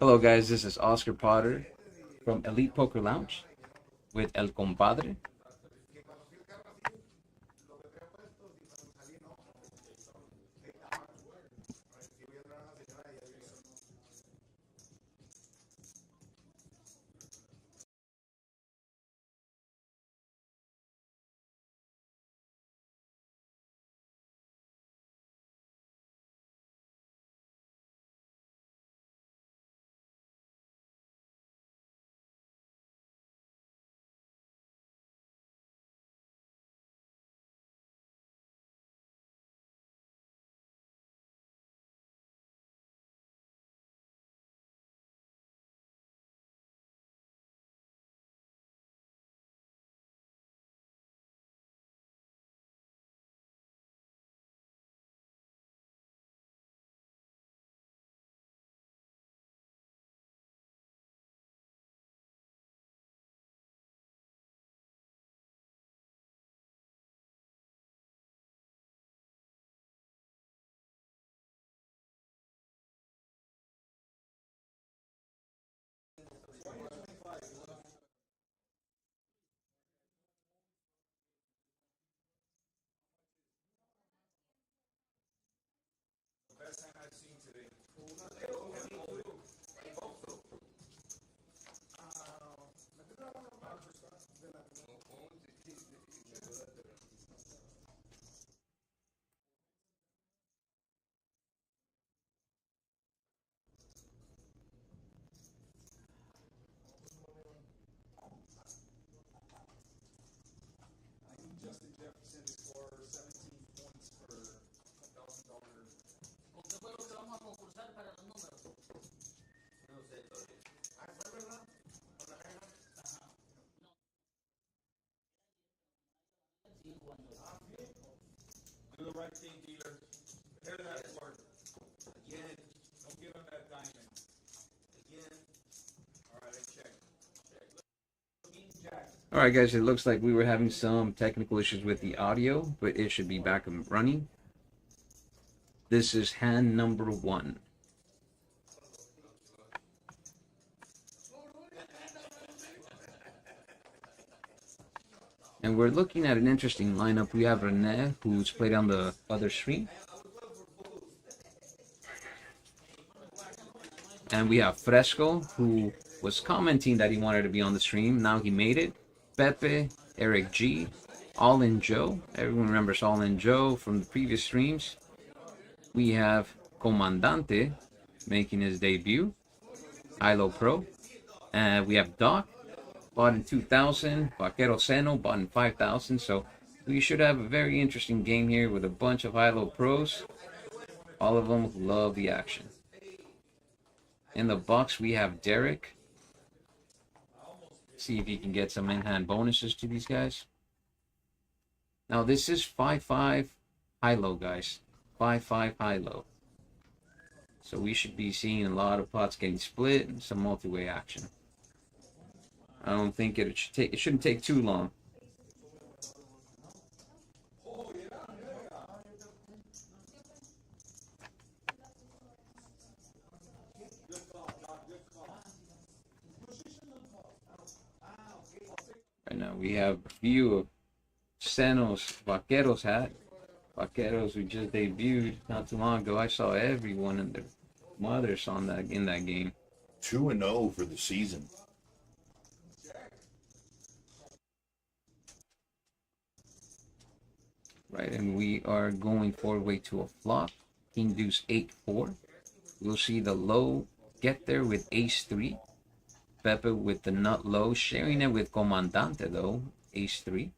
Hello guys, this is Oscar Potter from Elite Poker Lounge with El Compadre. Do the right thing, dealer. Hear that word. Again. Don't give him that diamond. Again. All right, check. Alright guys, it looks like we were having some technical issues with the audio, but it should be back and running. This is hand number 1. And we're looking at an interesting lineup. We have Rene, who's played on the other stream. And we have Fresco, who was commenting that he wanted to be on the stream. Now he made it. Pepe, Eric G, All In Joe. Everyone remembers All In Joe from the previous streams. We have Comandante making his debut. HiLo Pro. And we have Doc, bought in 2000. Vaquero Seno, bought in 5000. So we should have a very interesting game here with a bunch of HiLo Pros. All of them love the action. In the box, we have Derek. See if he can get some in-hand bonuses to these guys. Now, this is 5-5 HiLo, guys. 5-5 HiLo. So we should be seeing a lot of pots getting split and some multi-way action. I don't think it shouldn't take too long. Right now we have a view of Seno's Vaqueros hat. Vaqueros who just debuted not too long ago. I saw everyone and their mothers on that in that game. 2-0 for the season. Right, and we are going forward to a flop. King Deuce 8-4. We'll see the low get there with Ace 3. Pepe with the nut low, sharing it with Comandante though, Ace 3.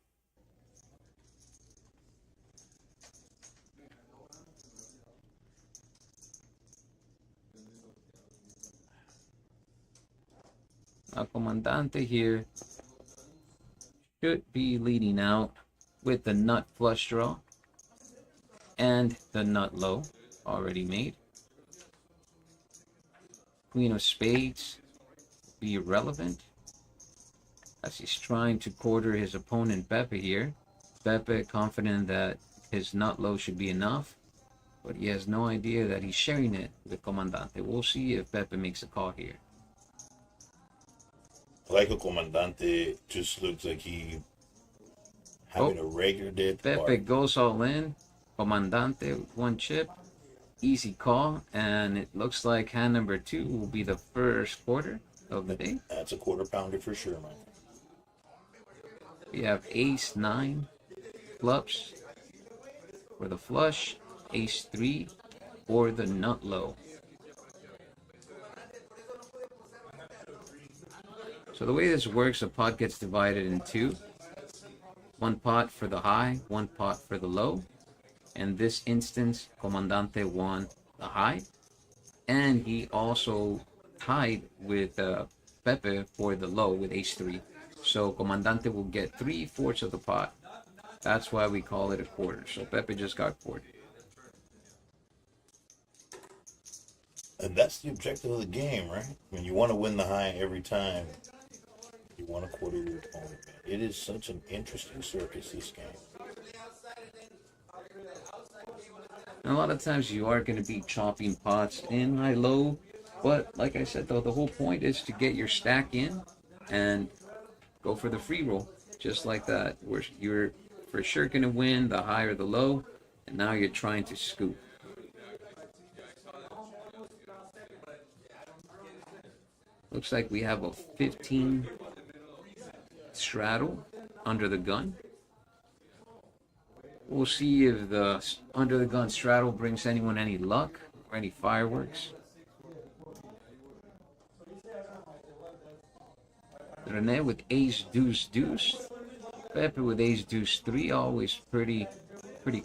Now Comandante here should be leading out with the nut flush draw and the nut low already made. Queen of Spades be irrelevant as he's trying to quarter his opponent Pepe here. Pepe confident that his nut low should be enough. but he has no idea that he's sharing it with Comandante. We'll see if Pepe makes a call here. Like a Comandante just looks like he having a regular dead Pepe part. goes all in. Comandante with one chip. Easy call, and it looks like hand number 2 will be the first quarter of the day. That's a quarter pounder for sure, man. We have ace 9 clubs for the flush, ace 3 for the nut low. So the way this works, a pot gets divided in 2. One pot for the high, one pot for the low. In this instance, Comandante won the high, and he also tied with Pepe for the low with ace 3. So Comandante will get 3/4 of the pot. That's why we call it a quarter. So Pepe just got quartered. And that's the objective of the game, right? When you want to win the high every time, you want to quarter your opponent. It is such an interesting circus, this game. And a lot of times you are going to be chopping pots in high-low, but like I said, though, the whole point is to get your stack in and go for the free roll, just like that, where you're for sure going to win the high or the low, and now you're trying to scoop. Looks like we have a 15 straddle under the gun. We'll see if the under the gun straddle brings anyone any luck or any fireworks. Rene with ace deuce deuce. Pepe with ace deuce 3, always pretty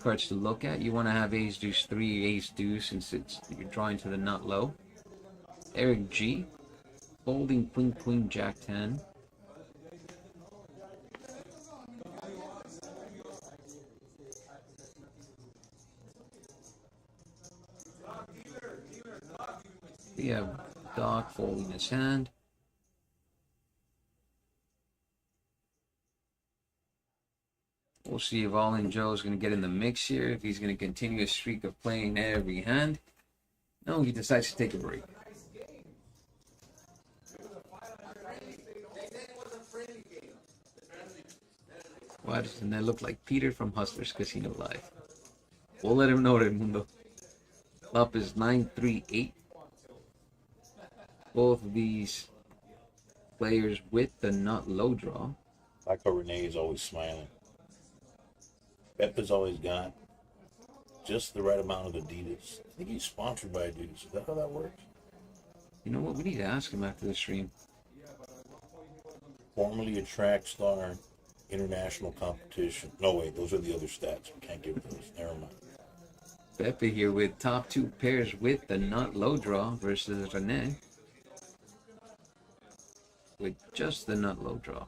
cards to look at. You want to have ace deuce 3, ace deuce, since you're drawing to the nut low. Eric G folding queen queen jack 10. We have Doc folding his hand. We'll see if All In Joe is going to get in the mix here, if he's going to continue a streak of playing every hand. No, he decides to take a break. Why doesn't that look like Peter from Hustlers Casino Live? We'll let him know, Raimundo. Up is 9-3-8. Both of these players with the nut low draw. Like how Renee is always smiling. Pepe's always got just the right amount of Adidas. I think he's sponsored by Adidas. Is that how that works? You know what? We need to ask him after the stream. Formerly a track star, international competition. No, wait, those are the other stats. We can't give those. Never mind. Pepe here with top 2 pairs with the nut low draw versus Rene with just the nut low draw.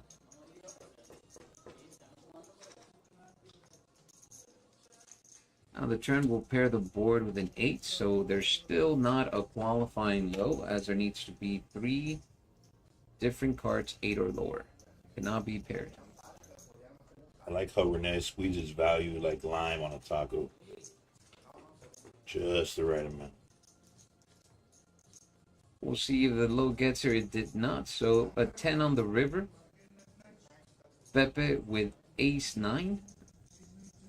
Now the turn will pair the board with an 8, so there's still not a qualifying low, as there needs to be 3 different cards, 8 or lower. Cannot be paired. I like how Renee squeezes value like lime on a taco. Just the right amount. We'll see if the low gets her. It did not. So a 10 on the river. Pepe with ace 9.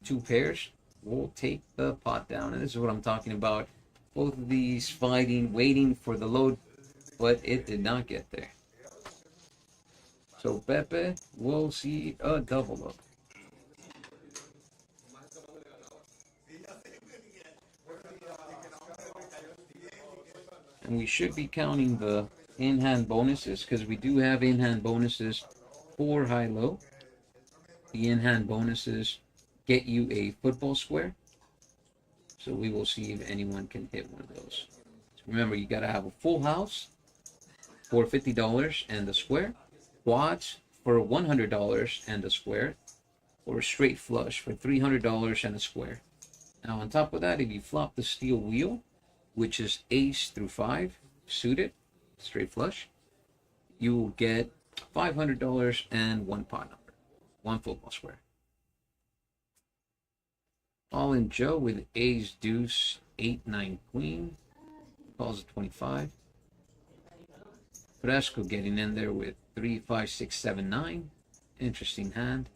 2 pairs. Will take the pot down. And this is what I'm talking about. Both of these fighting, waiting for the load, but it did not get there. So Pepe will see a double up. And we should be counting the in-hand bonuses, because we do have in-hand bonuses for high-low. The in-hand bonuses get you a football square. So we will see if anyone can hit one of those. So remember, you got to have a full house for $50 and the square, quads for $100 and the square, or a straight flush for $300 and a square. Now on top of that, if you flop the steel wheel, which is ace through 5 suited, straight flush, you will get $500 and 1 pot number, 1 football square. All in Joe with ace deuce 8-9 queen. Calls it 25. Fresco getting in there with 3, 5, 6, 7, 9. Interesting hand.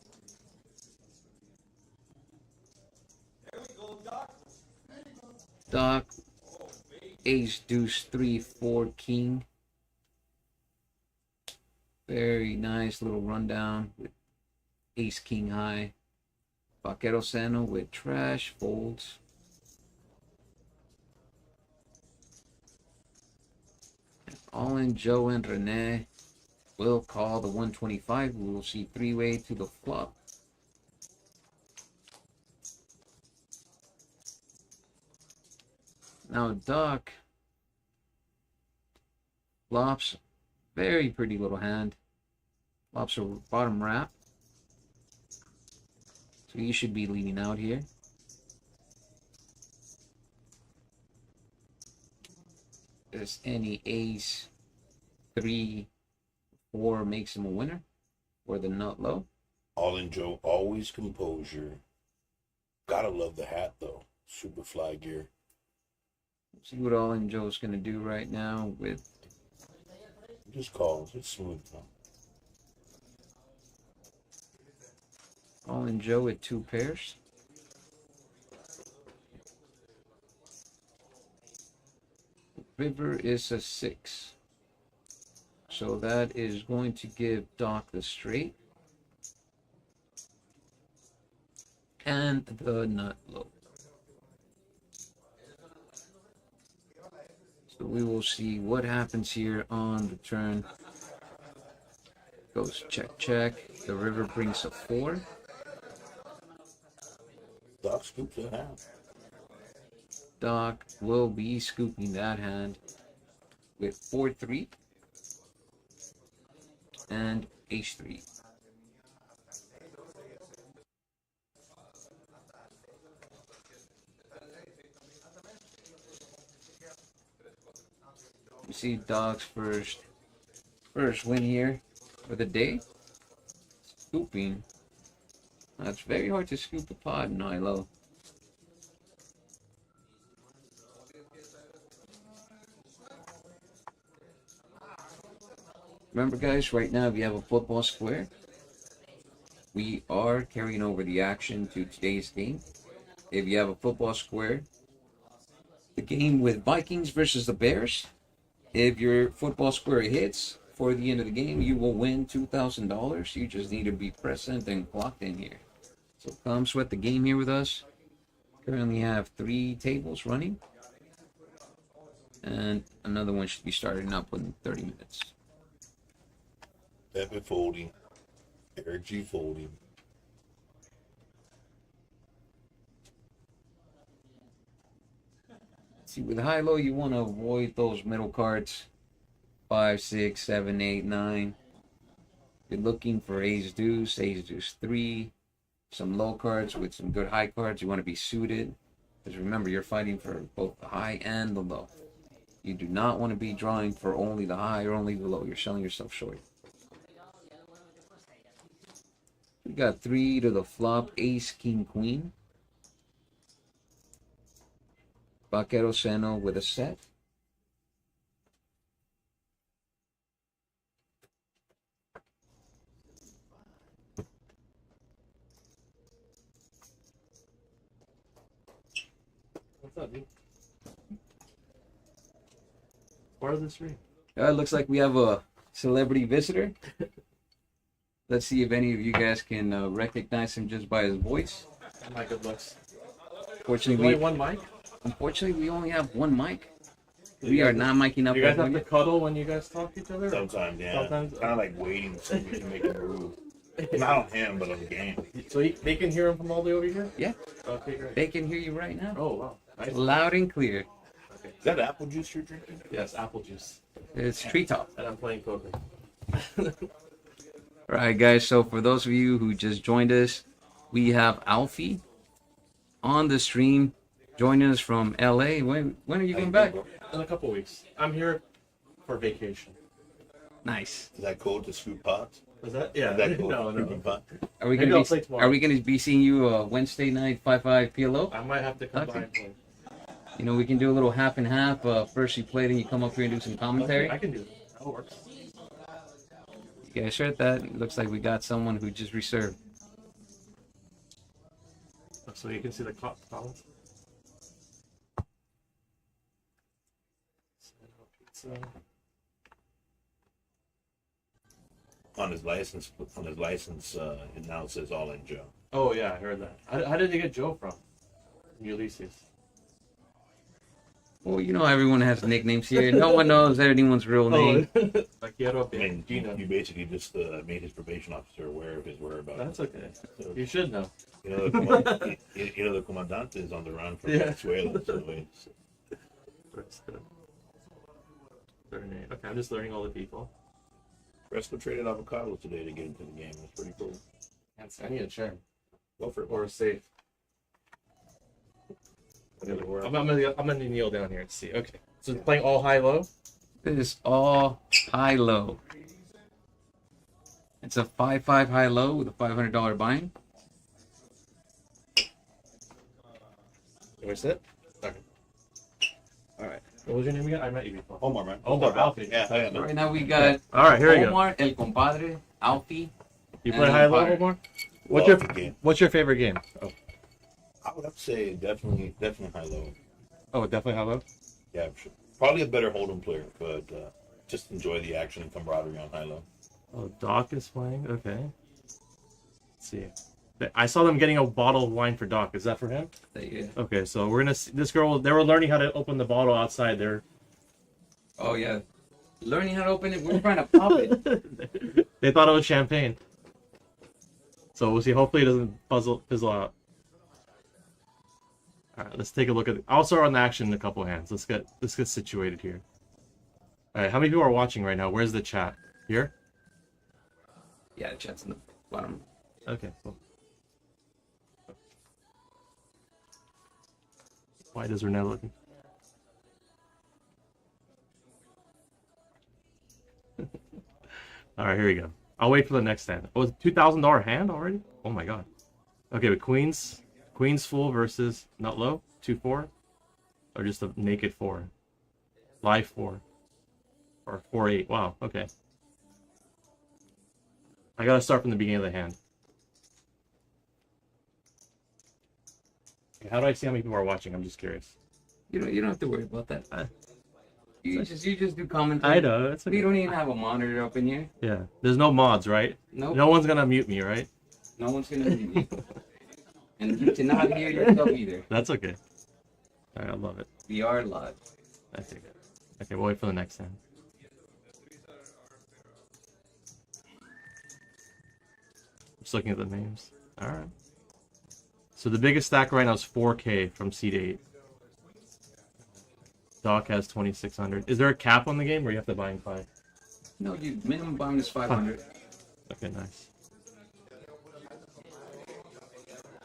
Doc, ace, deuce, 3, 4, king. Very nice little rundown with ace, king high. Vaquero Sano with trash, folds. All in Joe and Rene will call the 125. We will see three-way to the flop. Now Doc flops, very pretty little hand. Flops a bottom wrap. So you should be leading out here. There's any ace, 3, 4 makes him a winner, or the nut low. All in Joe, always composure. Gotta love the hat though. Super fly gear. See what All in Joe's gonna do right now with. Just calls. It's smooth though. All in Joe with 2 pairs. River is a 6. So that is going to give Doc the straight. And the nut low. So we will see what happens here on the turn. Goes check, check. The river brings a 4. Doc scoops that out. Doc will be scooping that hand with 4-3 and ace-3. You see Doc's first win here for the day. Scooping. Now, it's very hard to scoop a pot in HiLo. Remember guys, right now if you have a football square, we are carrying over the action to today's game. If you have a football square, the game with Vikings versus the Bears, if your football square hits for the end of the game, you will win $2,000. You just need to be present and clocked in here. So come sweat the game here with us. Currently have 3 tables running. And another one should be starting up in 30 minutes. Pepe folding. Eric G folding. See, with HiLo, you want to avoid those middle cards. 5, 6, 7, 8, 9. You're looking for ace deuce 3. Some low cards with some good high cards. You want to be suited. Because remember, you're fighting for both the high and the low. You do not want to be drawing for only the high or only the low. You're selling yourself short. We got 3 to the flop, ace, king, queen. Vaquero Sano with a set. What's up, dude? Part of the stream. It looks like we have a celebrity visitor. Let's see if any of you guys can recognize him just by his voice. My good looks. Unfortunately, Only one mic? Unfortunately, we only have one mic. We are not miking up. You guys have to cuddle when you guys talk to each other? Sometimes, yeah. Sometimes? Kind of like waiting so we can make a move. Not on him, but on the game. So they can hear him from all the way over here? Yeah. Okay, great. They can hear you right now. Oh, wow. Nice. Loud and clear. Okay. Is that apple juice you're drinking? Yes, apple juice. It's treetop. And I'm playing poker. All right, guys. So for those of you who just joined us, we have Alfie on the stream joining us from LA. When are you going back? In a couple weeks. I'm here for vacation. Nice. Is that cold to scoop pots? Is that? Yeah. Is that cold No, to scooping no. pot? Are we Maybe gonna I'll play tomorrow. Are we gonna be seeing you Wednesday night 5-5 PLO? I might have to come Okay. by and play. You know, we can do a little half and half. First you play, then you come up here and do some commentary. I can do that. That works. You guys heard that? It looks like we got someone who just reserved. So you can see the comments. Pizza. On his license, it now says All In Joe. Oh yeah, I heard that. How did you get Joe from? Ulysses. Well, you know, everyone has nicknames here. No one knows anyone's real name. Like Quiero I mean, Gina. you basically just made his probation officer aware of his whereabouts. That's okay. So, You should know. you know, the comandante is on the run from Yeah. Venezuela. So it's, That's good. 38. Okay, I'm just learning all the people. Fresco traded avocado today to get into the game. That's pretty cool. I need a chair. Go for it. Or a safe. I'm gonna kneel down here and see. Okay. So it's playing all high-low? This is all HiLo. It's a 5-5 HiLo with a $500 buy-in. Can we sit? Okay. Alright. What was your name again? I met you before. Omar, man. Omar, Alfie. Yeah, I know. Right now we got Alright, here we go. Omar, El Compadre, Alfie. You play and high-low, Empire. Omar? Well, game. What's your favorite game? Oh, I would have to say definitely high-low. definitely high-low? Yeah, sure. Probably a better Hold'em player, but just enjoy the action and camaraderie on high-low. Oh, Doc is playing? Okay. Let's see. I saw them getting a bottle of wine for Doc. Is that for him? Yeah. Okay, so we're gonna see this girl. They were learning how to open the bottle outside there. Oh yeah. Learning how to open it. We're trying to pop it. They thought it was champagne. So we'll see. Hopefully it doesn't fizzle out. All right, let's take a look at it. I'll start on the action in a couple hands. Let's get situated here. All right, how many people are watching right now? Where's the chat? Here? Yeah, the chat's in the bottom. Okay, cool. Why does Renee looking? All right, here we go. I'll wait for the next hand. Oh, it's a $2,000 hand already? Oh my god. Okay, but queens full versus not low 2-4, or just a naked 4, live 4, or 4-8. Wow. Okay. I gotta start from the beginning of the hand. Okay, how do I see how many people are watching? I'm just curious. You don't have to worry about that. You just do commentary. I know. It's okay. We don't even have a monitor up in here. Yeah. There's no mods, right? Nope. No one's gonna mute me, right? No one's gonna mute you. And you cannot hear yourself either. That's okay. Alright, I love it. We are live. I take it. Okay, we'll wait for the next hand. Just looking at the names. Alright. So the biggest stack right now is 4K from seed 8. Doc has 2,600. Is there a cap on the game, or you have to buy in 5? No, you minimum buying is 500. Okay, nice.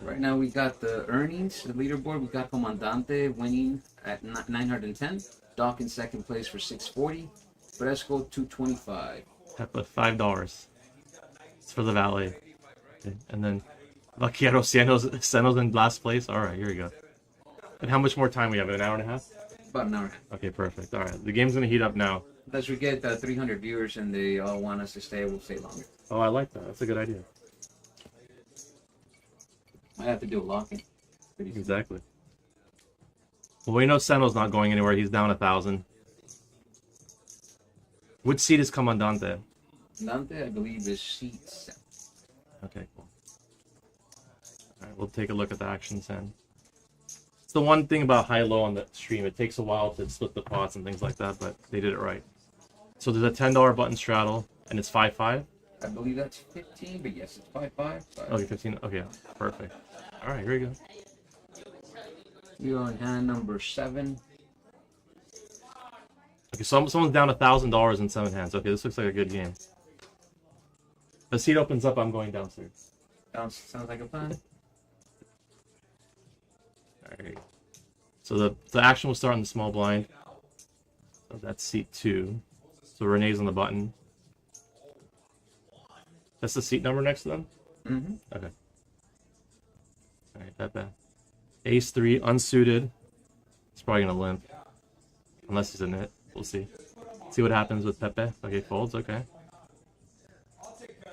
Right now we got the earnings, the leaderboard. We got Comandante winning at 910. Doc in second place for 640. Fresco 225. Have to $5. It's for the valet. Okay. And then Vaquero Senos in last place. Alright, here we go. And how much more time we have? An hour and a half? About an hour and a half. Okay, perfect. Alright, the game's gonna heat up now. Unless we get 300 viewers and they all want us to stay, we'll stay longer. Oh, I like that. That's a good idea. I have to do a lock-in. Pretty soon. Exactly. Well, we know Seno's not going anywhere. He's down 1,000. Which seat is Comandante? Dante, I believe, is seat 7. Okay, cool. Alright, we'll take a look at the action then. It's the one thing about high-low on the stream. It takes a while to split the pots and things like that, but they did it right. So there's a $10 button straddle, and it's 5-5? I believe that's 15, but yes, it's 5-5. Okay, 15. Okay, perfect. Alright, here we go. We are on hand number 7. Okay, so someone's down $1,000 in 7 hands. Okay, this looks like a good game. The seat opens up, I'm going downstairs. Sounds like a plan. Alright. So the action will start on the small blind. So that's seat 2. So Renee's on the button. That's the seat number next to them? Mm-hmm. Okay. Alright, that bad. Ace 3, unsuited. It's probably gonna limp. Unless he's in it. We'll see. See what happens with Pepe. Okay, folds, okay.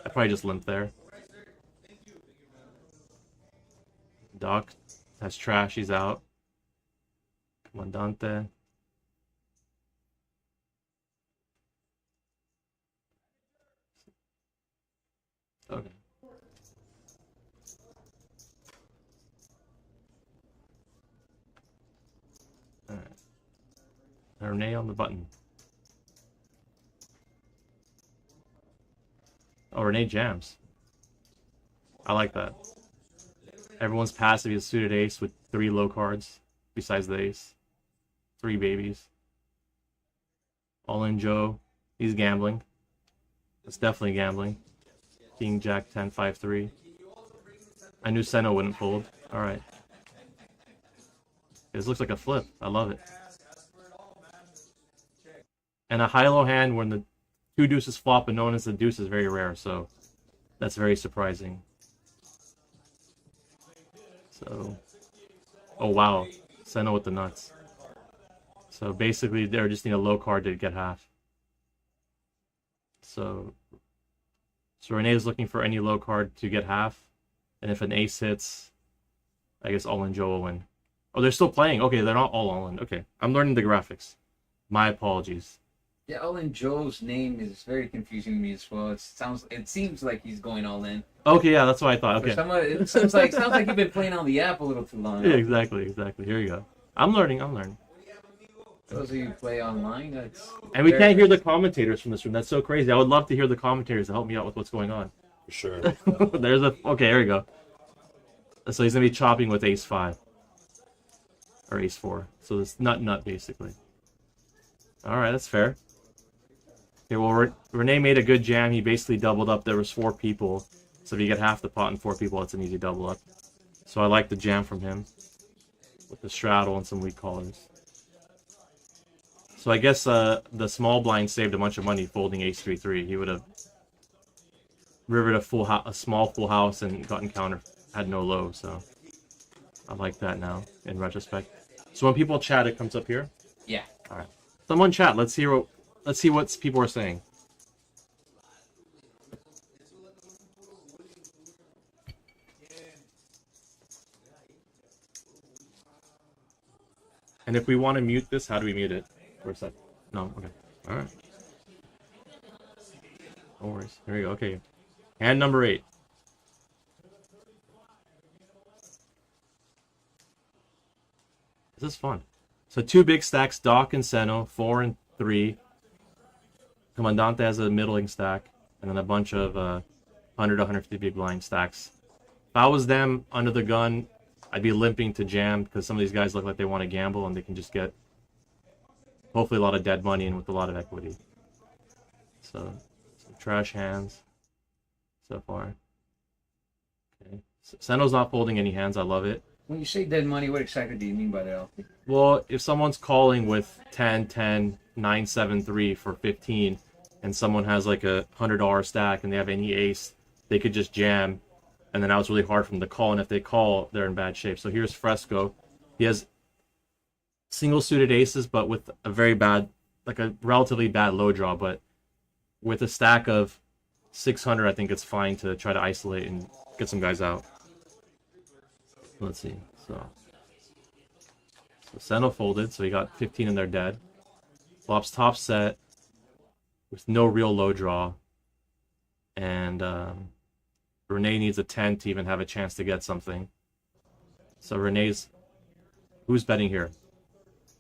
I probably just limp there. Doc has trash, he's out. Comandante. Okay. Alright. Renee on the button. Oh, Renee jams. I like that. Everyone's passive is suited ace with 3 low cards besides the ace. 3 babies. All in Joe. He's gambling. It's definitely gambling. King, Jack, 10, 5, 3. I knew Senno wouldn't fold. Alright. This looks like a flip. I love it. And a high-low hand when the 2 deuces flop and known as the deuce is very rare, so that's very surprising. So, oh wow, Senno with the nuts. So basically, they just need a low card to get half. So Renee is looking for any low card to get half, and if an ace hits, I guess all in Joe will win. Oh, they're still playing. Okay, they're not all in. Okay, I'm learning the graphics. My apologies. Yeah, all in Joe's name is very confusing to me as well. It seems like he's going all in. Okay, yeah, that's what I thought. Okay. It sounds like you've been playing on the app a little too long. Yeah, exactly. Here you go. I'm learning. Those of you who play online, and we can't hear the commentators from this room. That's so crazy. I would love to hear the commentators to help me out with what's going on. For sure. Okay, here we go. So he's gonna be chopping with ace 5 or ace 4. So it's nut basically. All right, that's fair. Okay, well Renee made a good jam. He basically doubled up. There was 4 people, so if you get half the pot and 4 people, it's an easy double up. So I like the jam from him with the straddle and some weak callers. So I guess the small blind saved a bunch of money folding ace 3-3. He would have rivered a small full house and gotten counter, had no low. So I like that now in retrospect. So when people chat, it comes up here. Yeah. All right. Someone chat. Let's see what people are saying. And if we want to mute this, how do we mute it? For a sec. No. Okay. All right. No worries. Here we go. Okay. Hand number 8. This is fun. So 2 big stacks, Doc and Senno, 4 and 3. Comandante has a middling stack, and then a bunch of 100 to 150 big blind stacks. If I was them under the gun, I'd be limping to jam because some of these guys look like they want to gamble and they can just get hopefully a lot of dead money and with a lot of equity. So some trash hands so far. Okay. Senno's not folding any hands. I love it. When you say dead money, what exactly do you mean by that, Alfie? Well, if someone's calling with 10, 10, 9, 7, 3 for 15, and someone has like a $100 stack and they have any ace, they could just jam, and then now it's really hard for them to call, and if they call, they're in bad shape. So here's Fresco. He has single suited aces, but with a very bad, like a relatively bad low draw, but with a stack of 600, I think it's fine to try to isolate and get some guys out. Let's see. So Senno folded, so he got 15 and they're dead. Flops top set with no real low draw. And Renee needs a 10 to even have a chance to get something. So Renee's... Who's betting here?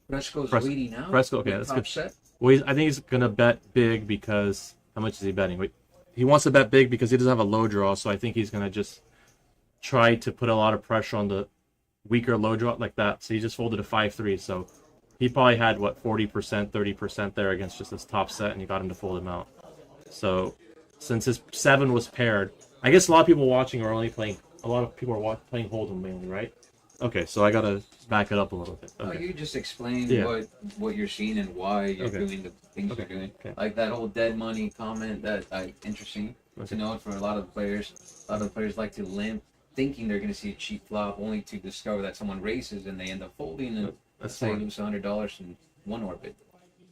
Fresco's waiting now. Fresco, okay, that's good. Set. Well, I think he's going to bet big because... How much is he betting? Wait, he wants to bet big because he doesn't have a low draw, so I think he's going to just try to put a lot of pressure on the weaker low draw like that. So he just folded a 5-3, so he probably had, what, 40%, 30% there against just this top set, and you got him to fold him out. So since his 7 was paired, I guess a lot of people watching are only playing, a lot of people are playing Hold'em mainly, right? Okay, so I got to back it up a little bit. Okay. Oh, you just explain Yeah. what you're seeing and why you're Okay. doing the things Okay. you're doing. Okay. Like that whole dead money comment, that interesting Okay. to know for a lot of the players. A lot of the players like to limp, thinking they're going to see a cheap flop, only to discover that someone races and they end up folding. And That's how you lose $100 in one orbit.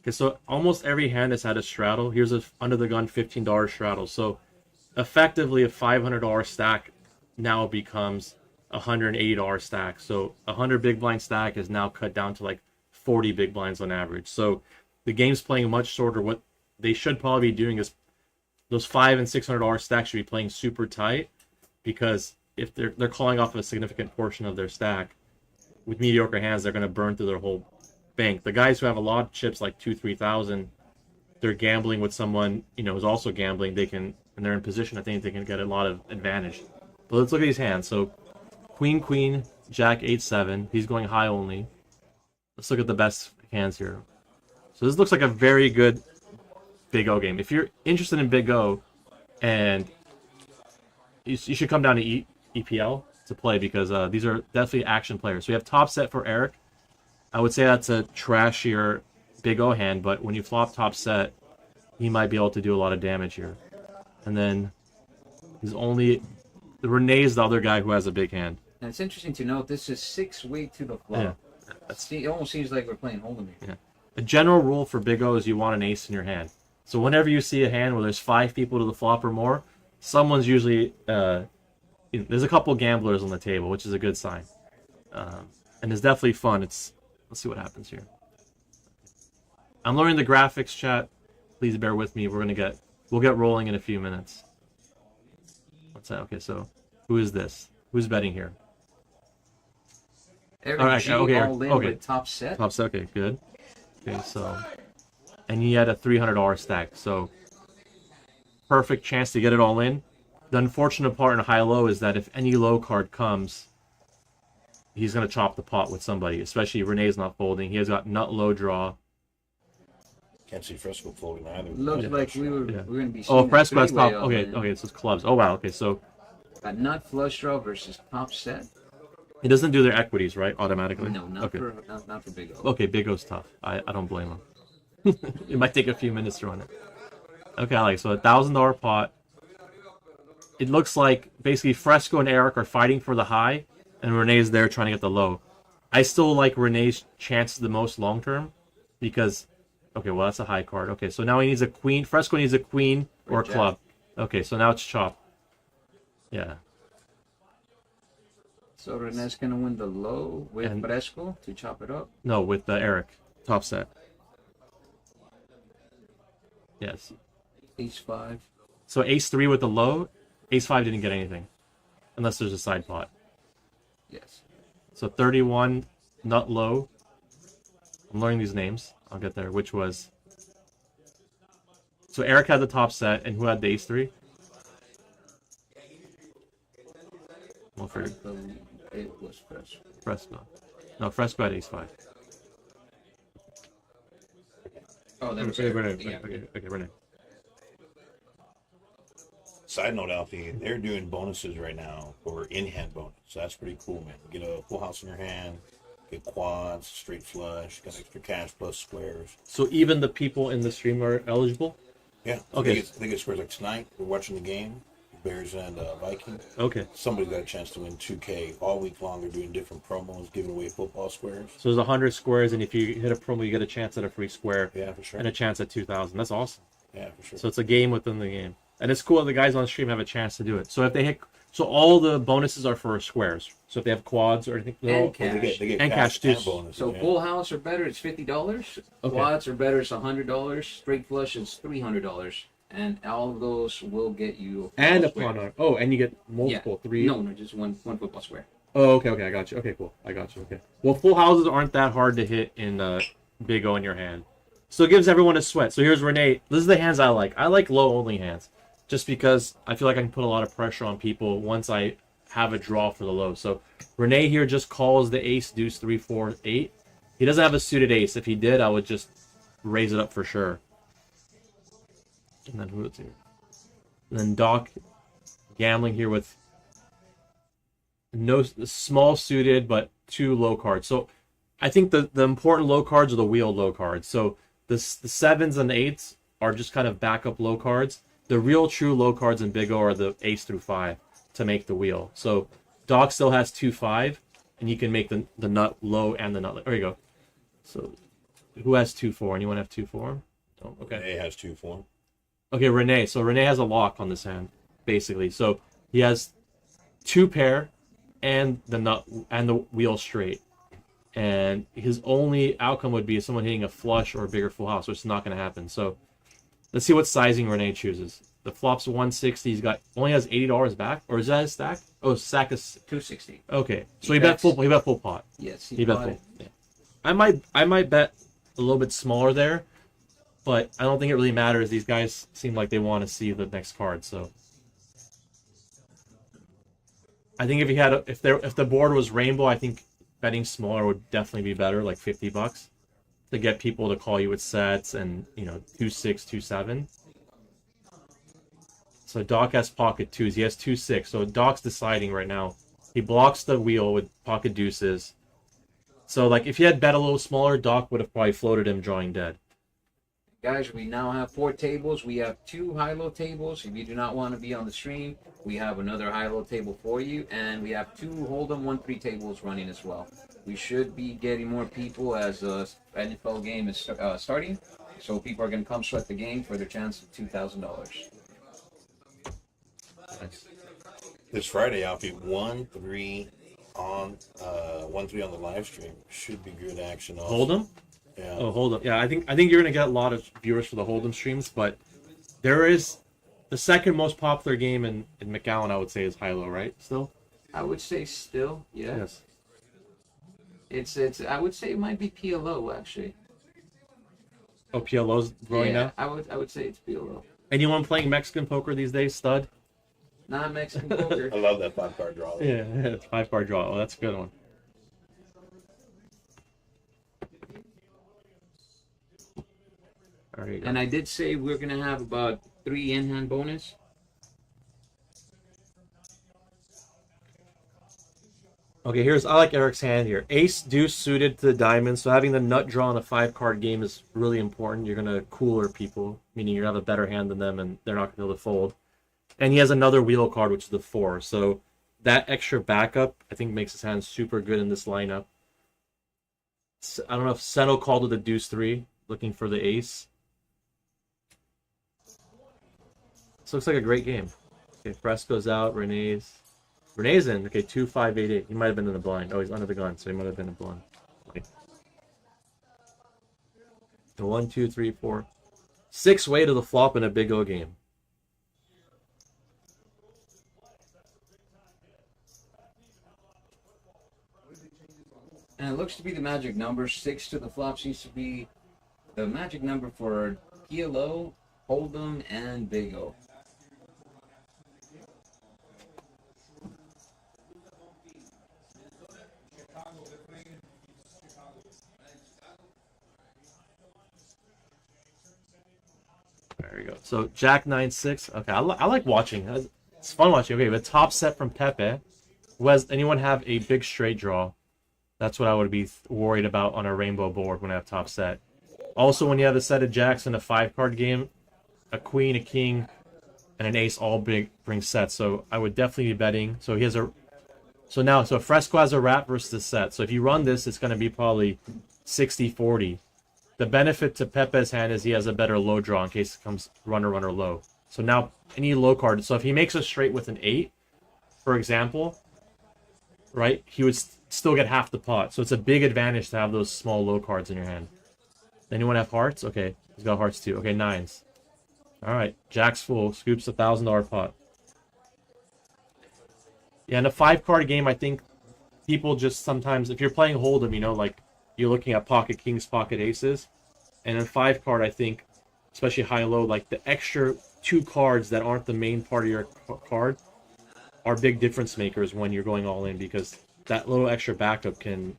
Okay, so almost every hand has had a straddle. Here's a under the gun $15 straddle. So effectively a $500 stack now becomes a $180 stack. So a 100 big blind stack is now cut down to like 40 big blinds on average. So the game's playing much shorter. What they should probably be doing is those $500 and $600 stacks should be playing super tight, because if they're calling off a significant portion of their stack with mediocre hands, they're going to burn through their whole bank. The guys who have a lot of chips, like 2,000-3,000, they're gambling with someone, you know, who's also gambling. They can, and they're in position, I think they can get a lot of advantage. But let's look at these hands. So Queen, Queen, Jack, 8-7. He's going high only. Let's look at the best hands here. So this looks like a very good Big O game. If you're interested in Big O, and you should come down to EPL to play, because these are definitely action players. So we have top set for Eric. I would say that's a trashier Big O hand, but when you flop top set, he might be able to do a lot of damage here. And then he's only... Renee's the other guy who has a big hand. And it's interesting to note, this is 6 way to the flop. Yeah. It almost seems like we're playing Hold'em here. Yeah. A general rule for Big O is you want an ace in your hand. So whenever you see a hand where there's 5 people to the flop or more, someone's usually... there's a couple gamblers on the table, which is a good sign. And it's definitely fun. Let's see what happens here. I'm learning the graphics, chat. Please bear with me. We'll get rolling in a few minutes. What's that? Okay, so who is this? Who's betting here? Eric G all in with top set. Top set. Okay, good. Okay, so, and he had a $300 stack, so perfect chance to get it all in. The unfortunate part in high-low is that if any low card comes, he's going to chop the pot with somebody, especially Renee's not folding. He has got nut low draw. Can't see Fresco folding either. Looks like we're going to be seeing Fresco has top. Okay, so it's clubs. Oh, wow. Okay, so a nut flush draw versus top set. It doesn't do their equities, right, automatically? No, not for Big O. Okay, Big O's tough. I don't blame him. It might take a few minutes to run it. Okay, Alex, so $1,000 pot. It looks like basically Fresco and Eric are fighting for the high, and Renee's there trying to get the low. I still like Renee's chances the most long term, because, okay, well, that's a high card. Okay, so now he needs a queen. Fresco needs a queen or a club. Okay, so now it's chop. Yeah. So Renee's going to win the low with Fresco to chop it up? No, with Eric. Top set. Yes. Ace-5. So ace-3 with the low. Ace-5 didn't get anything. Unless there's a side pot. Yes. So 31, nut low. I'm learning these names. I'll get there. Which was... So Eric had the top set, and who had the ace-3? Well, it was Fresco. Fresco. No, Fresco had ace-5. Oh, that was Renee. Okay, Renee. Side note, Alfie, they're doing bonuses right now for in-hand bonus. So that's pretty cool, man. You get a full house in your hand, get quads, straight flush, got extra cash plus squares. So even the people in the stream are eligible? Yeah. Okay. I think it squares like tonight. We're watching the game, Bears and Vikings. Okay. Somebody's got a chance to win 2K all week long. They're doing different promos, giving away football squares. So there's 100 squares, and if you hit a promo, you get a chance at a free square. Yeah, for sure. And a chance at 2,000. That's awesome. Yeah, for sure. So it's a game within the game. And it's cool that the guys on stream have a chance to do it. So if they hit, so all the bonuses are for squares. So if they have quads or anything, and cash. They get and cash too. Bonuses, so full house or better, it's $50. Okay. Quads or better, it's $100. Straight flush is $300. And all of those will get you a pawn art. Oh, and you get multiple, 3. No, just one football square. Oh, okay, I got you. Okay, cool. I got you. Okay. Well, full houses aren't that hard to hit in Big O in your hand. So it gives everyone a sweat. So here's Renee. This is the hands I like. I like low only hands, just because I feel like I can put a lot of pressure on people once I have a draw for the low. So Renee here just calls the ace, deuce, 3, 4, 8. He doesn't have a suited ace. If he did, I would just raise it up for sure. And then who is here? And then Doc gambling here with no small suited, but 2 low cards. So I think the important low cards are the wheeled low cards. So the 7s and 8s are just kind of backup low cards. The real true low cards in Big O are the ace through 5 to make the wheel. So Doc still has 2-5, and you can make the nut low and the nut. There you go. So, who has 2-4? Anyone have 2-4? Oh, okay. A has 2-4. Okay, Renee. So Renee has a lock on this hand, basically. So he has 2 pair and the nut and the wheel straight. And his only outcome would be someone hitting a flush or a bigger full house, which is not going to happen. So let's see what sizing Renee chooses. The flop's 160. He's got only has $80 back, or is that his stack? Oh, stack is 260. okay. So he bet full. He bet full pot. Yes, He bet full. Yeah. I might bet a little bit smaller there, but I don't think it really matters. These guys seem like they want to see the next card, so I think if he had if the board was rainbow, I think betting smaller would definitely be better, like $50 to get people to call you with sets and 2-6, 2-7. So Doc has pocket twos. He has 2-6. So Doc's deciding right now. He blocks the wheel with pocket deuces. So like if he had bet a little smaller, Doc would have probably floated him drawing dead. Guys, we now have 4 tables. We have 2 HiLo tables. If you do not want to be on the stream, we have another HiLo table for you. And we have 2 Hold'em 1-3 tables running as well. We should be getting more people as the NFL game is starting. So people are going to come sweat the game for their chance of $2,000. This Friday, I'll be 1-3 on 1-3 on the live stream. Should be good action. Also. Hold'em? Yeah. Oh, Hold'em. Yeah, I think you're gonna get a lot of viewers for the Hold'em streams, but there is the second most popular game in McAllen, I would say, is HiLo, right? Still? I would say still, yeah. Yes. It's I would say it might be PLO actually. Oh, PLO's growing Yeah, now? I would say it's PLO. Anyone playing Mexican poker these days, stud? Not Mexican poker. I love that 5-card draw. Yeah, it's 5-card draw. Oh, that's a good one. All right. And I did say we're gonna have about 3 in-hand bonus. Okay, I like Eric's hand here. Ace deuce suited to the diamond, so having the nut draw in a 5-card game is really important. You're gonna cooler people, meaning you're gonna have a better hand than them, and they're not gonna be able to fold. And he has another wheel card, which is the 4. So that extra backup, I think, makes his hand super good in this lineup. I don't know if Seno called with a deuce 3, looking for the ace. This looks like a great game. Okay, Fresco's out. Renee's in. Okay, 2-5-8-8. He might have been in the blind. Oh, he's under the gun, so he might have been in the blind. Okay. The 1, 2, 3, 4. 6 way to the flop in a big O game. And it looks to be the magic number. 6 to the flop seems to be the magic number for PLO, Hold'em, and Big O. There we go. So Jack 9-6. Okay, I like watching. It's fun watching. Okay, the top set from Pepe. Does anyone have a big straight draw? That's what I would be worried about on a rainbow board when I have top set. Also, when you have a set of jacks in a 5-card game, a queen, a king, and an ace all bring sets. So I would definitely be betting. So he has a. So Fresco has a wrap versus the set. So if you run this, it's going to be probably 60-40. The benefit to Pepe's hand is he has a better low draw in case it comes runner low. So now any low card. So if he makes a straight with an 8, for example, right, he would still get half the pot. So it's a big advantage to have those small low cards in your hand. Anyone have hearts? Okay, he's got hearts too. Okay, 9s. All right, Jack's full. Scoops $1,000 pot. Yeah, in a 5-card game, I think people just sometimes, if you're playing Hold'em, like you're looking at pocket kings, pocket aces, and in 5-card, I think, especially high-low, like the extra 2 cards that aren't the main part of your card are big difference makers when you're going all in, because that little extra backup can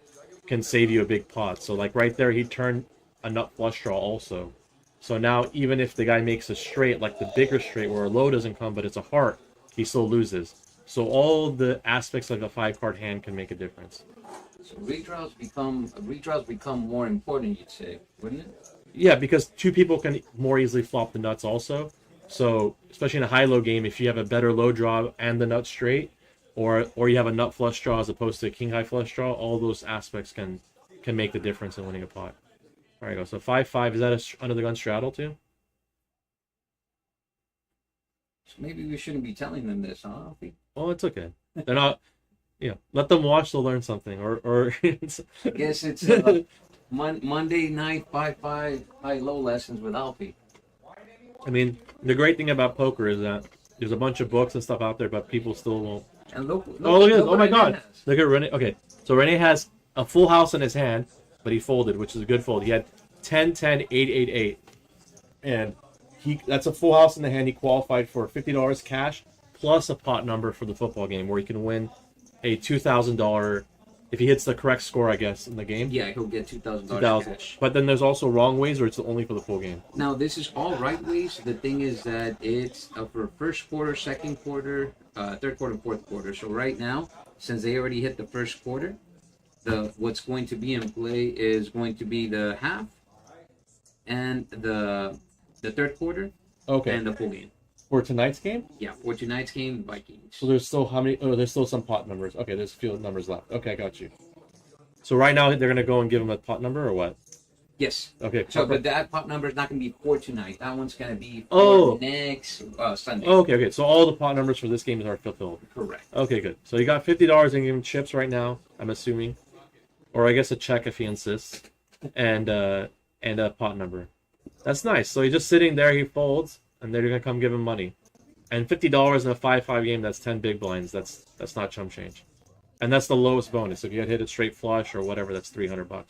save you a big pot. So like right there, he turned a nut flush draw also. So now even if the guy makes a straight, like the bigger straight where a low doesn't come but it's a heart, he still loses. So all the aspects of a 5-card hand can make a difference. So redraws become more important, you'd say, wouldn't it? Yeah, because 2 people can more easily flop the nuts also. So especially in a high-low game, if you have a better low draw and the nut straight, or you have a nut flush draw as opposed to a king high flush draw, all those aspects can can make the difference in winning a pot. There you go. So 5-5. Is that a under the gun straddle too? So maybe we shouldn't be telling them this, huh, Alfie? Oh, it's okay. They're not. Yeah, let them watch. They'll learn something. Or Yes, it's Monday night 5-5 high-low lessons with Alfie. I mean, the great thing about poker is that there's a bunch of books and stuff out there, but people still won't. And look Oh, look at this. Oh what my Rene God. has. Look at Rene. Okay, so Rene has a full house in his hand, but he folded, which is a good fold. He had 10, 10, 8, 8, 8. And that's a full house in the hand. He qualified for $50 cash plus a pot number for the football game where he can win a $2,000 if he hits the correct score, I guess, in the game. Yeah, he'll get $2,000 $2,000. cash. But then there's also wrong ways, or it's only for the full game. Now, this is all right ways. The thing is that it's for first quarter, second quarter, third quarter, fourth quarter. So right now, since they already hit the first quarter, what's going to be in play is going to be the half and the third quarter Okay. and the full game. For tonight's game? Yeah, for tonight's game, Vikings. So there's still how many? Oh, there's still some pot numbers. Okay, there's a few numbers left. Okay, I got you. So right now they're gonna go and give him a pot number or what? Yes. Okay. So, but that pot number is not going to be for tonight. That one's going to be for Oh. next Sunday. Okay. So all the pot numbers for this game are fulfilled. Correct. Okay, good. So you got $50 and give him chips right now. I'm assuming, or I guess a check if he insists, and a pot number. That's nice. So he's just sitting there. He folds, and they're gonna come give him money. And $50 in a 5-5 game. That's 10 big blinds. That's not chump change. And that's the lowest bonus. If you had hit it straight flush or whatever, that's $300.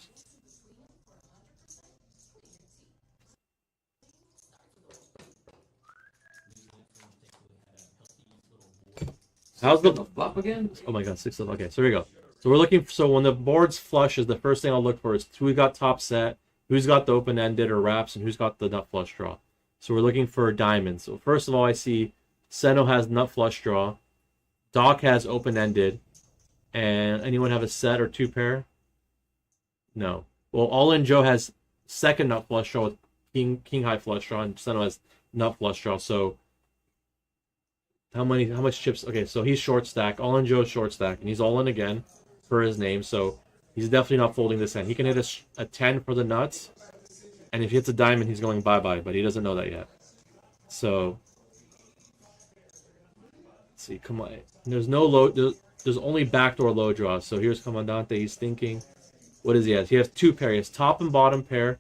How's the flop again? Oh my God, 6 of okay. So here we go. So we're looking. So when the board's flush, is the first thing I'll look for is who's got top set, who's got the open ended or wraps, and who's got the nut flush draw. So we're looking for diamonds. So first of all, I see Seno has nut flush draw, Doc has open ended, and anyone have a set or two pair? No. Well, All In Joe has second nut flush draw with king high flush draw, and Seno has nut flush draw. So how much chips? Okay, so he's short stack. All In Joe's short stack, and he's all in again for his name. So he's definitely not folding this hand. He can hit a 10 for the nuts, and if he hits a diamond, he's going bye-bye, but he doesn't know that yet. So let's see. Come on. There's no low. There's only backdoor low draws. So here's Comandante. He's thinking, what does he have? He has two pair. He has top and bottom pair,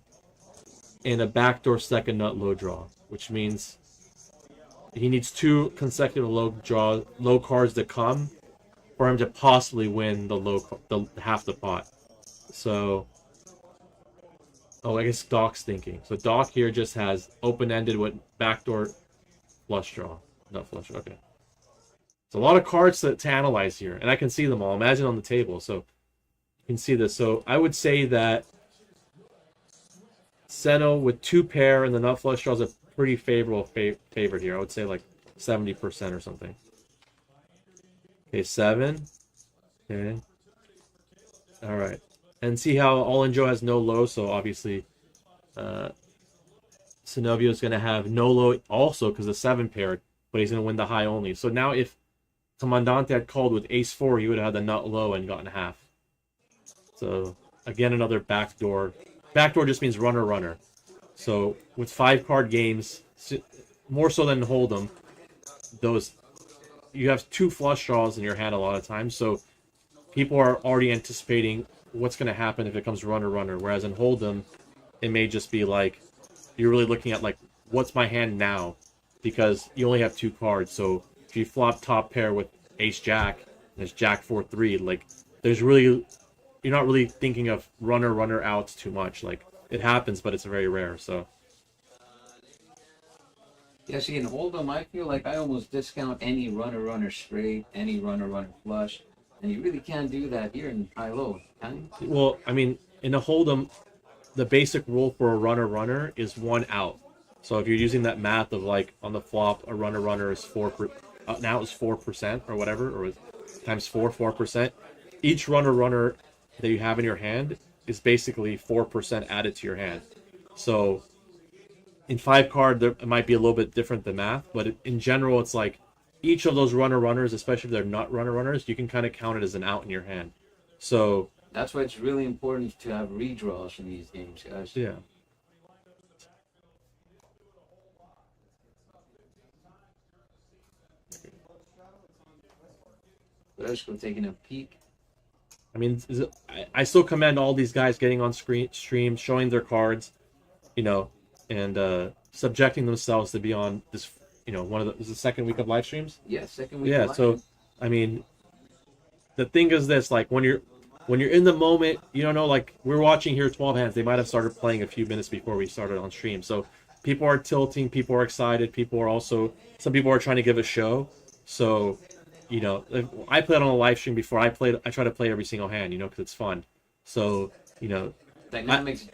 and a backdoor second nut low draw, which means he needs two consecutive low cards to come for him to possibly win the half the pot. So, I guess Doc's thinking. So Doc here just has open-ended with backdoor flush draw, not flush. Okay, it's a lot of cards to analyze here, and I can see them all. Imagine on the table, so you can see this. So I would say that Seno with two pair and the nut flush draw is a pretty favorable favorite here. I would say like 70% or something. Okay, 7. Okay. All right. And see how All In Joe has no low, so obviously Sinovio is going to have no low also because the 7 pair, but he's going to win the high only. So now if Comandante had called with ace-4, he would have had the nut low and gotten half. So again, another backdoor. Backdoor just means runner. So with 5-card games, more so than Hold'em, you have 2 flush draws in your hand a lot of times. So people are already anticipating what's going to happen if it comes runner. Whereas in Hold'em, it may just be like you're really looking at like what's my hand now, because you only have 2 cards. So if you flop top pair with ace jack, there's jack 4-3. Like you're not really thinking of runner outs too much. Like it happens, but it's very rare. So. Yeah, see, in Hold'em, I feel like I almost discount any runner straight, any runner flush, and you really can't do that here in HiLo, can you? Well, I mean, in a Hold'em, the basic rule for a runner is 1 out. So if you're using that math of like on the flop, a runner is 4%, now it's 4% or whatever, or times 4%. Each runner that you have in your hand is basically 4% added to your hand. So in 5-card, it might be a little bit different than math, but in general, it's like each of those runners, especially if they're not runners, you can kind of count it as an out in your hand. So That's why it's really important to have redraws in these games, guys. Yeah. Let's go taking a peek. I mean, I still commend all these guys getting on stream, showing their cards, you know, and subjecting themselves to be on this, you know, this is the second week of live streams. Yeah, second week. Yeah, so I mean, the thing is this: like when you're in the moment, you don't know. Like we're watching here, 12 hands. They might have started playing a few minutes before we started on stream. So people are tilting, people are excited, some people are trying to give a show. So, you know, I played on a live stream before. I try to play every single hand, you know, because it's fun. So, you know, dynamics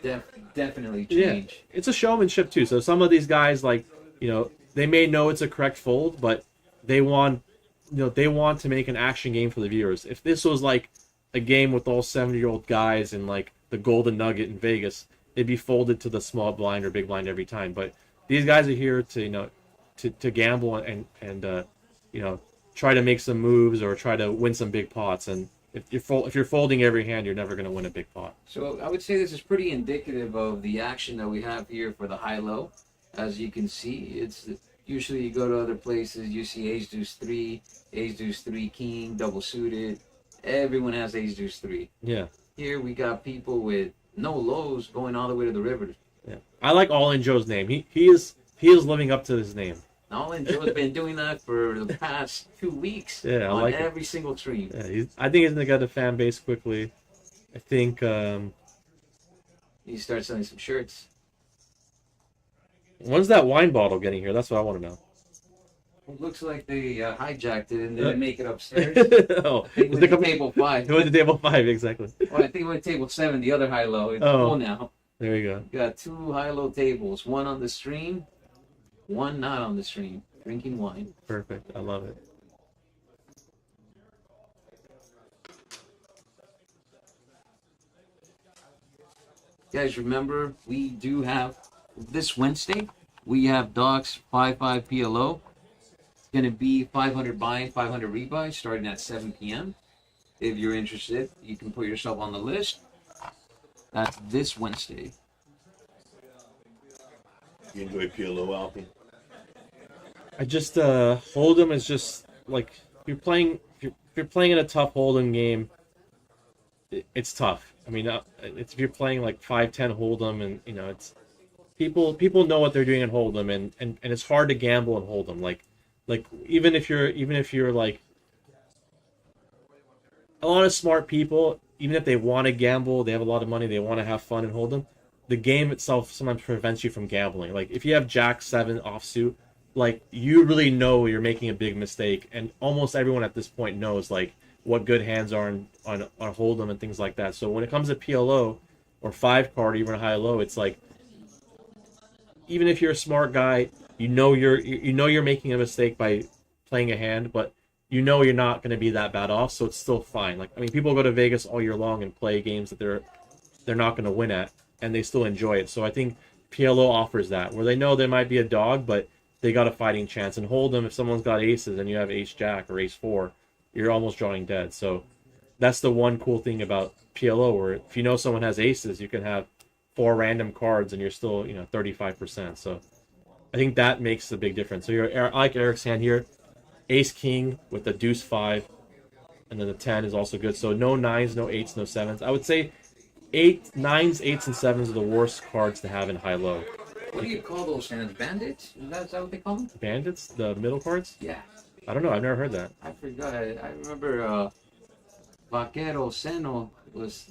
definitely change. Yeah, it's a showmanship too. So some of these guys, like, you know, they may know it's a correct fold, but they want to make an action game for the viewers. If this was like a game with all 70-year-old guys and like the Golden Nugget in Vegas, it'd be folded to the small blind or big blind every time. But these guys are here to, you know, to gamble and you know, try to make some moves or try to win some big pots. And if you're folding every hand, you're never going to win a big pot. So I would say this is pretty indicative of the action that we have here for the high-low. As you can see, it's usually you go to other places, you see ace deuce 3, ace deuce 3 king, double suited. Everyone has ace deuce 3. Yeah. Here we got people with no lows going all the way to the river. Yeah. I like All In Joe's name. He is living up to his name. All In Joe's been doing that for the past 2 weeks. Yeah, I on like every single stream. Yeah, I think he's gonna get a fan base quickly. I think he starts selling some shirts. When's that wine bottle getting here? That's what I want to know. It looks like they hijacked it and didn't make it upstairs. Oh, I think it went to table 5. It went to table 5, exactly. Well, I think it went to table 7, the other high-low. It's Oh. full now. There you go. You got 2 high-low tables, one on the stream, one not on the stream, drinking wine. Perfect. I love it. Guys, remember, we do have, this Wednesday, we have Docs 5-5 PLO. It's going to be 500 buy, 500 rebuy, starting at 7 p.m. If you're interested, you can put yourself on the list. That's this Wednesday. You enjoy PLO, Alfie? I just Hold'em is just like if you're playing in a tough Hold'em game, it's tough. I mean, it's if you're playing like 5-10 Hold'em, and you know it's people know what they're doing in Hold'em, and it's hard to gamble in Hold'em. Like even if you're like a lot of smart people, even if they want to gamble, they have a lot of money, they want to have fun in Hold'em. The game itself sometimes prevents you from gambling. Like if you have Jack 7 offsuit, like you really know you're making a big mistake, and almost everyone at this point knows like what good hands are on Hold'em and things like that. So when it comes to PLO or 5 card, even high-low, it's like even if you're a smart guy, you know you're making a mistake by playing a hand, but you know you're not going to be that bad off, so it's still fine. Like I mean, people go to Vegas all year long and play games that they're not going to win at, and they still enjoy it. So I think PLO offers that, where they know there might be a dog, but they got a fighting chance. And Hold'em, if someone's got aces and you have ace jack or ace 4, you're almost drawing dead. So that's the one cool thing about PLO, where if you know someone has aces, you can have 4 random cards and you're still 35%. So I think that makes a big difference. So I like Eric's hand here, ace king with the deuce 5, and then the 10 is also good. So no 9s, no 8s, no 7s. I would say 9s, 8s, and 7s are the worst cards to have in high-low. What do you call those hands? Bandits? Is that what they call them? Bandits? The middle cards? Yeah. I don't know. I've never heard that. I forgot. I remember Vaquero Seno was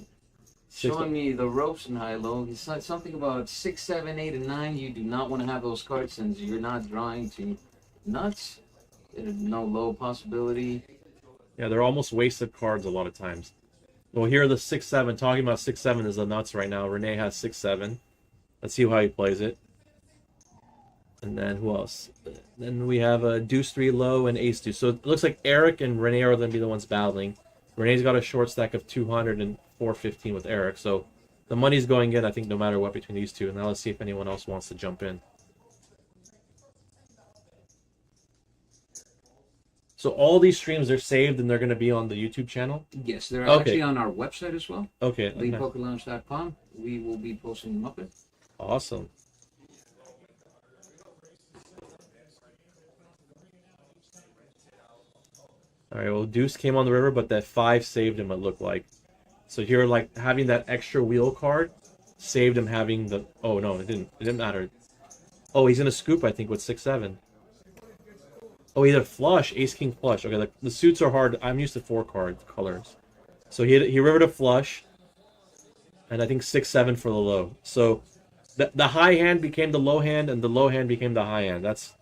showing me the ropes in high-low. He said something about 6, 7, 8, and 9. You do not want to have those cards since you're not drawing to nuts. There's no low possibility. Yeah, they're almost wasted cards a lot of times. Well, here are the 6, 7. Talking about 6, 7 is the nuts right now. Renee has 6, 7. Let's see how he plays it. And then who else? Then we have a deuce 3 low and ace 2. So it looks like Eric and Renee are going to be the ones battling. Renee's got a short stack of 200 and 415 with Eric. So the money's going in, I think, no matter what between these two. And now let's see if anyone else wants to jump in. So all these streams are saved and they're going to be on the YouTube channel? Yes, they're Okay. actually on our website as well, Okay. leavepokerlounge.com. We will be posting them up there. Awesome. All right, well, Deuce came on the river, but that 5 saved him, it looked like. So here, like, having that extra wheel card saved him having the... Oh, no, it didn't matter. Oh, he's going to scoop, I think, with 6-7. Oh, he had a flush, ace-king flush. Okay, the suits are hard. I'm used to 4 card colors. So he rivered a flush, and I think 6-7 for the low. So the high hand became the low hand, and the low hand became the high hand. That's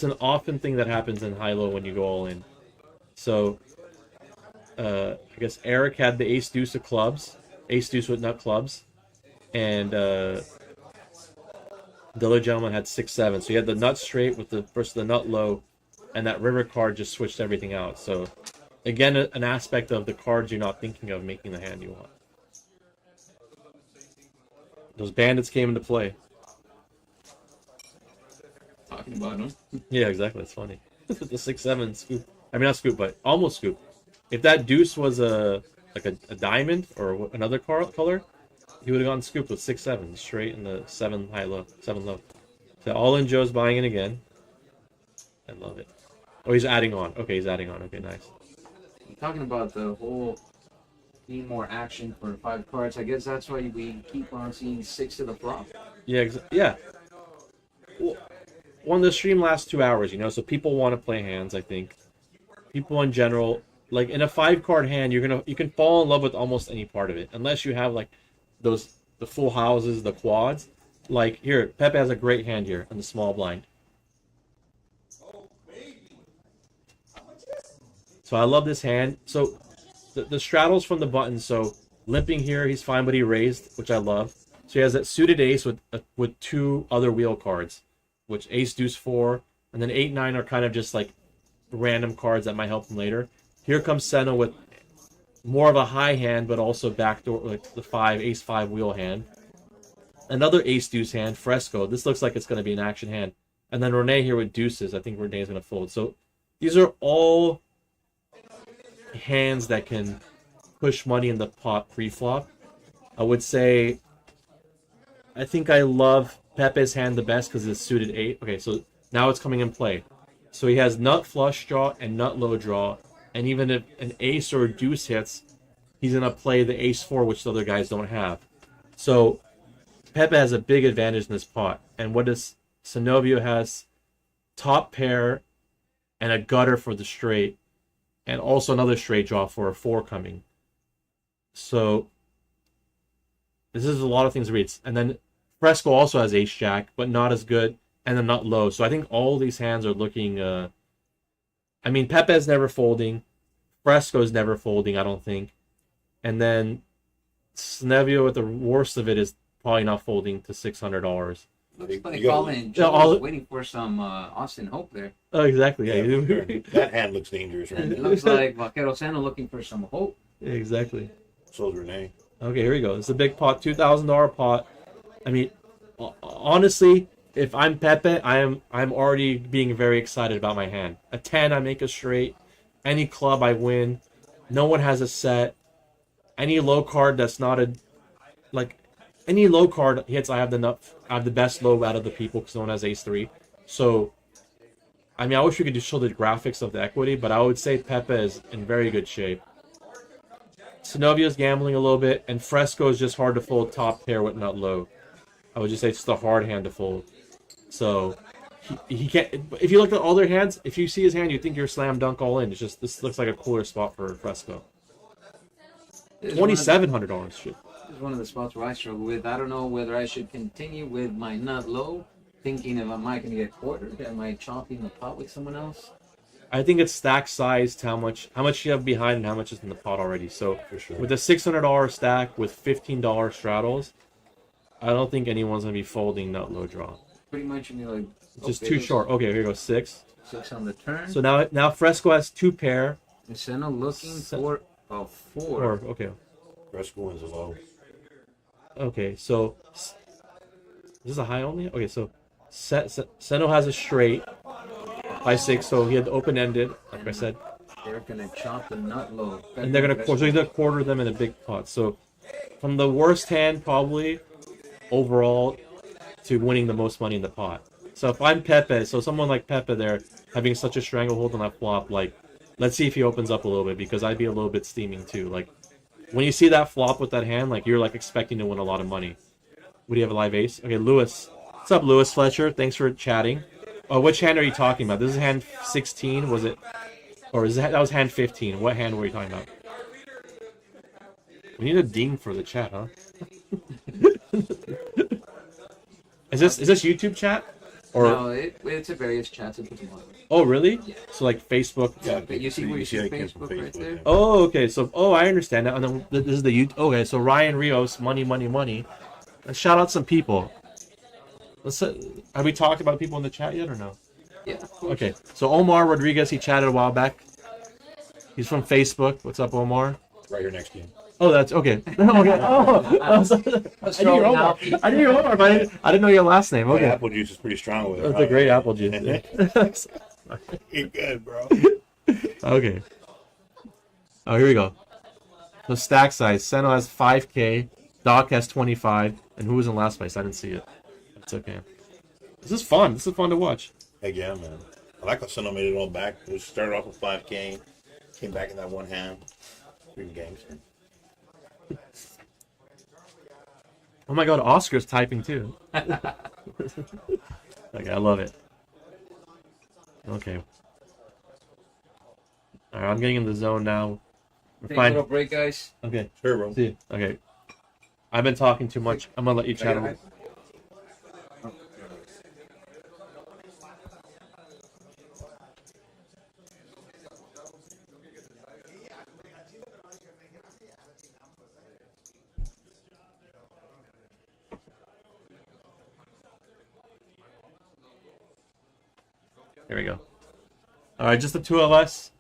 an often thing that happens in HiLo when you go all in. So I guess Eric had the ace-deuce of clubs, ace-deuce with nut clubs, and the other gentleman had 6-7. So you had the nut straight with the versus the nut low, and that river card just switched everything out. So again, an aspect of the cards you're not thinking of making the hand you want. Those bandits came into play. Talking about them. Yeah, exactly. It's funny. The 6-7 scoop. I mean, not scoop, but almost scoop. If that deuce was a diamond or another color, he would have gone scoop with 6-7 straight in the 7 high low, 7 low. So all in Joe's buying in again. I love it. Oh, he's adding on. Okay, he's adding on. Okay, nice. Talking about the whole need more action for 5 cards. I guess that's why we keep on seeing 6 to the flop. Yeah, yeah. Well, the stream lasts 2 hours, you know, so people want to play hands, I think. People in general, like in a 5-card hand, you can fall in love with almost any part of it, unless you have like the full houses, the quads. Like here, Pepe has a great hand here on the small blind. So I love this hand. So the straddles from the button. So limping here, he's fine, but he raised, which I love. So he has that suited ace with 2 other wheel cards, which ace deuce 4, and then 8-9 are kind of just like random cards that might help him later. Here comes Senna with more of a high hand, but also backdoor, like the 5, ace 5 wheel hand. Another ace deuce hand, Fresco. This looks like it's going to be an action hand. And then Renee here with deuces. I think Renee's going to fold. So these are all hands that can push money in the pot pre-flop. I would say I think I love Pepe's hand the best because it's suited 8. Okay, so now it's coming in play. So he has nut flush draw and nut low draw, and even if an ace or a deuce hits, he's going to play the ace 4, which the other guys don't have. So Pepe has a big advantage in this pot. And what does Sinovio has? Top pair and a gutter for the straight, and also another straight draw for a 4 coming. So this is a lot of things to read. And then Fresco also has ace jack, but not as good, and then not low. So I think all these hands are looking. I mean, Pepe's never folding, Fresco's never folding, I don't think, and then Snevio with the worst of it is probably not folding to $600. Looks like Colin Joe was waiting for some Austin Hope there. Oh, exactly. Yeah, sure. That hand looks dangerous, right? It looks like Vaquero Santa looking for some hope. Yeah, exactly. So's Renee. Okay, here we go. It's a big pot, $2,000 pot. I mean, honestly, if I'm Pepe, I'm already being very excited about my hand. A 10, I make a straight. Any club, I win. No one has a set. Any low card that's not a any low card hits, I have the best low out of the people because no one has ace 3. So, I mean, I wish we could just show the graphics of the equity, but I would say Pepe is in very good shape. Sinovio's gambling a little bit, and Fresco is just hard to fold top pair with nut low. I would just say it's the hard hand to fold. So he can't. If you look at all their hands, if you see his hand, you think you're slam dunk all in. It's just this looks like a cooler spot for Fresco. $2,700 shit. This is one of the spots where I struggle with. I don't know whether I should continue with my nut low, thinking if I might going to get quartered, am I chopping the pot with someone else? I think it's stack size to how much you have behind and how much is in the pot already. So For sure. with a $600 stack with $15 straddles, I don't think anyone's gonna be folding nut low draw. Pretty much, you know, like It's just too short. Okay, here goes 6. 6 on the turn. So now Fresco has 2 pair. Senna looking for a 4. Or okay, Fresco wins a low. okay. So is this a high only? Okay, so Seno has a straight by 6, so he had open ended. like I said. They're gonna chop the nut low. And they're gonna so he's gonna quarter them in a big pot. So from the worst hand probably overall to winning the most money in the pot. So if I'm Pepe, so someone like Pepe there having such a stranglehold on that flop, like let's see if he opens up a little bit because I'd be a little bit steaming too. Like when you see that flop with that hand, like you're like expecting to win a lot of money. Would you have a live ace? Okay, Lewis. What's up, Lewis Fletcher? Thanks for chatting. Oh, which hand are you talking about? This is hand 16, was it? Or is that was hand 15? What hand were you talking about? We need a ding for the chat, huh? Is this YouTube chat? Or no, it's a various chats at the moment. oh really? Yeah. So like Facebook. Yeah, but you see where you see it came from Facebook right there? Oh, okay. So I understand that. And then this is the YouTube. Okay, so Ryan Rios, money. Let's shout out some people. Have we talked about people in the chat yet or no? Yeah. Okay, so Omar Rodriguez, he chatted a while back. He's from Facebook. What's up, Omar? Right here next to you. Oh, that's okay. Okay. Oh, I knew Omar. I knew Omar, but I didn't know your last name. My Okay. apple juice is pretty strong with it. That's a great apple juice. You're good, bro. Okay. Oh, here we go. So stack size. Seno has 5K. Doc has 25. And who was in last place? I didn't see it. It's okay. This is fun. This is fun to watch. Heck yeah, man. I like how Seno made it all back. It started off with 5K, came back in that one hand. Freaking games. Oh my god, Oscar's typing too. Okay, I love it. Okay. Alright, I'm getting in the zone now. We're Take a little break, guys. Okay. Sure, bro. See you. Okay. I've been talking too much. I'm gonna let you chat a little. There we go. Alright, just the two of us.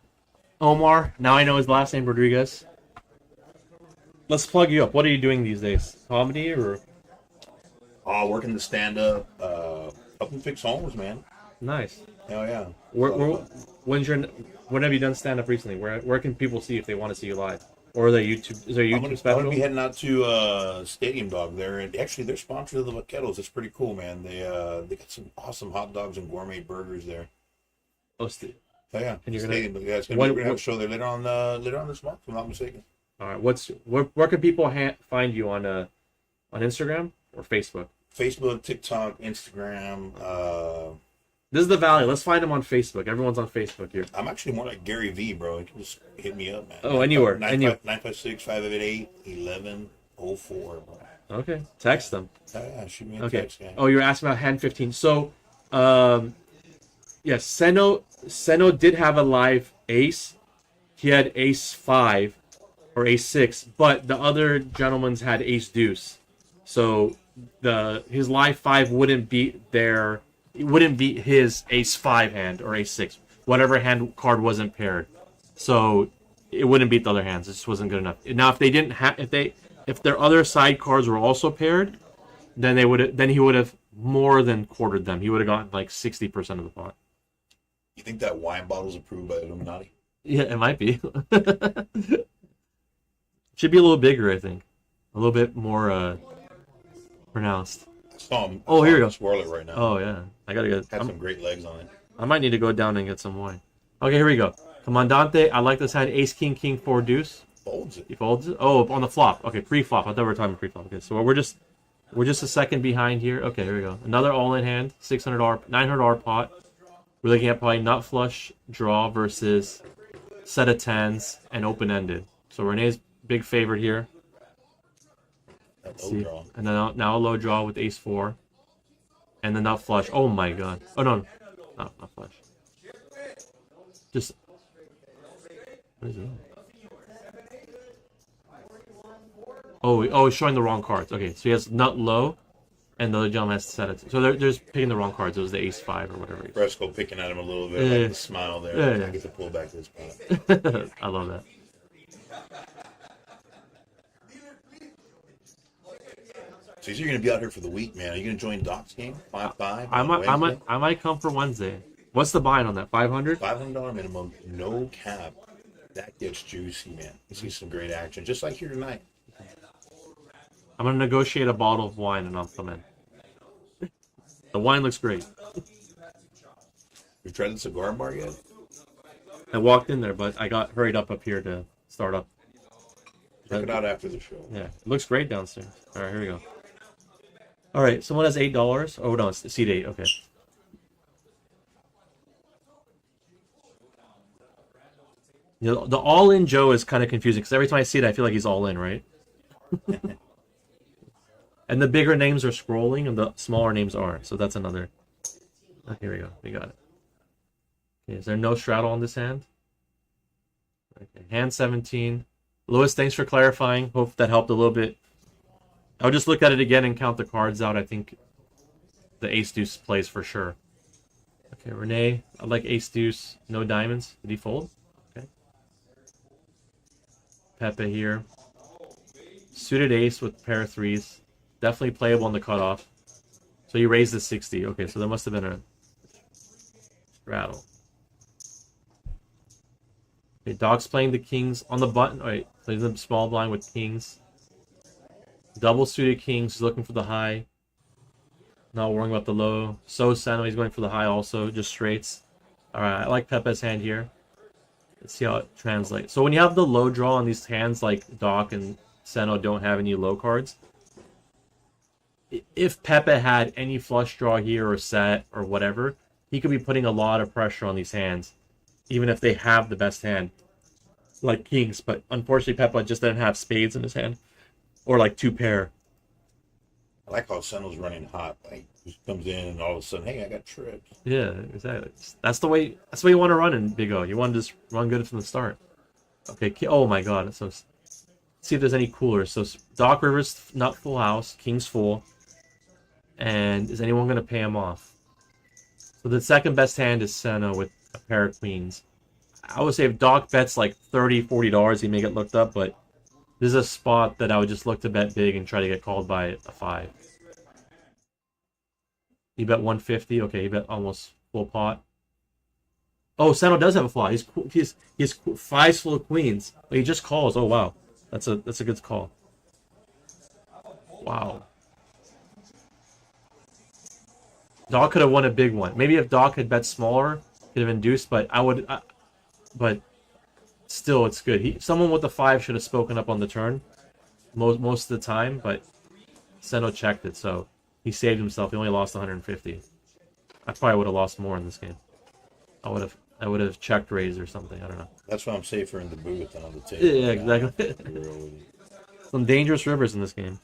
Omar, now I know his last name, Rodriguez. Let's plug you up. What are you doing these days? Comedy or? Working the stand-up, helping fix homes, man. Nice. Hell yeah. When have you done stand-up recently? Where can people see if they want to see you live? Or the YouTube? Is there a YouTube I'm special? gonna be heading out to Stadium Dog there, and actually they're sponsors of the Vaqueros. It's pretty cool, man. They got some awesome hot dogs and gourmet burgers there. Oh, Oh yeah, And you're Stadium. gonna, Yeah, it's gonna what, be, we're gonna have a what, show there later on this month, if I'm not mistaken. all right. Where can people find you on Instagram or Facebook? Facebook, TikTok, Instagram. This is the Valley. Let's find them on Facebook. Everyone's on Facebook here. I'm actually more like Gary V, bro. You can just hit me up, man. Oh, anywhere. 956-588-1104, bro. Okay. Text them. Yeah, shoot me a Okay. text, man. Oh, you were asking about hand 15. So, yes, Seno did have a live ace. He had ace 5 or ace 6, but the other gentleman's had ace deuce. So his live 5 wouldn't beat his ace 5 hand or ace 6, whatever hand card wasn't paired. So it wouldn't beat the other hands. It just wasn't good enough. Now if they didn't if their other side cards were also paired, then he would have more than quartered them. He would have gotten like 60% of the pot. You think that wine bottle's approved by Illuminati? Yeah, it might be. Should be a little bigger, I think. A little bit more pronounced. Here we go. Swirl it right now. Oh yeah, I gotta get. Had some great legs on it. I might need to go down and get some wine. Okay, here we go. Comandante, I like this hand. Ace, king, 4 deuce. Folds it. He folds it. Oh, on the flop. Okay, pre-flop. I thought we were talking pre-flop. Okay, so we're just a second behind here. Okay, here we go. Another all-in hand. $600, $900 pot. We're looking at probably nut flush draw versus set of tens and open-ended. So Renee's big favorite here. Low draw. And then now a low draw with ace 4. And the nut flush. Oh my god. Oh no. Not flush. Just. What is it? Oh, he's showing the wrong cards. Okay, so he has nut low, and the other gentleman has to set it. So they're just picking the wrong cards. It was the ace 5 or whatever. Fresco picking at him a little bit, like the smile there. Yeah. I get to pull back this spot. I love that. So you're gonna be out here for the week, man. Are you gonna join Doc's game? 5-5. I might come for Wednesday. What's the buy-in on that? 500? $500 minimum, no cap. That gets juicy, man. You see some great action, just like here tonight. I'm gonna negotiate a bottle of wine and I'll come in. The wine looks great. You tried the cigar bar yet? I walked in there, but I got hurried up here to start up. Check it out after the show. Yeah, it looks great downstairs. All right, here we go. All right, someone has $8. Oh no, it's seat 8. Okay. You know, the all-in Joe is kind of confusing because every time I see it, I feel like he's all in, right? And the bigger names are scrolling, and the smaller names aren't. So that's another. Oh, here we go. We got it. Okay, is there no straddle on this hand? Okay, hand 17. Lewis, thanks for clarifying. Hope that helped a little bit. I'll just look at it again and count the cards out. I think the ace deuce plays for sure. Okay, Renee, I like ace deuce, no diamonds. Did he fold? Okay. Pepe here. Suited ace with pair of threes. Definitely playable on the cutoff. So you raised the 60. Okay, so there must have been a straddle. Okay, Doc's playing the kings on the button. All right, plays the small blind with kings. Double suited kings, he's looking for the high. Not worrying about the low. So Seno, he's going for the high also, just straights. Alright, I like Pepe's hand here. Let's see how it translates. So when you have the low draw on these hands like Doc and Seno don't have any low cards, if Pepe had any flush draw here or set or whatever, he could be putting a lot of pressure on these hands, even if they have the best hand, like kings. But unfortunately, Pepe just didn't have spades in his hand, or like two pair. I like how Seno's running hot. Like, just comes in and all of a sudden, hey, I got trips. Yeah, exactly. That's the way. That's the way you want to run in Big O. You want to just run good from the start. Okay. Oh my God. So let's see if there's any cooler. So Doc Rivers not full house. King's full. And is anyone going to pay him off? So the second best hand is Seno with a pair of queens. I would say if Doc bets like $30, $40, he may get looked up, but this is a spot that I would just look to bet big and try to get called by a 5. He bet 150. Okay, he bet almost full pot. Oh, Seno does have a flaw. He's 5's full of queens. But he just calls. Oh wow, that's a good call. Wow. Doc could have won a big one. Maybe if Doc had bet smaller, could have induced. But but still, it's good. Someone with the 5 should have spoken up on the turn, most of the time. But Seno checked it, so he saved himself. He only lost 150. I probably would have lost more in this game. I would have checked raise or something. I don't know. That's why I'm safer in the booth than on the table. Yeah, exactly. Some dangerous rivers in this game.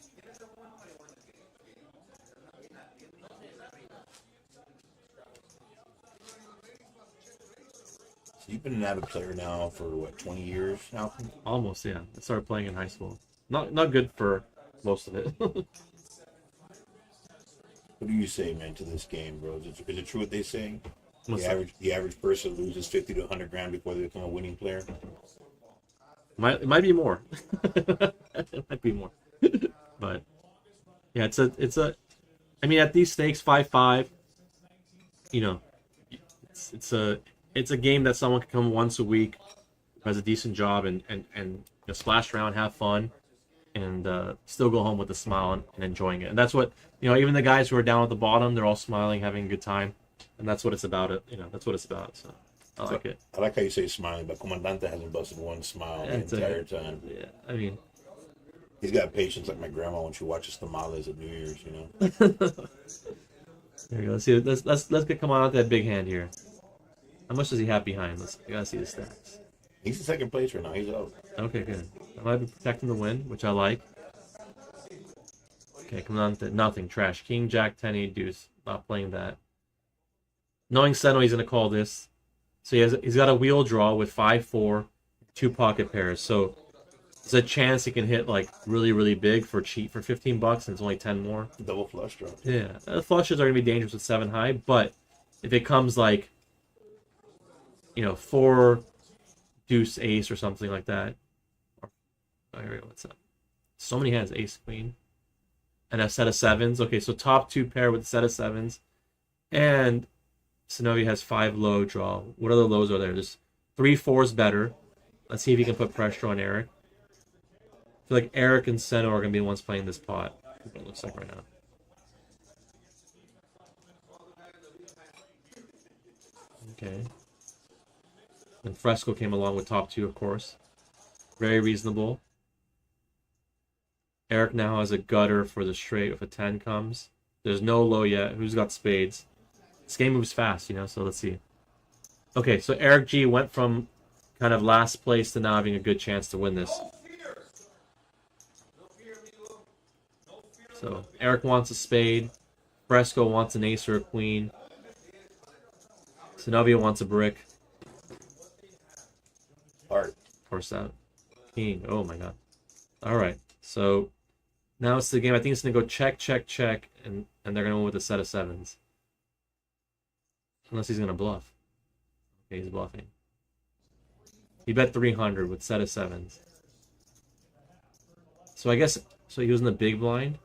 So you've been an avid player now for what, 20 years now? Almost, yeah. I started playing in high school. Not good for most of it. What do you say, man, to this game, bro? Is it true what they say? The average person loses 50 to 100 grand before they become a winning player. It might be more. It might be more. But yeah, it's a. I mean, at these stakes, 5-5. You know, it's a game that someone can come once a week, who has a decent job, and splash around, have fun, and still go home with a smile and enjoying it. And that's what, even the guys who are down at the bottom, they're all smiling, having a good time, and that's what it's about. That's what it's about. So I like it. I like how you say smiling, but Comandante hasn't busted one smile the entire time. Yeah, I mean, he's got patience like my grandma when she watches tamales at New Year's. There you go. Let's see. Let's get Comandante that big hand here. How much does he have behind? I gotta see the stats. He's in second place right now. He's out. Okay, good. I might be protecting the win, which I like. Okay, come on. Nothing. Trash. King, Jack, 10, 8, deuce. Not playing that. Knowing Seno, he's going to call this. So he's got a wheel draw with 5-4, 2 pocket pairs. So there's a chance he can hit like really, really big for cheap for $15, and it's only 10 more. Double flush draw. Yeah. The flushes are going to be dangerous with 7 high, but if it comes like, 4 deuce ace or something like that. Oh, here we go. What's up? So many hands. Ace, queen. And a set of 7s. Okay, so top 2 pair with a set of 7s. And Synovia has 5 low draw. What other lows are there? There's 3 fours better. Let's see if he can put pressure on Eric. I feel like Eric and Seno are going to be the ones playing this pot. That's what it looks like right now. Okay. And Fresco came along with top 2, of course. Very reasonable. Eric now has a gutter for the straight if a 10 comes. There's no low yet. Who's got spades? This game moves fast, you know, so let's see. Okay, so Eric G went from kind of last place to now having a good chance to win this. So Eric wants a spade. Fresco wants an ace or a queen. Synovia wants a brick. Heart. Or set. King. Oh my god. Alright, so now it's the game. I think it's going to go check, check, check, and they're going to win with a set of 7s. Unless he's going to bluff. Okay, he's bluffing. He bet 300 with set of 7s. So I guess, so he was in the big blind?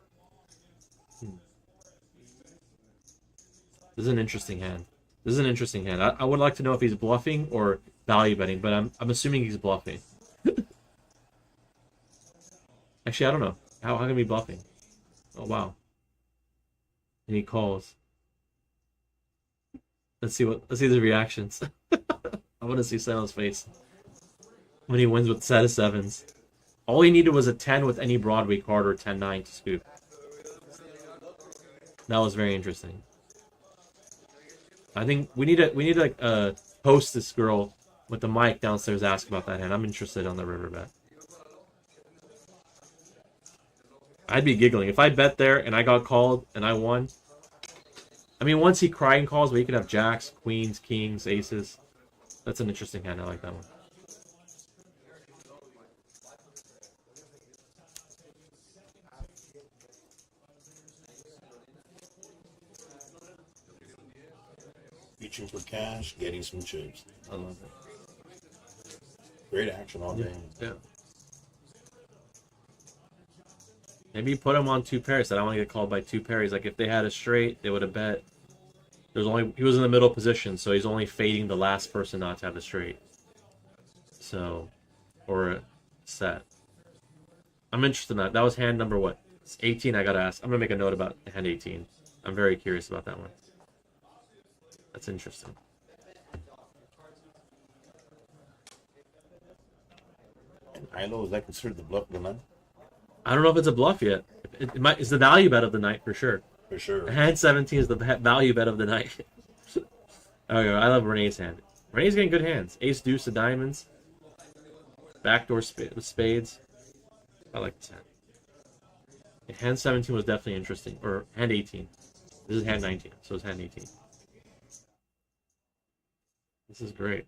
This is an interesting hand. This is an interesting hand. I would like to know if he's bluffing or value betting, but I'm assuming he's bluffing. Actually, I don't know. How can he be bluffing? Oh, wow. And he calls. Let's see the reactions. I want to see Seno's face when he wins with set of 7s. All he needed was a 10 with any Broadway card or 10-9 to scoop. That was very interesting. I think we need like host this girl with the mic downstairs ask about that hand. I'm interested on the river bet. I'd be giggling if I bet there and I got called and I won. I mean, once he crying calls, we could have jacks, queens, kings, aces. That's an interesting hand. I like that one. Reaching for cash, getting some chips. I love it. Great action all day. Yeah. Maybe put him on 2 pairs. I don't want to get called by 2 pairs. Like if they had a straight, they would have bet. He was in the middle position, so he's only fading the last person not to have the straight. So, or a set. I'm interested in that. That was hand number what? It's 18. I gotta ask. I'm gonna make a note about hand 18. I'm very curious about that one. That's interesting. And HiLo, is that considered the bluff of the night? I don't know if it's a bluff yet. It's the value bet of the night for sure. For sure. Hand 17 is the value bet of the night. Okay, I love Renee's hand. Renee's getting good hands. Ace, deuce of diamonds. Backdoor with spades. I like this hand. Yeah, hand 17 was definitely interesting. Or hand 18. This is hand 19, so it's hand 18. This is great.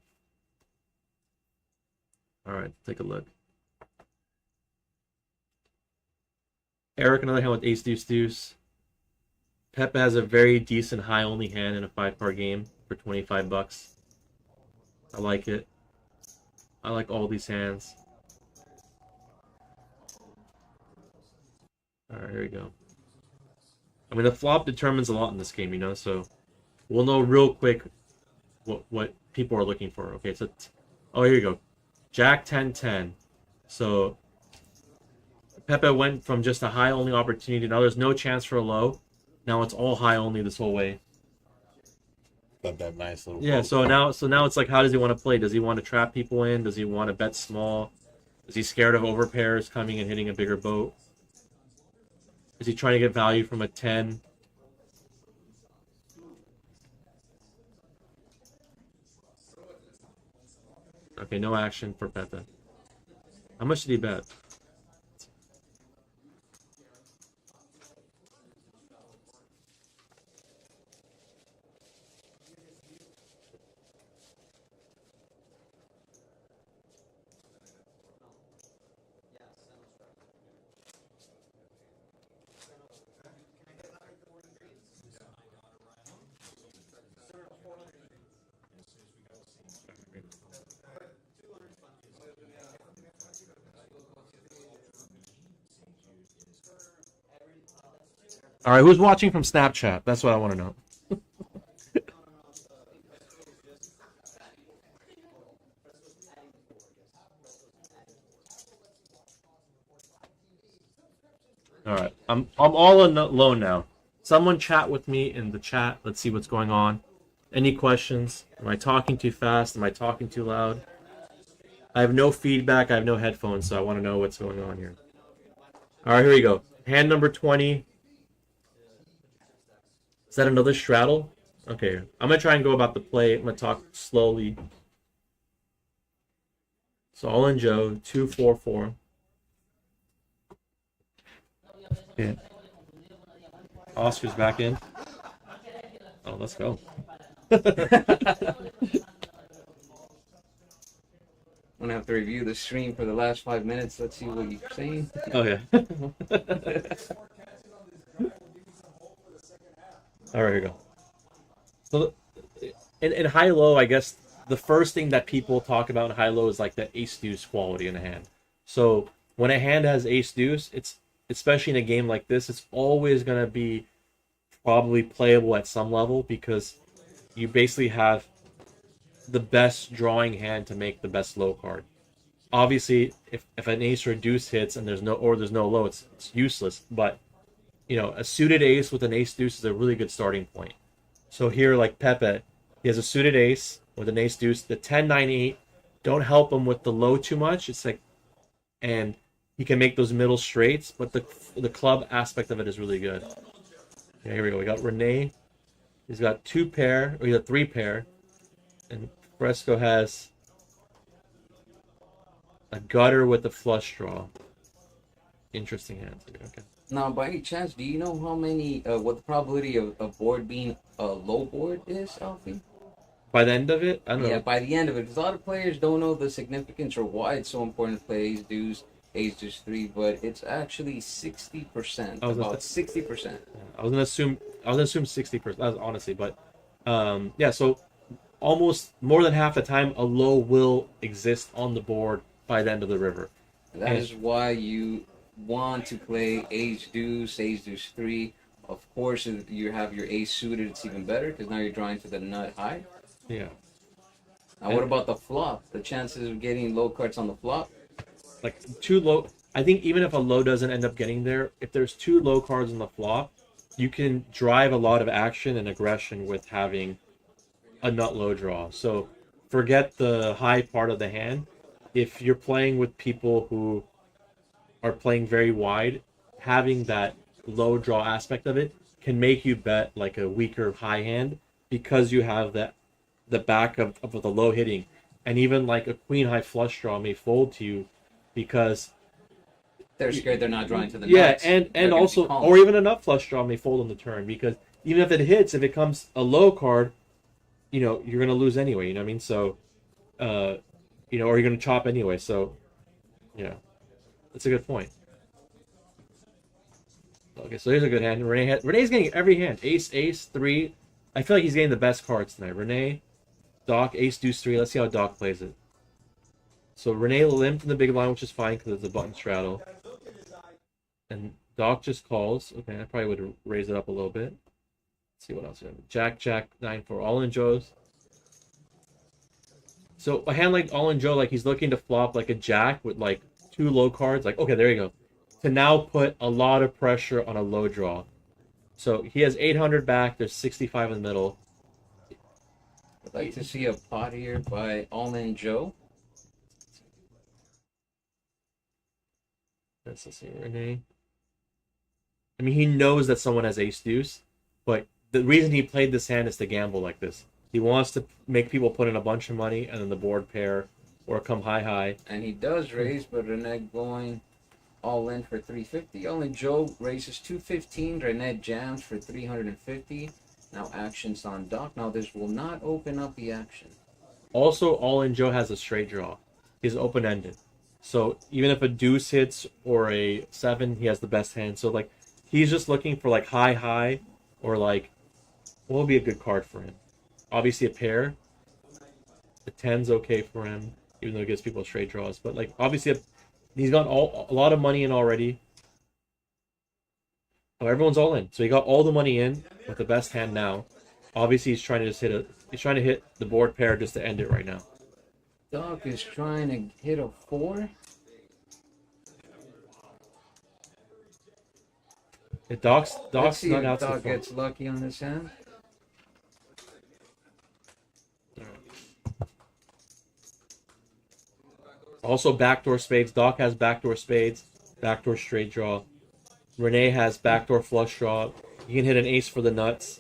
Alright, take a look. Eric, another hand with ace, deuce, deuce. Pepe has a very decent high-only hand in a 5-part game for 25 bucks. I like it. I like all these hands. Alright, here we go. I mean, the flop determines a lot in this game, you know, so we'll know real quick what people are looking for. Okay, so, oh, here you go. Jack 10-10. So, Pepe went from just a high-only opportunity. Now there's no chance for a low. Now it's all high-only this whole way. Got that nice little. Yeah, so now it's like, how does he want to play? Does he want to trap people in? Does he want to bet small? Is he scared of overpairs coming and hitting a bigger boat? Is he trying to get value from a 10? Okay, no action for Pepe. How much did he bet? All right, who's watching from Snapchat? That's what I want to know. All right, I'm all alone now. Someone chat with me in the chat. Let's see what's going on. Any questions? Am I talking too fast? Am I talking too loud? I have no feedback. I have no headphones, so I want to know what's going on here. All right, here we go. Hand number 20. Is that another straddle? Okay, I'm going to try and go about the play. I'm going to talk slowly. So all in Joe, 2-4-4. Yeah. Oscar's back in. Oh, let's go. I'm gonna have to review the stream for the last 5 minutes. Let's see what you're saying. Oh, yeah. All right, here we go. So in high-low, I guess the first thing that people talk about in high-low is like the ace-deuce quality in a hand. So when a hand has ace-deuce, it's especially in a game like this, it's always going to be probably playable at some level because you basically have the best drawing hand to make the best low card. Obviously, if an ace or a deuce hits and there's no low, it's useless. But you know, a suited ace with an ace deuce is a really good starting point. So here, like Pepe, he has a suited ace with an ace deuce. The 10-9-8 don't help him with the low too much. It's like, and he can make those middle straights, but the club aspect of it is really good. Yeah, here we go. We got Rene. He's got 2 pair, or he's got 3 pair, and Fresco has a gutter with a flush draw. Interesting hands. Okay. Now, by any chance, do you know how many, what the probability of a board being a low board is, Alfie? By the end of it, I don't know. Yeah, by the end of it, because a lot of players don't know the significance or why it's so important to play ace deuce 3, but it's actually 60%. About 60%. I was gonna assume 60%, honestly, but yeah. So almost more than half the time, a low will exist on the board by the end of the river. That is why you want to play ace deuce 3. Of course, if you have your ace suited, it's even better because now you're drawing to the nut high. Yeah. Now, what about the flop? The chances of getting low cards on the flop? Like 2 low. I think even if a low doesn't end up getting there, if there's 2 low cards on the flop, you can drive a lot of action and aggression with having a nut low draw. So forget the high part of the hand. If you're playing with people who are playing very wide, having that low draw aspect of it can make you bet like a weaker high hand because you have the back of the low hitting. And even like a queen high flush draw may fold to you because they're scared they're not drawing to the nuts. Yeah, and also, or even a nut flush draw may fold on the turn because even if it hits, if it comes a low card, you know, you're going to lose anyway, you know what I mean? So, you know, or you're going to chop anyway. So, yeah, that's a good point. Okay, so here's a good hand. Renee's getting every hand. Ace, 3. I feel like he's getting the best cards tonight. Renee, Doc, ace, deuce, 3. Let's see how Doc plays it. So Renee limped in the big line, which is fine because it's a button straddle. And Doc just calls. Okay, I probably would raise it up a little bit. Let's see what else we have. Jack, 9-4. All in Joe's. So a hand like all in Joe, like he's looking to flop like a jack with like 2 low cards. Like, okay, there you go. To now put a lot of pressure on a low draw. So he has 800 back. There's 65 in the middle. I'd like to see a pot here by All In Joe. Let's see, Renee. I mean, he knows that someone has ace deuce, but the reason he played this hand is to gamble like this. He wants to make people put in a bunch of money and then the board pair or come high. And he does raise, but Renee going all in for 350. Only Joe raises 215. Renee jams for 350. Now action's on Doc. Now this will not open up the action. Also, all in Joe has a straight draw. He's open-ended. So even if a deuce hits or a 7, he has the best hand. So like he's just looking for like high or like what would be a good card for him? Obviously a pair. The 10's okay for him, even though it gives people straight draws. But like obviously he's got a lot of money in already. Oh, everyone's all in. So he got all the money in with the best hand now. Obviously he's trying to just hit the board pair just to end it right now. Doc is trying to hit a 4. Doc's Let's see not if out so Doc far. gets lucky on this hand. Also backdoor spades. Doc has backdoor spades, backdoor straight draw. Renee has backdoor flush draw. You can hit an ace for the nuts.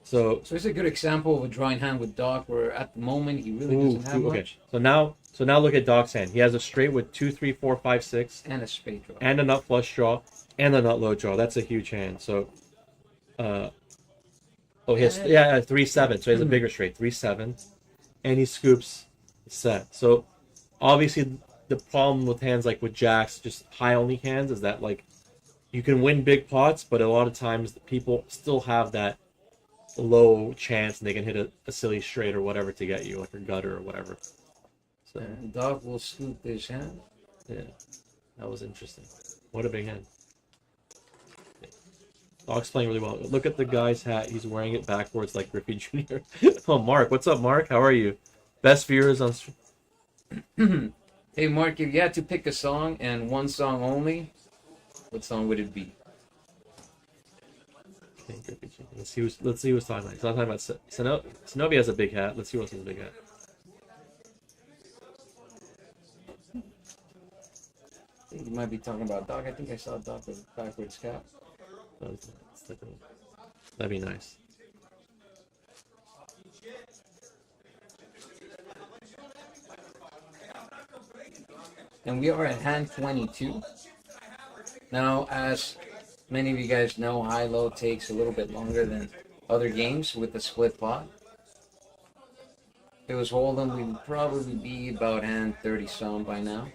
So So it's a good example of a drawing hand with Doc, where at the moment he really doesn't have okay. much, So now look at Doc's hand. He has a straight with 2, 3, 4, 5, 6, and a spade draw. and a nut flush draw, and a nut low draw. That's a huge hand. So, he has 3-7. So he has a bigger straight, 3-7, and he scoops set. So obviously the problem with hands like with jacks, just high only hands, is that like you can win big pots, but a lot of times people still have that low chance and they can hit a silly straight or whatever to get you, like a gutter or whatever. So And Doc will scoop this hand. yeah, that was interesting. What a big hand. Doc's playing really well. Look at the guy's hat. He's wearing it backwards like Griffey Jr. Oh, Mark. What's up, Mark? How are you? Best viewers on... Hey, Mark, if you had to pick a song and one song only, what song would it be? Okay, Griffey Jr. Let's see who's talking about. He's not talking about... Zenobia has a big hat. Let's see who else has a big hat. I think you might be talking about Doc. I think I saw Doc with a backwards cap. That'd be nice. And we are at hand 22. Now, as many of you guys know, HiLo takes a little bit longer than other games with the split pot. If it was Hold'em, we'd probably be about hand 30 some by now.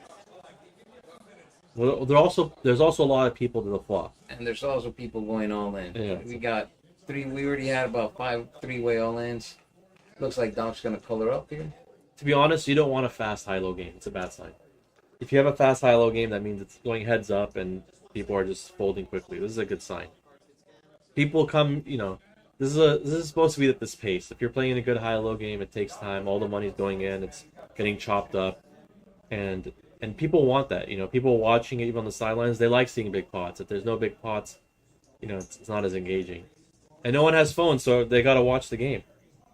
Well, there's also a lot of people to the flop. And there's also people going all in. Yeah. We got we already had about 5 three-way all-ins. Looks like Doc's gonna color up here. To be honest, you don't want a fast high-low game. It's a bad sign. If you have a fast high-low game, that means it's going heads up and people are just folding quickly. This is a good sign. People come, this is supposed to be at this pace. If you're playing a good high-low game, it takes time. All the money's going in. It's getting chopped up, and people want that. People watching it even on the sidelines, they like seeing big pots. If there's no big pots, it's not as engaging. And no one has phones, so they gotta watch the game.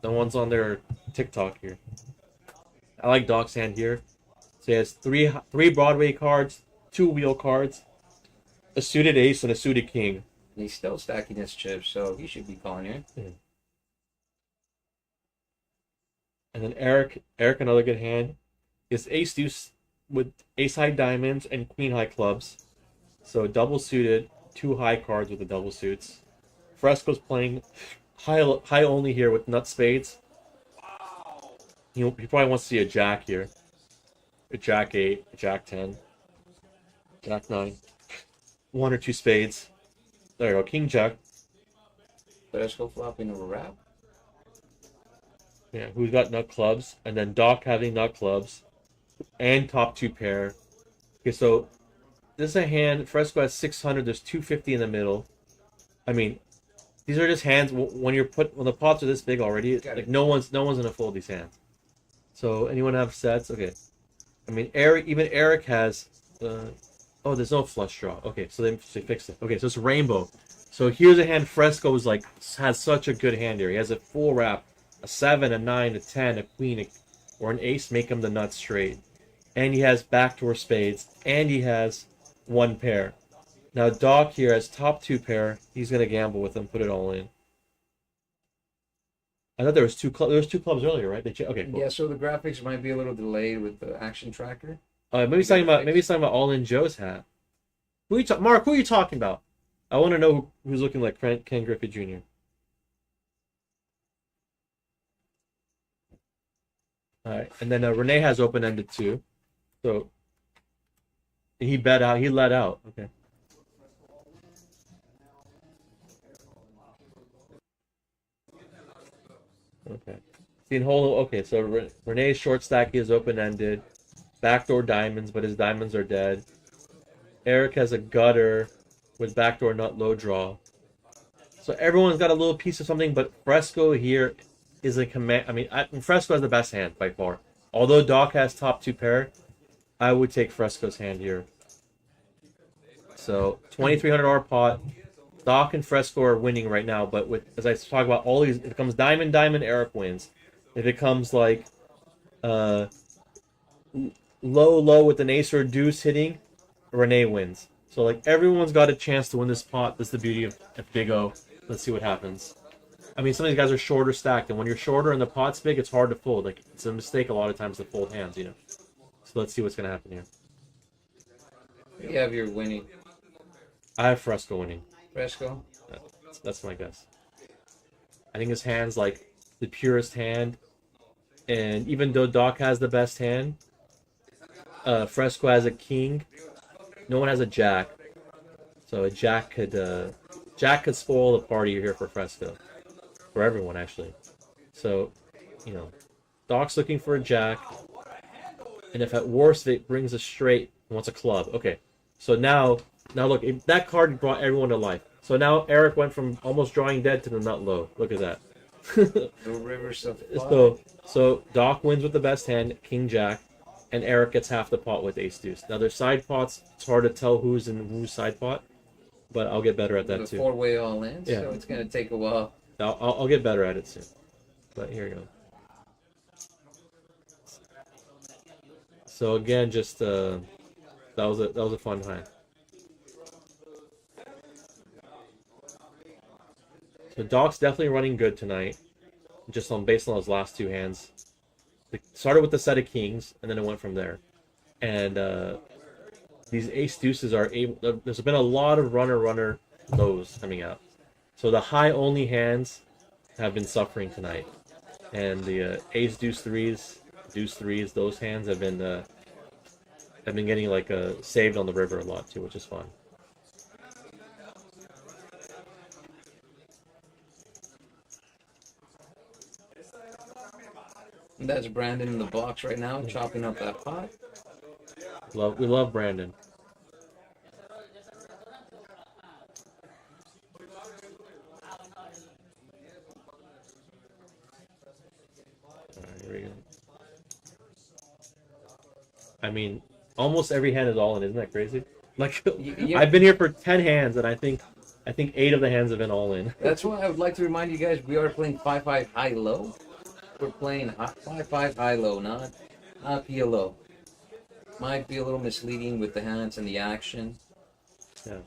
No one's on their TikTok here. I like Doc's hand here. So he has three Broadway cards, 2 wheel cards, a suited ace, and a suited king. And he's still stacking his chips, so he should be calling here. And then Eric, another good hand, is ace deuce with ace high diamonds and queen high clubs. So double suited, 2 high cards with the double suits. Fresco's playing high only here with nut spades. He probably wants to see a jack here. A jack 8, a jack 10, jack 9. 1 or 2 spades. There you go, king jack. Fresco flopping over wrap. Yeah, who's got nut clubs, and then Doc having nut clubs, and top 2 pair. Okay, so this is a hand. Fresco has 600. There's 250 in the middle. I mean, these are just hands. When the pots are this big already, like no one's gonna fold these hands. So anyone have sets? Okay. I mean, Eric has. Oh, there's no flush draw. Okay, so they fixed it. Okay, so it's rainbow. So here's a hand. Fresco has such a good hand here. He has a full wrap, a 7, a 9, a 10, a queen, or an ace. Make him the nut straight, and he has backdoor spades, and he has 1 pair. Now Doc here has top 2 pair. He's gonna gamble with them, put it all in. I thought there was 2 clubs. There was 2 clubs earlier, right? Okay. Cool. Yeah, so the graphics might be a little delayed with the action tracker. Maybe he's talking about All In Joe's hat. Mark, who are you talking about? I want to know who's looking like Ken Griffey Jr. All right, and then Renee has open-ended too, so he bet out. He let out. Okay. Okay. Okay, so Renee's short stack is open-ended. Backdoor diamonds, but his diamonds are dead. Eric has a gutter with backdoor nut low draw. So everyone's got a little piece of something, but Fresco here is a command. I mean, Fresco has the best hand by far. Although Doc has top 2 pair, I would take Fresco's hand here. So $2,300 pot. Doc and Fresco are winning right now, but with as I talk about all these, if it comes diamond, diamond, Eric wins. If it comes like uh, low, low with an ace or a deuce hitting, Renee wins. So like everyone's got a chance to win this pot. That's the beauty of Big O. Let's see what happens. I mean, some of these guys are shorter stacked, and when you're shorter and the pot's big, it's hard to fold. Like it's a mistake a lot of times to fold hands, you know. So let's see what's gonna happen here. You have your winning. I have Fresco winning. Fresco? That's my guess. I think his hand's like the purest hand, and even though Doc has the best hand, Fresco has a king. No one has a jack, so a jack could spoil the party here for Fresco, for everyone actually. So, you know, Doc's looking for a jack, and if at worst it brings a straight, he wants a club. Okay, so now look, that card brought everyone to life. So now Eric went from almost drawing dead to the nut low. Look at that. No rivers of So Doc wins with the best hand, King Jack, and Eric gets half the pot with Ace Deuce. Now their side pots, it's hard to tell who's in whose side pot, but I'll get better at that too. Four-way all in, Yeah. so it's gonna take a while. I'll get better at it soon. But here you go. So again, just that was a fun time. So Doc's definitely running good tonight, just based on those last two hands. It started with the set of kings, and then it went from there. And these ace deuces are able. There's been a lot of runner lows coming out. So the high only hands have been suffering tonight, and the ace deuce threes, those hands have been getting like saved on the river a lot too, which is fun. And that's Brandon in the box right now, chopping up that pot. We love Brandon. Alright, here we go. I mean, almost every hand is all in, isn't that crazy? Like, I've been here for 10 hands, and I think 8 of the hands have been all in. That's why I would like to remind you guys, we are playing 5-5 high-low. We're playing 5-5 high-low, not PLO. Might be a little misleading with the hands and the action. Yeah.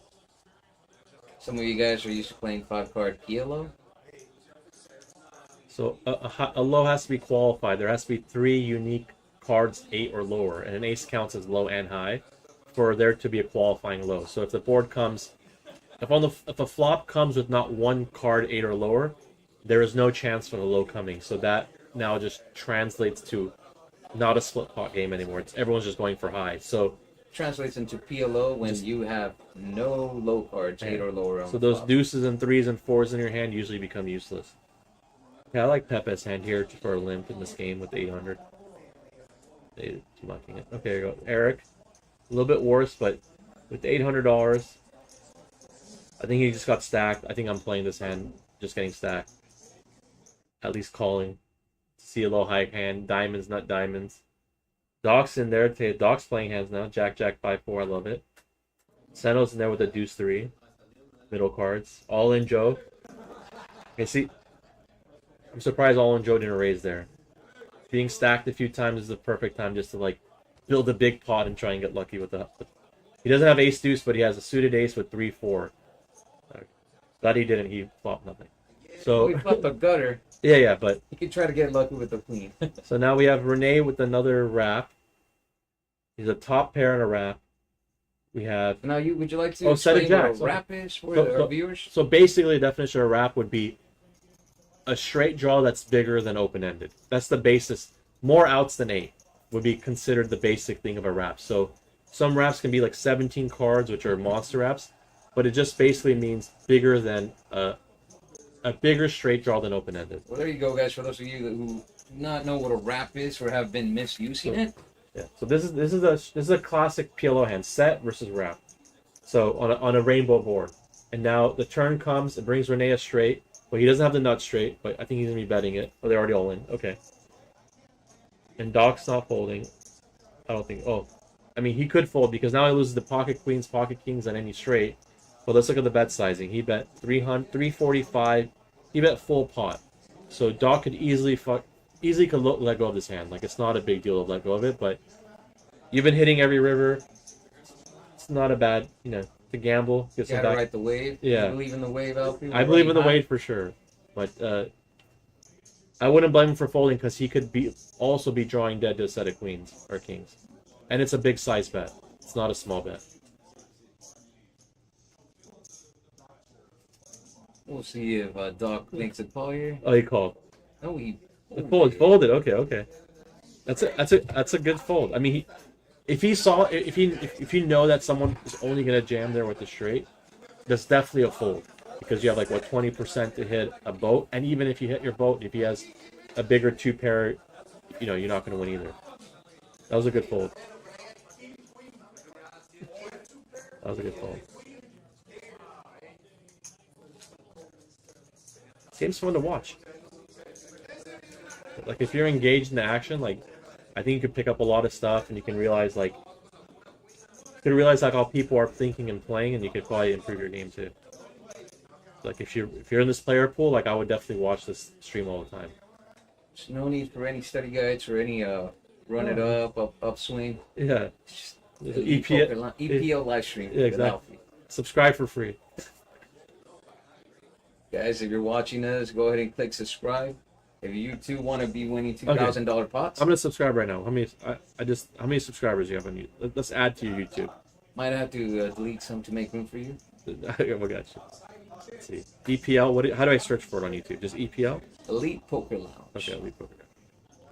Some of you guys are used to playing 5-card PLO. So a low has to be qualified. There has to be 3 unique cards, 8 or lower, and an ace counts as low and high for there to be a qualifying low. So if the board comes, if a flop comes with not one card 8 or lower, there is no chance for the low coming. So that now just translates to not a split pot game anymore. Everyone's just going for high. So Translates into PLO when you have no low cards, 8 or lower. So those deuces and 3s and 4s in your hand usually become useless. Yeah, I like Pepe's hand here for a limp in this game with 800. Too mucking it. Okay, here you go. Eric, a little bit worse, but with $800, I think he just got stacked. I think I'm playing this hand, just getting stacked. At least calling. See a low high hand. Diamonds, not diamonds. Doc's in there. Doc's playing hands now. Jack, 5-4. I love it. Seno's in there with a deuce 3. Middle cards. All in Joe. Okay, see. I'm surprised all in Joe didn't raise there. Being stacked a few times is the perfect time just to like build a big pot and try and get lucky with the. He doesn't have ace deuce, but he has a suited ace with 3-4. That he didn't. He flopped nothing. So we flopped the gutter. Yeah, but You could try to get lucky with the queen. so now we have Renee with another wrap. He's a top pair and a wrap. We have Now, would you like to set of explain what jacks. a wrap is for So- our viewers? So basically, the definition of a wrap would be a straight draw that's bigger than open-ended. That's the basis. More outs than 8 would be considered the basic thing of a wrap. So some wraps can be like 17 cards, which are monster wraps, but it just basically means bigger than a bigger straight draw than open-ended. Well, there you go, guys. For those of you who do not know what a wrap is or have been misusing it, Yeah. So this is a classic PLO hand, set versus wrap. So on a rainbow board, and now the turn comes. It brings Renee a straight, but he doesn't have the nut straight. But I think he's gonna be betting it. Oh, they're already all in. Okay. And Doc's not folding. I don't think. Oh, I mean he could fold because now he loses the pocket queens, pocket kings, and any straight. But let's look at the bet sizing. He bet 300, 345. He bet full pot. So Doc could easily let go of this hand. Like, it's not a big deal to let go of it, but you've been hitting every river. It's not a bad, to gamble. Get You some gotta back. ride the wave. Yeah. You believe in the wave, LP? I believe in the wave for sure, but I wouldn't blame him for folding because he could also be drawing dead to a set of queens or kings, and it's a big size bet. It's not a small bet. We'll see if Doc makes a call here. Oh, he called. No, he Folded. Okay. That's a good fold. I mean, if you know that someone is only gonna jam there with the straight, that's definitely a fold because you have like 20% to hit a boat, and even if you hit your boat, if he has a bigger two pair, you're not gonna win either. That was a good fold. That was a good fold. This game's fun to watch. Like, if you're engaged in the action, like, I think you can pick up a lot of stuff, and you can realize how people are thinking and playing, and you could probably improve your game too. Like, if you're in this player pool, like, I would definitely watch this stream all the time. There's no need for any study guides or any run it upswing. Yeah. EPL live stream. Yeah, exactly. Subscribe for free. Guys, if you're watching us, go ahead and click subscribe. If you too want to be winning $2,000 pots, I'm gonna subscribe right now. How many subscribers do you have on YouTube? Let's add to your YouTube. might have to delete some to make room for you. We got you. Let's see. EPL. How do I search for it on YouTube? Just EPL. Elite Poker Lounge. Okay, Elite Poker.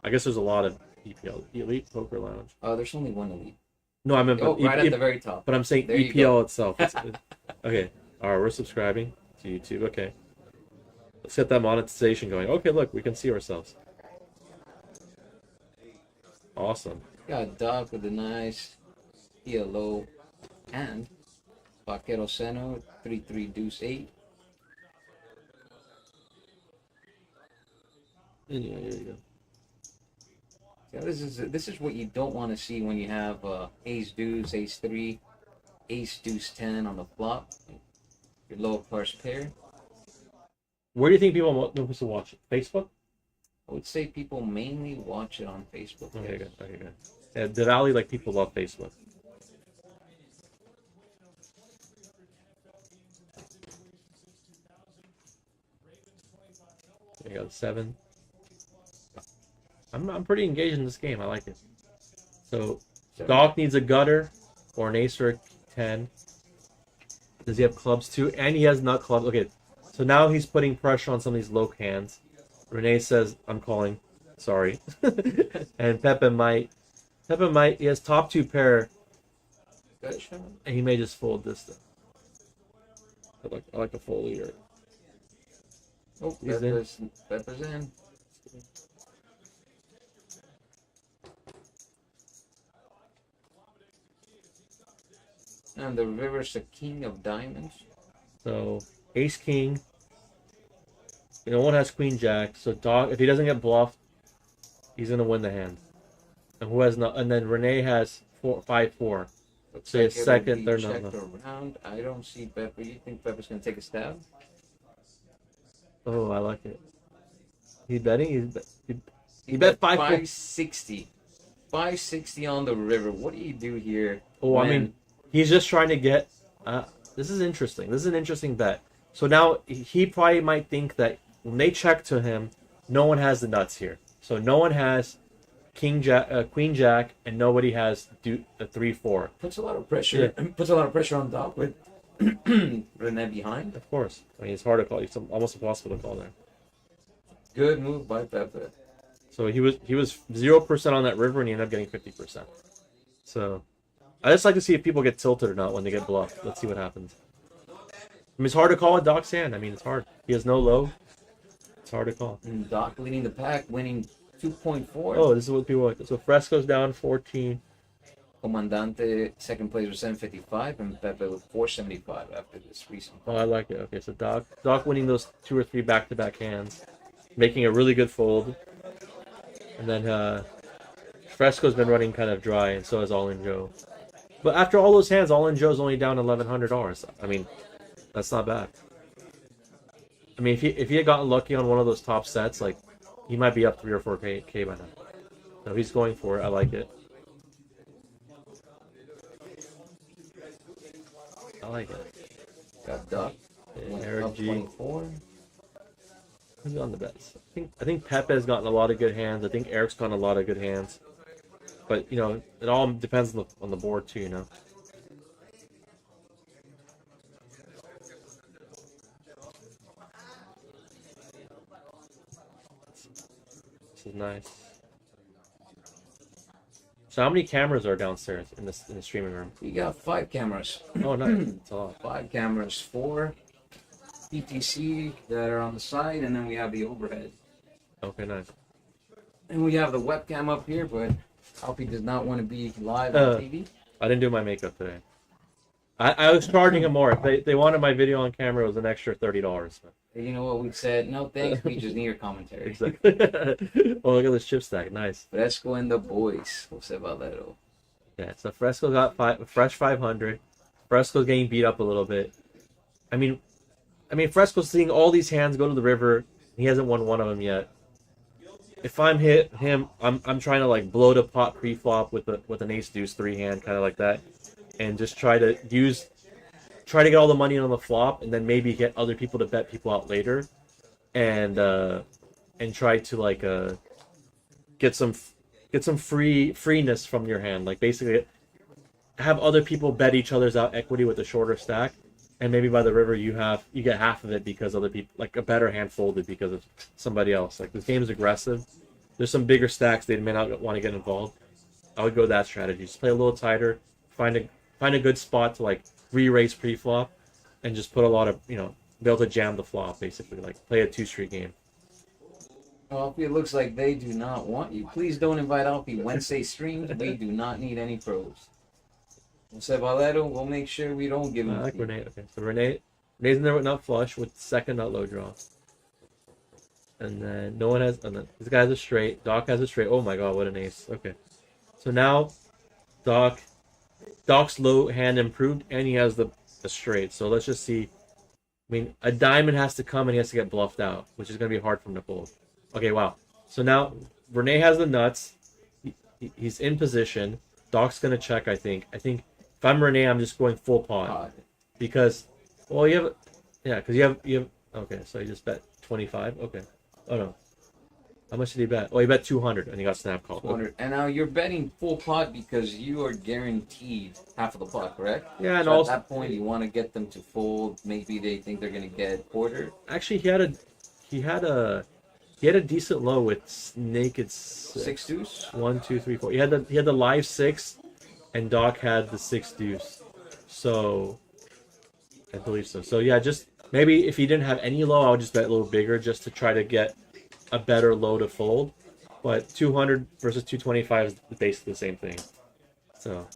I guess there's a lot of EPL. Elite Poker Lounge. There's only one Elite. No, I meant right at the very top. But I'm saying There you EPL go. itself. Okay. All right, we're subscribing to YouTube. Okay. Let's get that monetization going. Okay, look, we can see ourselves. Awesome. Got Doc with a nice HiLo and Vaquero Seno 3-3 deuce 8. Yeah, there you go. Yeah, this is what you don't want to see when you have ace deuce, ace 3, ace deuce 10 on the flop. Your low parse pair. Where do you think people want to watch it? Facebook? I would say people mainly watch it on Facebook. Okay, yes. good. Okay, good. Yeah, the Valley, like, people love Facebook. There you go, 7. I'm pretty engaged in this game. I like it. So, Doc needs a gutter or an ace or a 10. Does he have clubs too? And he has nut clubs. Okay, so now he's putting pressure on some of these low hands. Renee says, I'm calling. Sorry. And Pepe might. He has top 2 pair. Good shot. And he may just fold this stuff. I like a fold here. Oh, He's Pepper's in. And the river's the king of diamonds. So, ace king. No one has queen jack. So Doc, if he doesn't get bluffed, he's gonna win the hand. And who has not? And then Renee has 5-4. Looks So like his it'll second, be third, checked no. around. I don't see Pepper. You think Pepper's gonna take a stab? Oh, I like it. He's betting. He bet 560. 560 on the river. What do you do here? Oh, I mean, he's just trying to get. This is interesting. This is an interesting bet. So now he probably might think that when they check to him, no one has the nuts here. So no one has king jack, queen jack, and nobody has the 3-4. Puts a lot of pressure. Yeah. Puts a lot of pressure on Doc with Renee behind. Of course. I mean, it's hard to call. It's almost impossible to call there. Good move by Pepe. So he was 0% on that river, and he ended up getting 50%. So I just like to see if people get tilted or not when they get bluffed. Let's see what happens. I mean, it's hard to call a Doc's hand. I mean, it's hard. He has no low. It's hard to call. And Doc leading the pack, winning 2.4. Oh, this is what people like. So Fresco's down 14. Comandante second place with 755, and Pepe with 475 after this recent. Oh, I like it. Okay, so Doc winning those 2 or 3 back-to-back hands, making a really good fold. And then Fresco's been running kind of dry, and so has All In Joe. But after all those hands, All In Joe's only down $1,100. I mean, That's not bad. I mean, if he had gotten lucky on one of those top sets, like he might be up 3 or 4K by now. So he's going for it. I like it. I like it. Got Duck. Eric Up G. 24. Who's on the bets? I think Pepe's gotten a lot of good hands. I think Eric's gotten a lot of good hands. But you know, it all depends on the board too. You know. This is nice. So how many cameras are downstairs in the streaming room? We got 5 cameras. Oh, nice. It's a lot. 5 cameras, 4 PTC that are on the side, and then we have the overhead. Okay, nice. And we have the webcam up here, but Alfie does not want to be live on TV. I didn't do my makeup today. I was charging him more. If they wanted my video on camera, it was an extra $30. You know what we said? No thanks, we just need your commentary. Exactly. Oh, look at this chip stack. Nice. Fresco and the boys. Jose Valero. Yeah, so Fresco got fresh 500. Fresco's getting beat up a little bit. I mean, Fresco's seeing all these hands go to the river. He hasn't won one of them yet. If I'm him, I'm trying to like blow the pot pre-flop with an ace deuce 3 hand, kind of like that, and just try to get all the money on the flop, and then maybe get other people to bet people out later, and try to like get some freeness from your hand. Like basically, have other people bet each other's out equity with a shorter stack, and maybe by the river you get half of it because other people, like a better hand folded because of somebody else. Like this game is aggressive. There's some bigger stacks they may not want to get involved. I would go that strategy. Just play a little tighter, find a good spot to like re-raise pre-flop, and just put a lot of, be able to jam the flop, basically, like play a 2-street game. Alfie, it looks like they do not want you. Please don't invite Alfie Wednesday streams. We do not need any pros. Jose Valero, we'll make sure we don't give him. I like Renee. Okay, so Renee's in there with nut flush with second nut low draw. And then no one has. And then this guy has a straight. Doc has a straight. Oh my god, what an ace. Okay, so now Doc's low hand improved, and he has the straight. So let's just see. I mean, a diamond has to come, and he has to get bluffed out, which is going to be hard for him to fold. Okay, wow. So now Renee has the nuts. He's in position. Doc's going to check, I think. If I'm Renee, I'm just going full pot. Because, well, because you have, okay, so you just bet 25? Okay. Oh, no. How much did he bet? Oh, he bet 200, and he got snap called. 200. Okay. And now you're betting full pot because you are guaranteed half of the pot, correct? Yeah, and so also... at that point, you want to get them to fold. Maybe they think they're going to get quarter. Actually, he had a decent low with naked 6 deuce. 1, 2, 3, 4. He had the live 6, and Doc had the 6 deuce. So I believe so. So yeah, just maybe if he didn't have any low, I would just bet a little bigger just to try to get a better low to fold. But 200 versus 225 is basically the same thing. So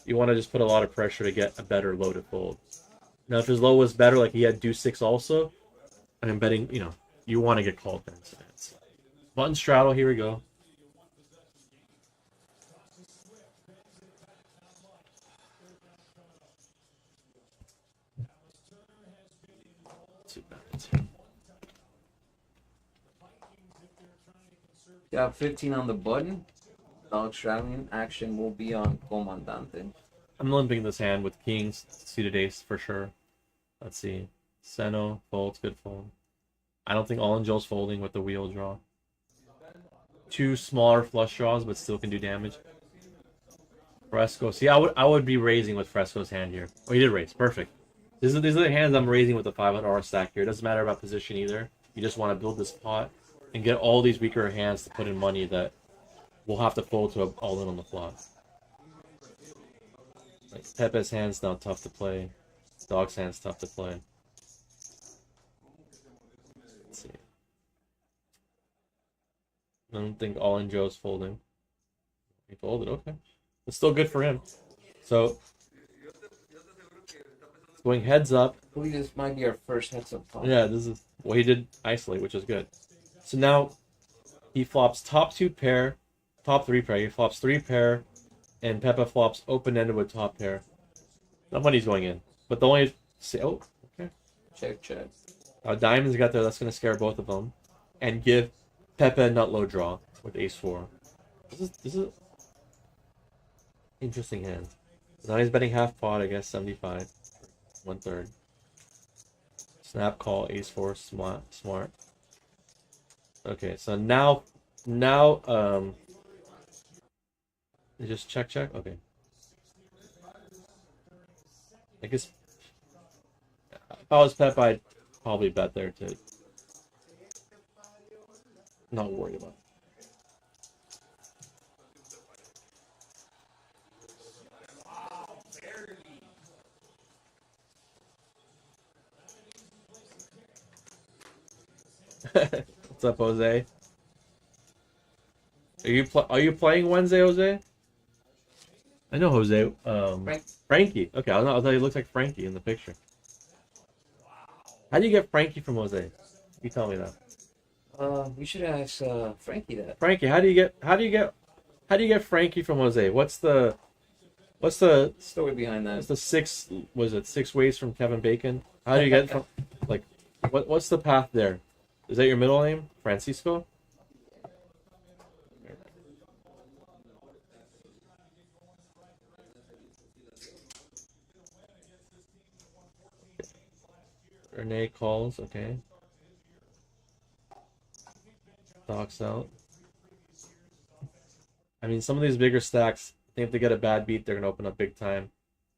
you want to just put a lot of pressure to get a better low to fold. Now if his low was better, like he had deuce 6 also, and I'm betting, you want to get called then. So button straddle, here we go. Got 15 on the button. Dog straddling action will be on Comandante. I'm limping this hand with kings, suited ace for sure. Let's see. Seno folds, good fold. I don't think All in Joe's folding with the wheel draw. 2 smaller flush draws, but still can do damage. Fresco. See, I would be raising with Fresco's hand here. Oh, he did raise. Perfect. These are the hands I'm raising with the 500R stack here. It doesn't matter about position either. You just want to build this pot and get all these weaker hands to put in money that will have to fold to all in on the flop. Like Pepe's hand's now tough to play. Dog's hand's tough to play. Let's see. I don't think All in Joe's folding. He folded, okay. It's still good for him. So it's going heads up. I believe this might be our first heads up pot. Yeah, this is well, he did isolate, which is good. So now he flops top 2 pair, top 3 pair. He flops 3 pair, and Pepe flops open ended with top pair. That money's going in. But the only Oh, okay. Check, check. Diamonds got there. That's gonna scare both of them, and give Pepe a nut low draw with ace four. This is interesting hand. Now he's betting half pot. I guess 75, 1/3. Snap call ace four smart. Okay, so now you just check. Okay. I guess if I was Pep, I'd probably bet there too. Not worried about it. What's up, Jose? Are you playing Wednesday, Jose? I know Jose. Frankie. Okay, I thought he looked like Frankie in the picture. How do you get Frankie from Jose? You tell me that. We should ask Frankie that. Frankie, how do you get Frankie from Jose? What's the Story behind that. What's the six ways from Kevin Bacon? How do you get from like what's the path there? Is that your middle name? Francisco? Renee calls, okay. Docks out. I mean, some of these bigger stacks, I think if they get a bad beat, they're going to open up big time.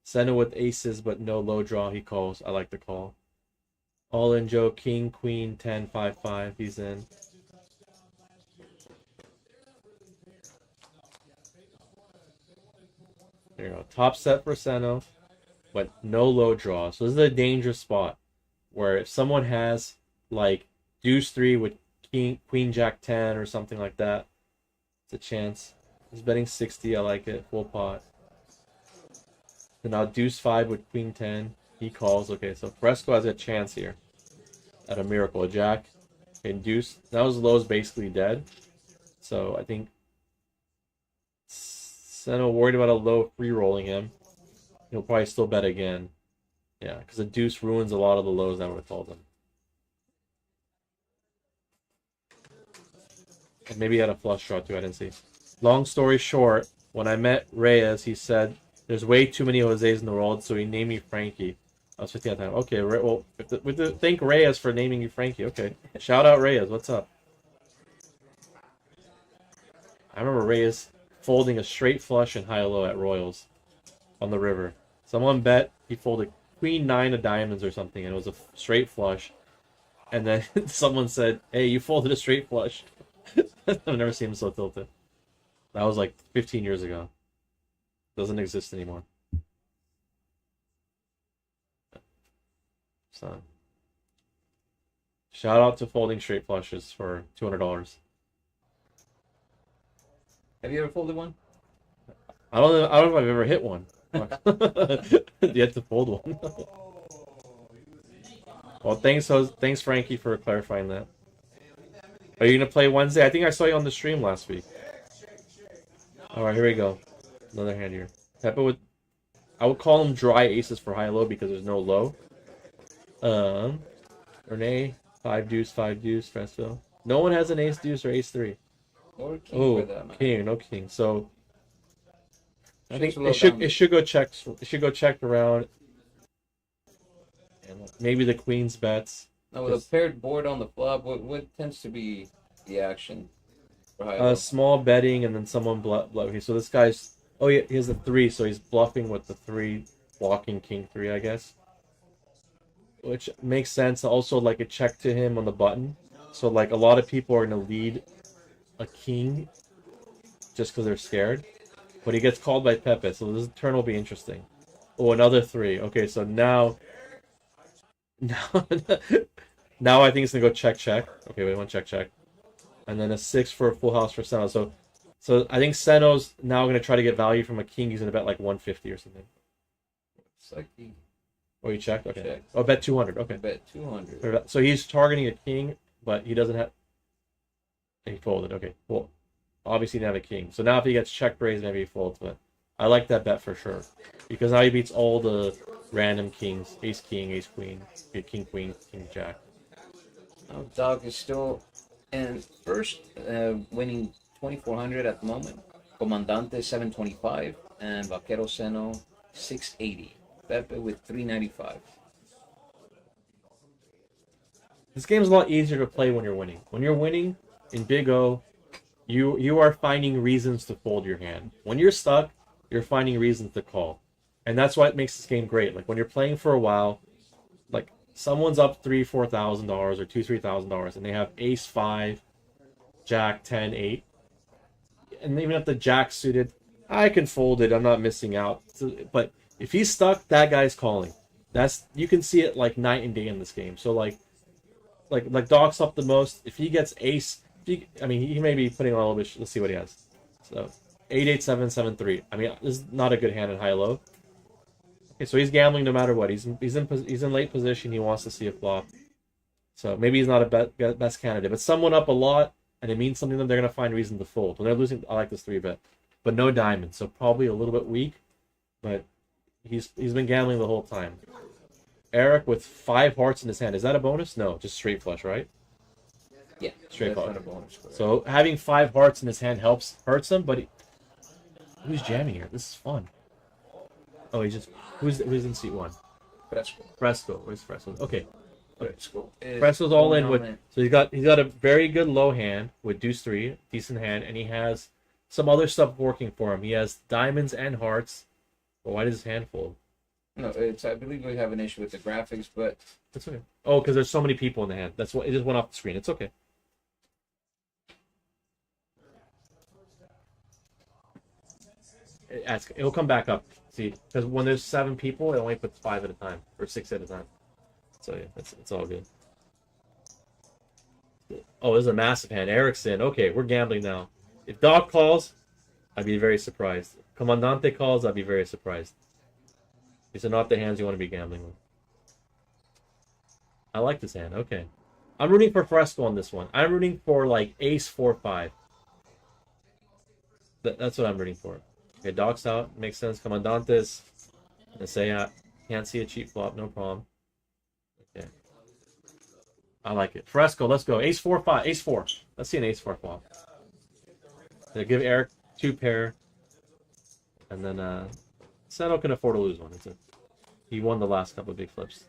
Senna with aces, but no low draw, he calls. I like the call. All in Joe, king, queen, 10, 5, 5. He's in. There you go. Top set for Senna, but no low draw. So this is a dangerous spot where if someone has like deuce 3 with king, queen, jack 10 or something like that, it's a chance. He's betting 60. I like it. Full pot. And now deuce 5 with queen 10. He calls. Okay, so Fresco has a chance here at a miracle. A jack. Okay, deuce. Now his low is basically dead. So I think Senna worried about a low free rolling him. He'll probably still bet again. Yeah, because the deuce ruins a lot of the lows I would have called him. And maybe he had a flush draw too, I didn't see. Long story short, when I met Reyes, he said, there's way too many Jose's in the world, so he named me Frankie. I was 15 at the time. Okay, well, we thank Reyes for naming you Frankie. Okay, shout out Reyes. What's up? I remember Reyes folding a straight flush in HiLo at Royals on the river. Someone bet he folded queen 9 of diamonds or something, and it was a straight flush. And then someone said, hey, you folded a straight flush. I've never seen him so tilted. That was like 15 years ago. Doesn't exist anymore. So, shout out to folding straight flushes for $200. Have you ever folded one? I don't know if I've ever hit one. You have to fold one. Well, thanks Frankie for clarifying that. Are you gonna play Wednesday? I think I saw you on the stream last week. All right, here we go. Another hand here. I would call them dry aces for high-low because there's no low. Renee, 5 deuce, Fresco. No one has an ace deuce or ace 3. Or king for that, man. King, no king. So I think It should go checked. It should go checked around. And maybe the queen's bets. Now with a paired board on the flop, what tends to be the action for high-low? Small betting and then someone okay, so this guy's he has a 3, so he's bluffing with the 3, blocking king 3, I guess. Which makes sense. Also, like a check to him on the button. So like a lot of people are gonna lead a king just because they're scared. But he gets called by Pepe, so this turn will be interesting. Oh, another 3. Okay, so now now I think it's gonna go check. Okay, wait, one check. And then a 6 for a full house for Seno. So I think Seno's now gonna try to get value from a king. He's gonna bet like 150 or something. It's like he Oh, you checked? Okay. checked. Oh, bet 200. Okay. Bet 200. So he's targeting a king, but he doesn't have. He folded. Okay. Well, obviously he didn't have a king. So now if he gets check raised, maybe he folds. But I like that bet for sure because now he beats all the random kings, ace king, ace queen, king queen, king jack. Oh, Dog is still in first, winning 2,400 at the moment. Comandante 725 and Vaquero Seno 680. Pepe with 395. This game's a lot easier to play when you're winning. When you're winning in Big O, you are finding reasons to fold your hand. When you're stuck, you're finding reasons to call. And that's why it makes this game great. Like when you're playing for a while, like someone's up $3,000-$4,000 or $2,000-$3,000 and they have ace 5, jack 10, 8. And even if the jack suited, I can fold it. I'm not missing out. So, but if he's stuck, that guy's calling. That's you can see it like night and day in this game. So like Doc's up the most. If he gets ace, he may be putting on a little bit. Let's see what he has. So 8-8-7-7-3. I mean, this is not a good hand in high-low. Okay, so he's gambling no matter what. He's in late position. He wants to see a flop. So maybe he's not a best candidate, but someone up a lot and it means something to them. They're gonna find reason to fold. When they're losing, I like this 3-bet, but no diamond, so probably a little bit weak. But he's been gambling the whole time. Eric with 5 hearts in his hand. Is that a bonus? No, just straight flush, right? Yeah, Straight that's flush. not a bonus. So having 5 hearts in his hand hurts him, but who's jamming here? This is fun. Oh, who's in seat 1? Fresco. Where's Fresco? Okay. Fresco's all in with. So he's got a very good low hand with deuce 3, decent hand, and he has some other stuff working for him. He has diamonds and hearts. But why does his hand fold? No, I believe we have an issue with the graphics, but It's okay. Oh, because there's so many people in the hand. That's what it just went off the screen. It's okay. It'll come back up. See, because when there's 7 people, it only puts 5 at a time or 6 at a time. So yeah, it's all good. Oh, this is a massive hand. Eric's in. Okay, we're gambling now. If Doc calls, I'd be very surprised. Comandante calls, I'd be very surprised. These are not the hands you want to be gambling with. I like this hand. Okay. I'm rooting for Fresco on this one. I'm rooting for like ace 4-5. That's what I'm rooting for. Okay, Doc's out. Makes sense. Comandante's. Gonna say can't see a cheap flop. No problem. Okay. I like it. Fresco, let's go. Ace 4-5. Ace 4. Let's see an ace 4 flop. So give Eric 2 pair. And then Seno can afford to lose one. He won the last couple of big flips.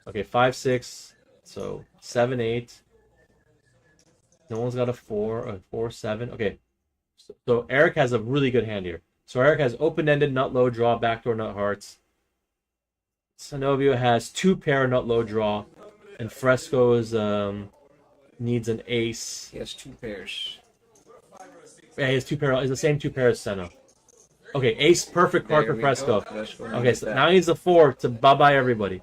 Okay, 5-6. So 7-8. No one's got a 4. 4-7. Okay. So Eric has a really good hand here. So Eric has open-ended nut low draw, backdoor nut hearts. Sanovio has 2 pair nut low draw, and Fresco's needs an ace. he has 2 pairs. Yeah, he has 2 pair. It's the same 2 pairs as Seno. Okay, ace, perfect card There for we Fresco. go. Fresco Okay, needs so that. now he needs a 4 to bye-bye everybody.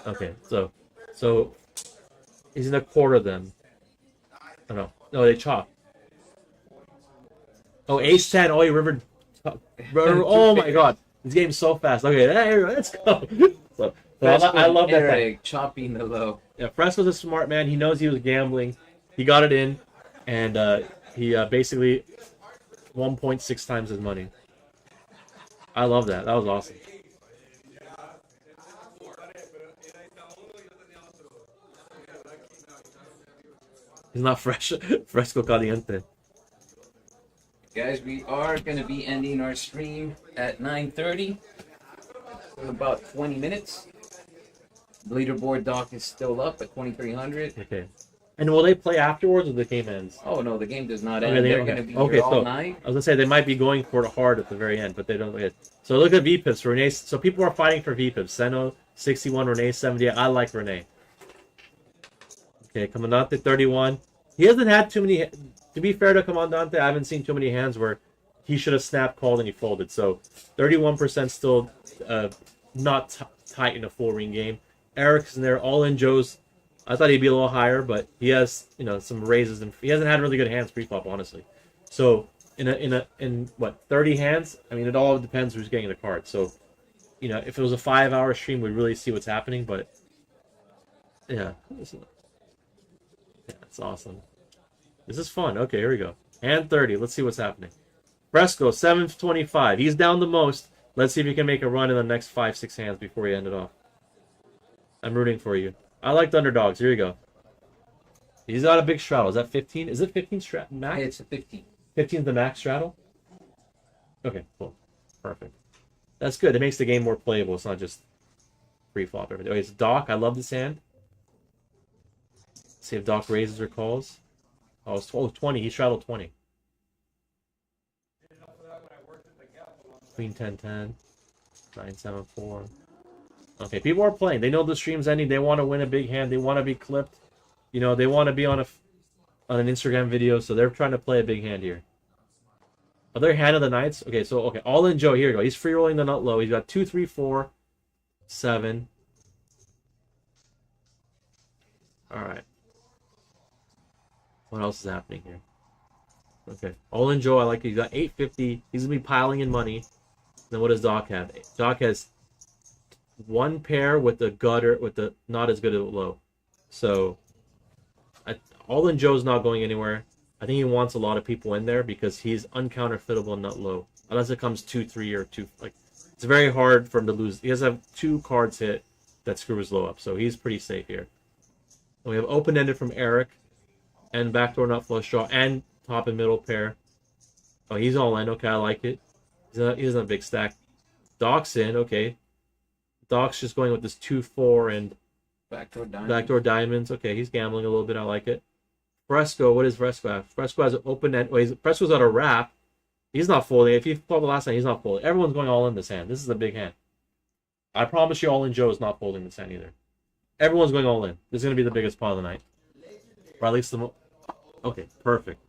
Okay, so he's in a quarter then. Oh no, they chop. Oh, ace 10. Oh, he rivered. Oh my god, this game's so fast. Okay, let's go. So I love that. Eric chopping the low. Yeah, Fresco's a smart man. He knows he was gambling. He got it in, and he basically 1.6 times his money. I love that. That was awesome. He's not fresh. Fresco caliente. Guys, we are going to be ending our stream at 9:30 in about 20 minutes. The leaderboard dock is still up at 2,300. Okay. And will they play afterwards or the game ends? Oh no, the game does not Okay, end. they- They're okay. going to be Okay, here all so- night. I was gonna say they might be going for it hard at the very end, but they don't hit. So look at VPIPs. Renee. So people are fighting for VPIPs. Seno 61, Renee 70. I like Renee. Okay, Comandante 31. He hasn't had too many. To be fair to Comandante, I haven't seen too many hands where he should have snapped, called, and he folded. So 31% still not tight in a full ring game. Eric's in there. All in Joe's. I thought he'd be a little higher, but he has some raises and he hasn't had really good hands pre-flop, honestly. So in what 30 hands? I mean, it all depends who's getting the card. So if it was a 5-hour stream, we'd really see what's happening. But yeah, it's awesome. This is fun. Okay, here we go. Hand 30. Let's see what's happening. Fresco 725. He's down the most. Let's see if you can make a run in the next 5-6 hands before you end it off. I'm rooting for you. I like the underdogs. Here you go. He's got a big straddle. Is that 15? Is it 15 max? It's a 15. 15 is the max straddle? Okay, cool. Perfect. That's good. It makes the game more playable. It's not just free flop everything. Okay, it's Doc. I love this hand. See if Doc raises or calls. Oh, it's 20. He straddled 20. Queen 10-10. 9-7-4. Okay, people are playing. They know the stream's ending. They want to win a big hand. They want to be clipped. You know, they want to be on an Instagram video, so they're trying to play a big hand here. Other hand of the nights. Okay, so all in Joe. Here you go. He's free rolling the nut low. He's got 2, 3, 4, 7. All right. What else is happening here? Okay, all in Joe. I like it. He's got 850. He's gonna be piling in money. Then what does Doc have? Doc has one pair with the gutter with the not as good as low. So all in Joe's not going anywhere. I think he wants a lot of people in there because he's uncounterfeitable nut low. Unless it comes 2-3 or 2 like it's very hard for him to lose. He has to have 2 cards hit that screw his low up. So he's pretty safe here. And we have open-ended from Eric and backdoor nut flush draw and top and middle pair. Oh, he's all in. Okay, I like it. He doesn't have a big stack. Doc's in. Okay. Doc's just going with this 2-4 and backdoor diamonds. Okay, he's gambling a little bit. I like it. Fresco, what does Fresco have? Fresco has an open end. Well, Fresco's got a wrap. He's not folding. If he folded the last time, he's not folding. Everyone's going all in this hand. This is a big hand. I promise you, all in Joe is not folding this hand either. Everyone's going all in. This is going to be the biggest pot of the night. Or at least the okay, perfect.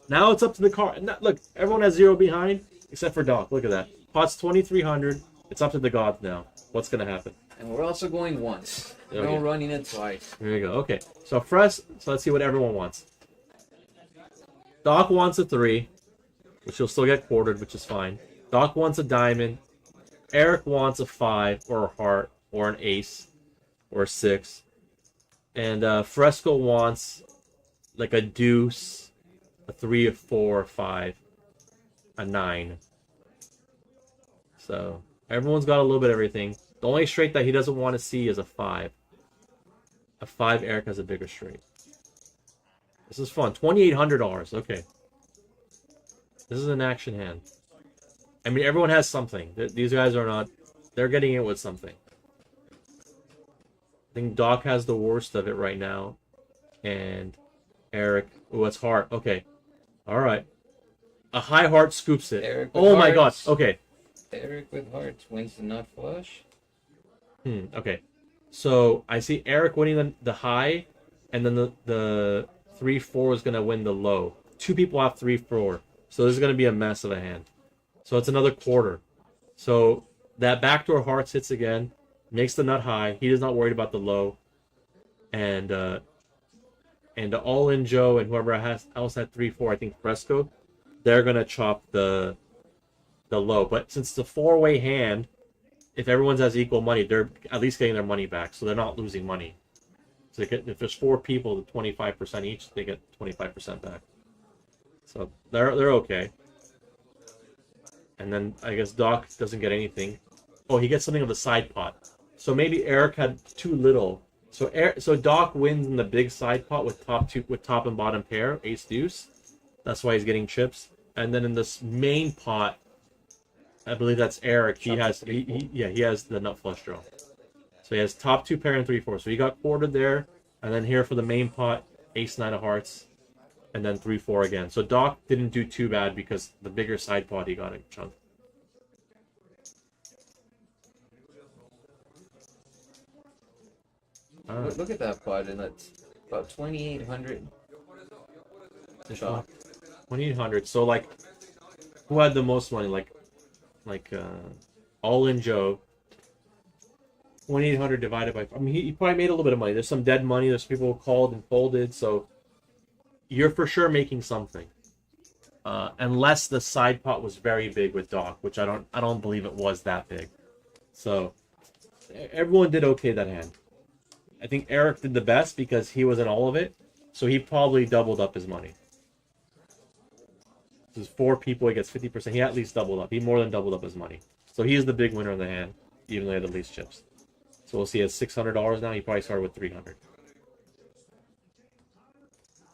Now it's up to the card. Look, everyone has 0 behind except for Doc. Look at that. Pot's 2,300. It's up to the gods now. What's going to happen? And we're also going once. Okay. No running it twice. Here you go. Okay. So let's see what everyone wants. Doc wants a 3, which he'll still get quartered, which is fine. Doc wants a diamond. Eric wants a 5 or a heart or an ace or a 6. And Fresco wants like a deuce, a 3, a 4, a 5, a 9. So everyone's got a little bit of everything. The only straight that he doesn't want to see is a 5. A 5, Eric has a bigger straight. This is fun. $2,800. Okay. This is an action hand. I mean, everyone has something. These guys are not... They're getting it with something. I think Doc has the worst of it right now. And Eric... Oh, it's heart. Okay. Alright. A high heart scoops it. Eric with oh my god. hearts. Okay. Eric with hearts wins the nut flush. Okay. So I see Eric winning the high, and then the 3-4 is going to win the low. 2 people have 3-4. So this is going to be a mess of a hand. So it's another quarter. So that backdoor hearts hits again, makes the nut high. He is not worried about the low. And all in Joe and whoever else had 3-4, I think Fresco, they're going to chop the low. But since it's a 4-way hand, if everyone's has equal money, they're at least getting their money back, so they're not losing money. So if there's 4 people, 25% each, they get 25% back. So they're okay. And then I guess Doc doesn't get anything. Oh, he gets something of the side pot. So maybe Eric had too little. So Doc wins in the big side pot with top and bottom pair, ace deuce. That's why he's getting chips. And then in this main pot, I believe that's Eric. He has the nut flush draw. So he has top 2 pair and 3-4. So he got quartered there, and then here for the main pot, ace 9 of hearts, and then 3-4 again. So Doc didn't do too bad because the bigger side pot he got a chunk. Look at that pot, and that's about 2,800. Shot. 2,800. So like, who had the most money? Like all in Joe. 2,800 divided by... I mean, he probably made a little bit of money. There's some dead money. There's people who called and folded. So you're for sure making something. Unless the side pot was very big with Doc, which I don't believe it was that big. So everyone did okay that hand. I think Eric did the best because he was in all of it. So he probably doubled up his money. There's 4 people, he gets 50%. He at least doubled up. He more than doubled up his money. So he is the big winner in the hand, even though he had the least chips. So we'll see at $600 now. He probably started with 300.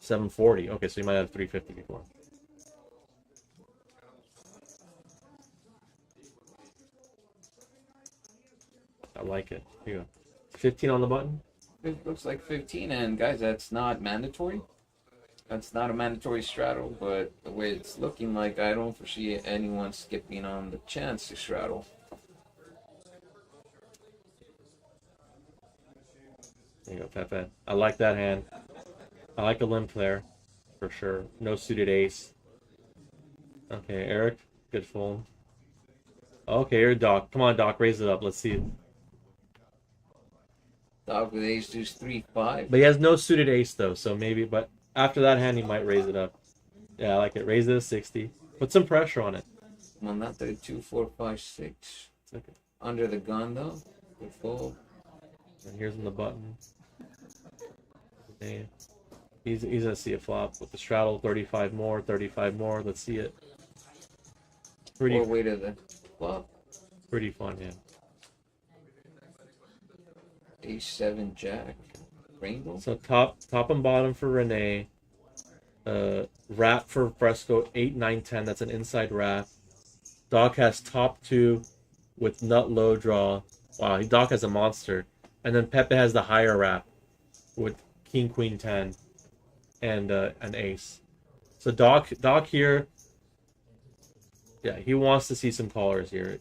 740. Okay, so he might have 350 before. I like it. Here you go. 15 on the button. It looks like 15, and guys, that's not mandatory. That's not a mandatory straddle, but the way it's looking like, I don't foresee anyone skipping on the chance to straddle. There you go, Pepe. I like that hand. I like a limp there, for sure. No suited ace. Okay, Eric, good fold. Okay, you're Doc. Come on, Doc, raise it up. Let's see it. Dog with ace deuce 3-5. But he has no suited ace though, so maybe. But after that hand, he might raise it up. Yeah, I like it. Raise it to 60. Put some pressure on it. Well, not 32, 4, 5, 6. Okay. Under the gun though. Good fold. And here's on the button. Okay. He's gonna see a flop with the straddle. 35 more. 35 more. Let's see it. Or way to the flop. Pretty fun, yeah. Ace 7 jack. Rainbow. So top and bottom for Renee. Wrap for Fresco 8, 9, 10. That's an inside wrap. Doc has top 2 with nut low draw. Wow, Doc has a monster. And then Pepe has the higher wrap with King Queen 10 and an ace. So Doc here, yeah, he wants to see some callers here.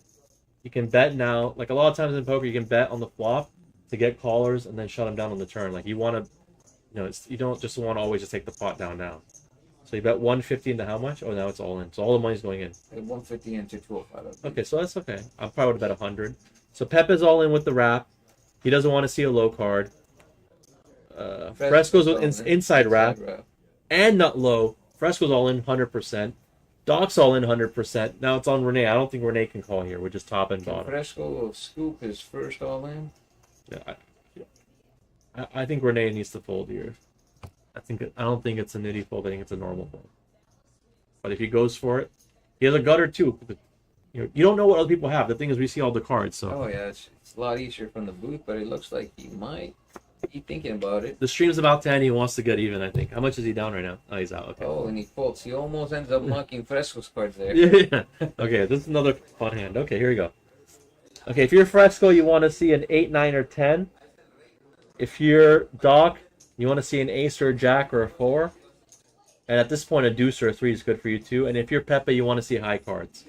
You can bet now, like a lot of times in poker, you can bet on the flop to get callers and then shut them down on the turn. Like you want to, you don't just want to always just take the pot down now. So you bet 150 into how much? Oh, now it's all in. So all the money's going in. 150 into 205. Okay, so that's okay. I probably would have bet 100. So Pepe's all in with the wrap. He doesn't want to see a low card. Fresco's with inside wrap and nut low. Fresco's all in 100%. Doc's all in 100%. Now it's on Renee. I don't think Renee can call here. We're just top and bottom. Fresco will scoop his first all in. Yeah, I think Renee needs to fold here. I don't think it's a nitty fold. I think it's a normal fold. But if he goes for it, he has a gutter too. You don't know what other people have. The thing is, we see all the cards. So. Oh yeah, it's a lot easier from the booth, but it looks like he might be thinking about it. The stream's about to end. He wants to get even, I think. How much is he down right now? Oh, he's out. Okay. Oh, and he folds. He almost ends up mucking Fresco's cards there. Yeah. Okay, this is another fun hand. Okay, here we go. Okay, if you're Fresco, you want to see an 8, 9, or 10. If you're Doc, you want to see an ace or a jack or a 4. And at this point, a deuce or a 3 is good for you too. And if you're Pepe, you want to see high cards.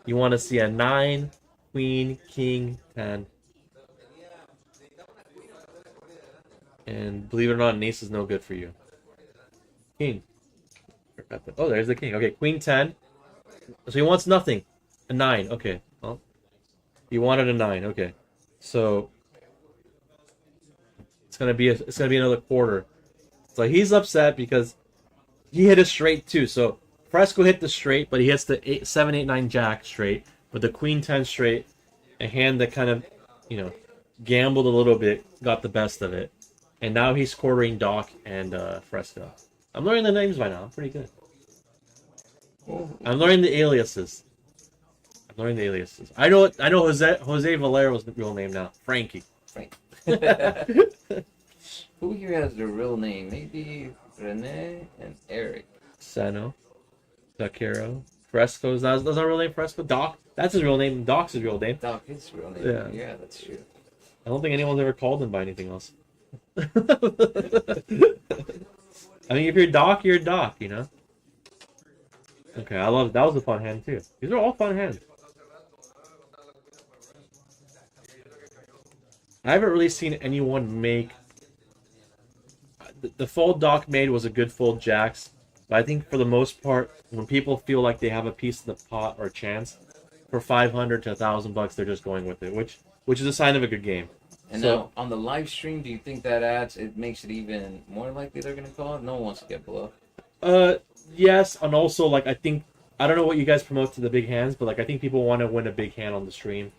You want to see a 9, queen, king, 10. And believe it or not, an ace is no good for you. King. Oh, there's the king. Okay, queen 10. So he wants nothing. A 9. Okay. Well, he wanted a 9. Okay. So it's gonna be another quarter. So he's upset because he hit a straight too. So Fresco hit the straight, but he hits the 7, 8, 9 jack straight with the queen 10 straight. A hand that kind of, gambled a little bit, got the best of it. And now he's quartering Doc and Fresco. I'm learning the names by now. I'm pretty good. I'm learning the aliases. I know Jose Valero's real name now. Frankie. Frank. Who here has the real name? Maybe Rene and Eric. Seno. Takero. Fresco's that's not real name. Fresco. Doc. That's his real name. Doc's his real name. Doc is his real name. Yeah. Yeah, that's true. I don't think anyone's ever called him by anything else. I mean, if you're Doc, you're Doc, Okay, I love it. That was a fun hand too. These are all fun hands. I haven't really seen anyone make the fold Doc made was a good fold jacks, but I think for the most part, when people feel like they have a piece of the pot or a chance, for $500 to $1,000, they're just going with it, which is a sign of a good game. And So- now, on the live stream, do you think that it makes it even more likely they're going to call it? No one wants to get bluffed. Yes, and also I don't know what you guys promote to the big hands, but I think people want to win a big hand on the stream.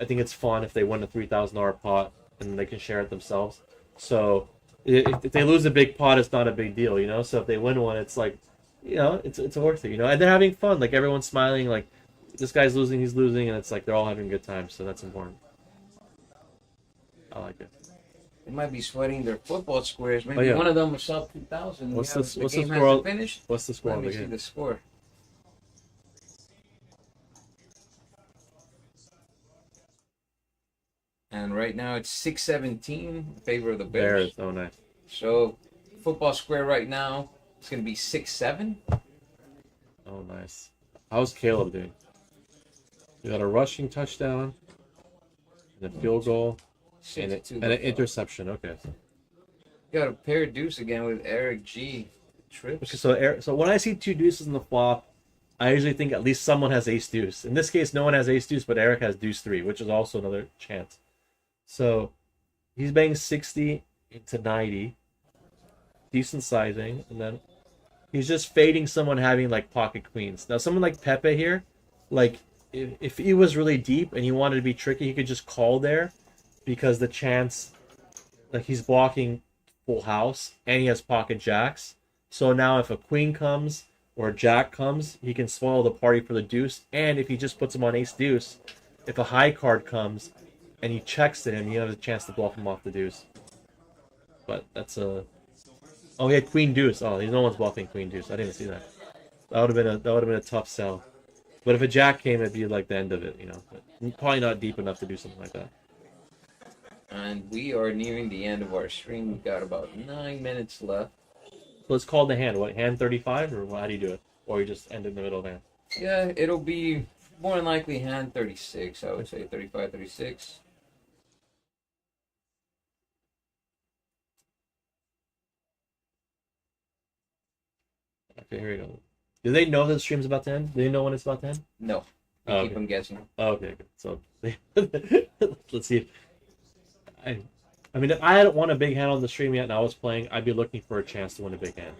I think it's fun if they win a $3,000 pot and they can share it themselves. So if they lose a big pot, it's not a big deal, So if they win one, it's it's worth it, and they're having fun. Everyone's smiling. this guy's losing, he's losing, and it's like they're all having a good time. So that's important. I like it. They might be sweating their football squares. Maybe yeah. one of them was sub 2,000. What's the the game score? hasn't finished. What's the score Let of me the see game? the score. And right now it's 6-17 in favor of the Bears. Bears. Oh, nice. So football square right now it's going to be 6-7. Oh, nice. How's Caleb doing? You got a rushing touchdown, and a field goal, and an interception. Okay. You got a pair of deuce again with Eric G. Trips. Okay, so when I see two deuces in the flop, I usually think at least someone has ace deuce. In this case, no one has ace deuce, but Eric has deuce 3, which is also another chance. So he's betting 60 to 90, decent sizing, and then he's just fading someone having like pocket queens. Now, someone like Pepe here, like if he was really deep and he wanted to be tricky, he could just call there, because the chance, like he's blocking full house and he has pocket jacks. So now if a queen comes or a jack comes, he can spoil the party for the deuce. And if he just puts him on ace deuce, if a high card comes and he checks to him, he has a chance to bluff him off the deuce. But that's a... Oh, he had queen deuce. Oh, no one's bluffing queen deuce. I didn't see that. That would have been a tough sell. But if a jack came, it'd be like the end of it, you know. But probably not deep enough to do something like that. And we are nearing the end of our stream. We've got about 9 minutes left. So let's call the hand. What, hand 35, or how do you do it? Or you just end it in the middle of hand? Yeah, it'll be more than likely hand 36. I would say 35, 36. Okay, here we go. Do they know that the stream's about to end? Do they know when it's about to end? No. We Oh, keep okay. them guessing. Oh, okay, good. So let's see. I mean, if I hadn't won a big hand on the stream yet and I was playing, I'd be looking for a chance to win a big hand.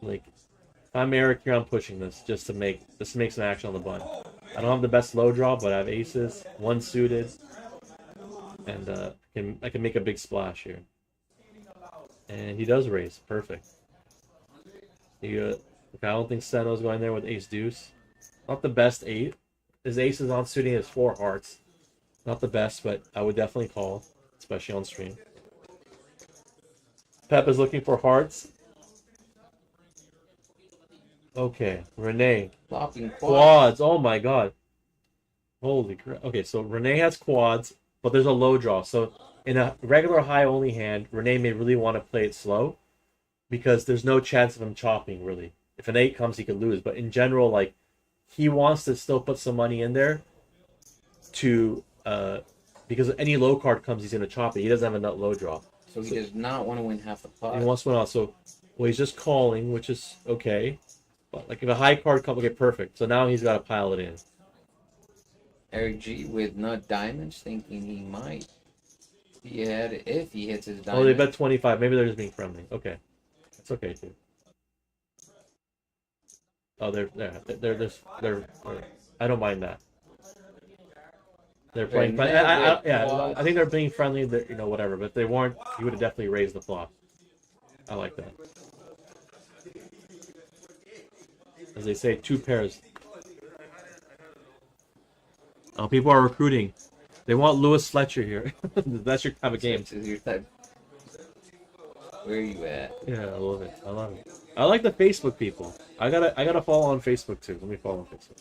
Like, if I'm Eric here, I'm pushing this just to make some action on the button. I don't have the best low draw, but I have aces, one suited, and I can make a big splash here. And he does raise, perfect. I don't think Seno's going there with ace deuce. Not the best 8. His ace is on suiting his 4 hearts. Not the best, but I would definitely call, especially on stream. Pep is looking for hearts. Okay, Renee. Flopping Quads. Oh my god. Holy crap. Okay, so Renee has quads, but there's a low draw. So in a regular high only hand, Renee may really want to play it slow, because there's no chance of him chopping, really. If an 8 comes, he could lose. But in general, like, he wants to still put some money in there to, because if any low card comes, he's going to chop it. He doesn't have a nut low draw. So he does not want to win half the pot. He wants to win out. So, well, he's just calling, which is okay. But, like, if a high card comes, okay, perfect. So now he's got to pile it in. Eric G with nut diamonds, thinking he might be ahead if he hits his diamond. Oh, they bet 25. Maybe they're just being friendly. Okay. It's okay, too. Oh, they're I don't mind that. They're playing, but I think they're being friendly. You know, whatever. But if they weren't, he would have definitely raised the flop. I like that. As they say, 2 pairs. Oh, people are recruiting. They want Lewis Fletcher here. That's your type of game. This is your type. Where are you at? Yeah, I love it. I love it. I like the Facebook people. I gotta follow on Facebook too. Let me follow on Facebook.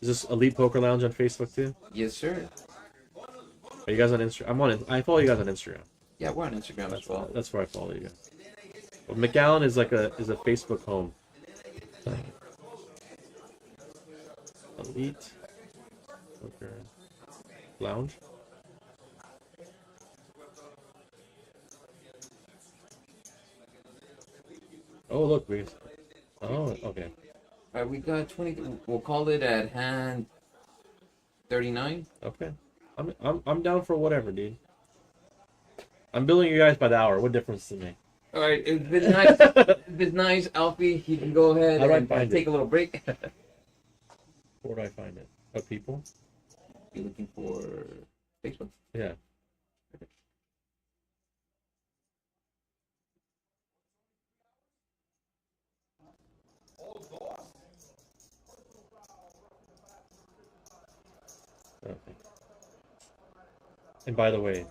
Is this Elite Poker Lounge on Facebook too? Yes, sir. Are you guys on Instagram? I follow you guys on Instagram. Yeah, we're on Instagram as well. That's where I follow you guys. Well, McAllen is like a Facebook home. Elite Poker Lounge. Oh, look, we. Oh, okay. All right, we got 20. We'll call it at hand 39. Okay. I'm down for whatever, dude. I'm billing you guys by the hour. What difference does it make? All right, it's been nice. It's been nice, Alfie. You can go ahead and take a little break. Where do I find it? Oh, people? You looking for Facebook? Yeah. Okay. And by the way,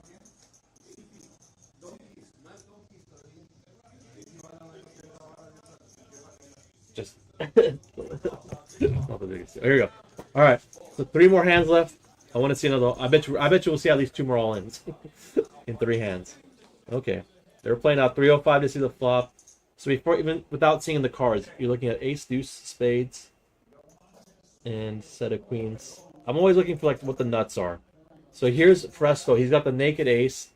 just not the biggest. Here we go. All right, so 3 more hands left. I want to see another. I bet you we'll see at least 2 more all-ins in 3 hands. Okay, they're playing out 305 to see the flop. So before, even without seeing the cards, you're looking at ace, deuce, spades, and set of queens. I'm always looking for like what the nuts are. So here's Fresco. He's got the naked ace,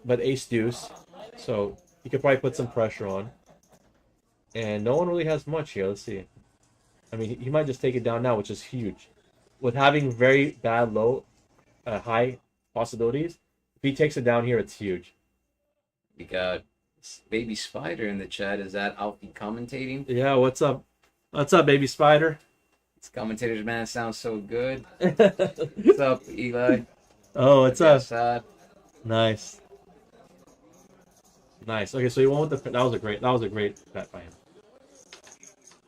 but ace deuce. So he could probably put some pressure on. And no one really has much here. Let's see. I mean, he might just take it down now, which is huge. With having very bad low, high possibilities, if he takes it down here, it's huge. We got Baby Spider in the chat. Is that Alfie commentating? Yeah, what's up? What's up, Baby Spider? This commentator's man sounds so good. What's up, Eli? Oh, what's up? Assad? Nice. Nice. Okay, so he won with the. That was a great bet by him.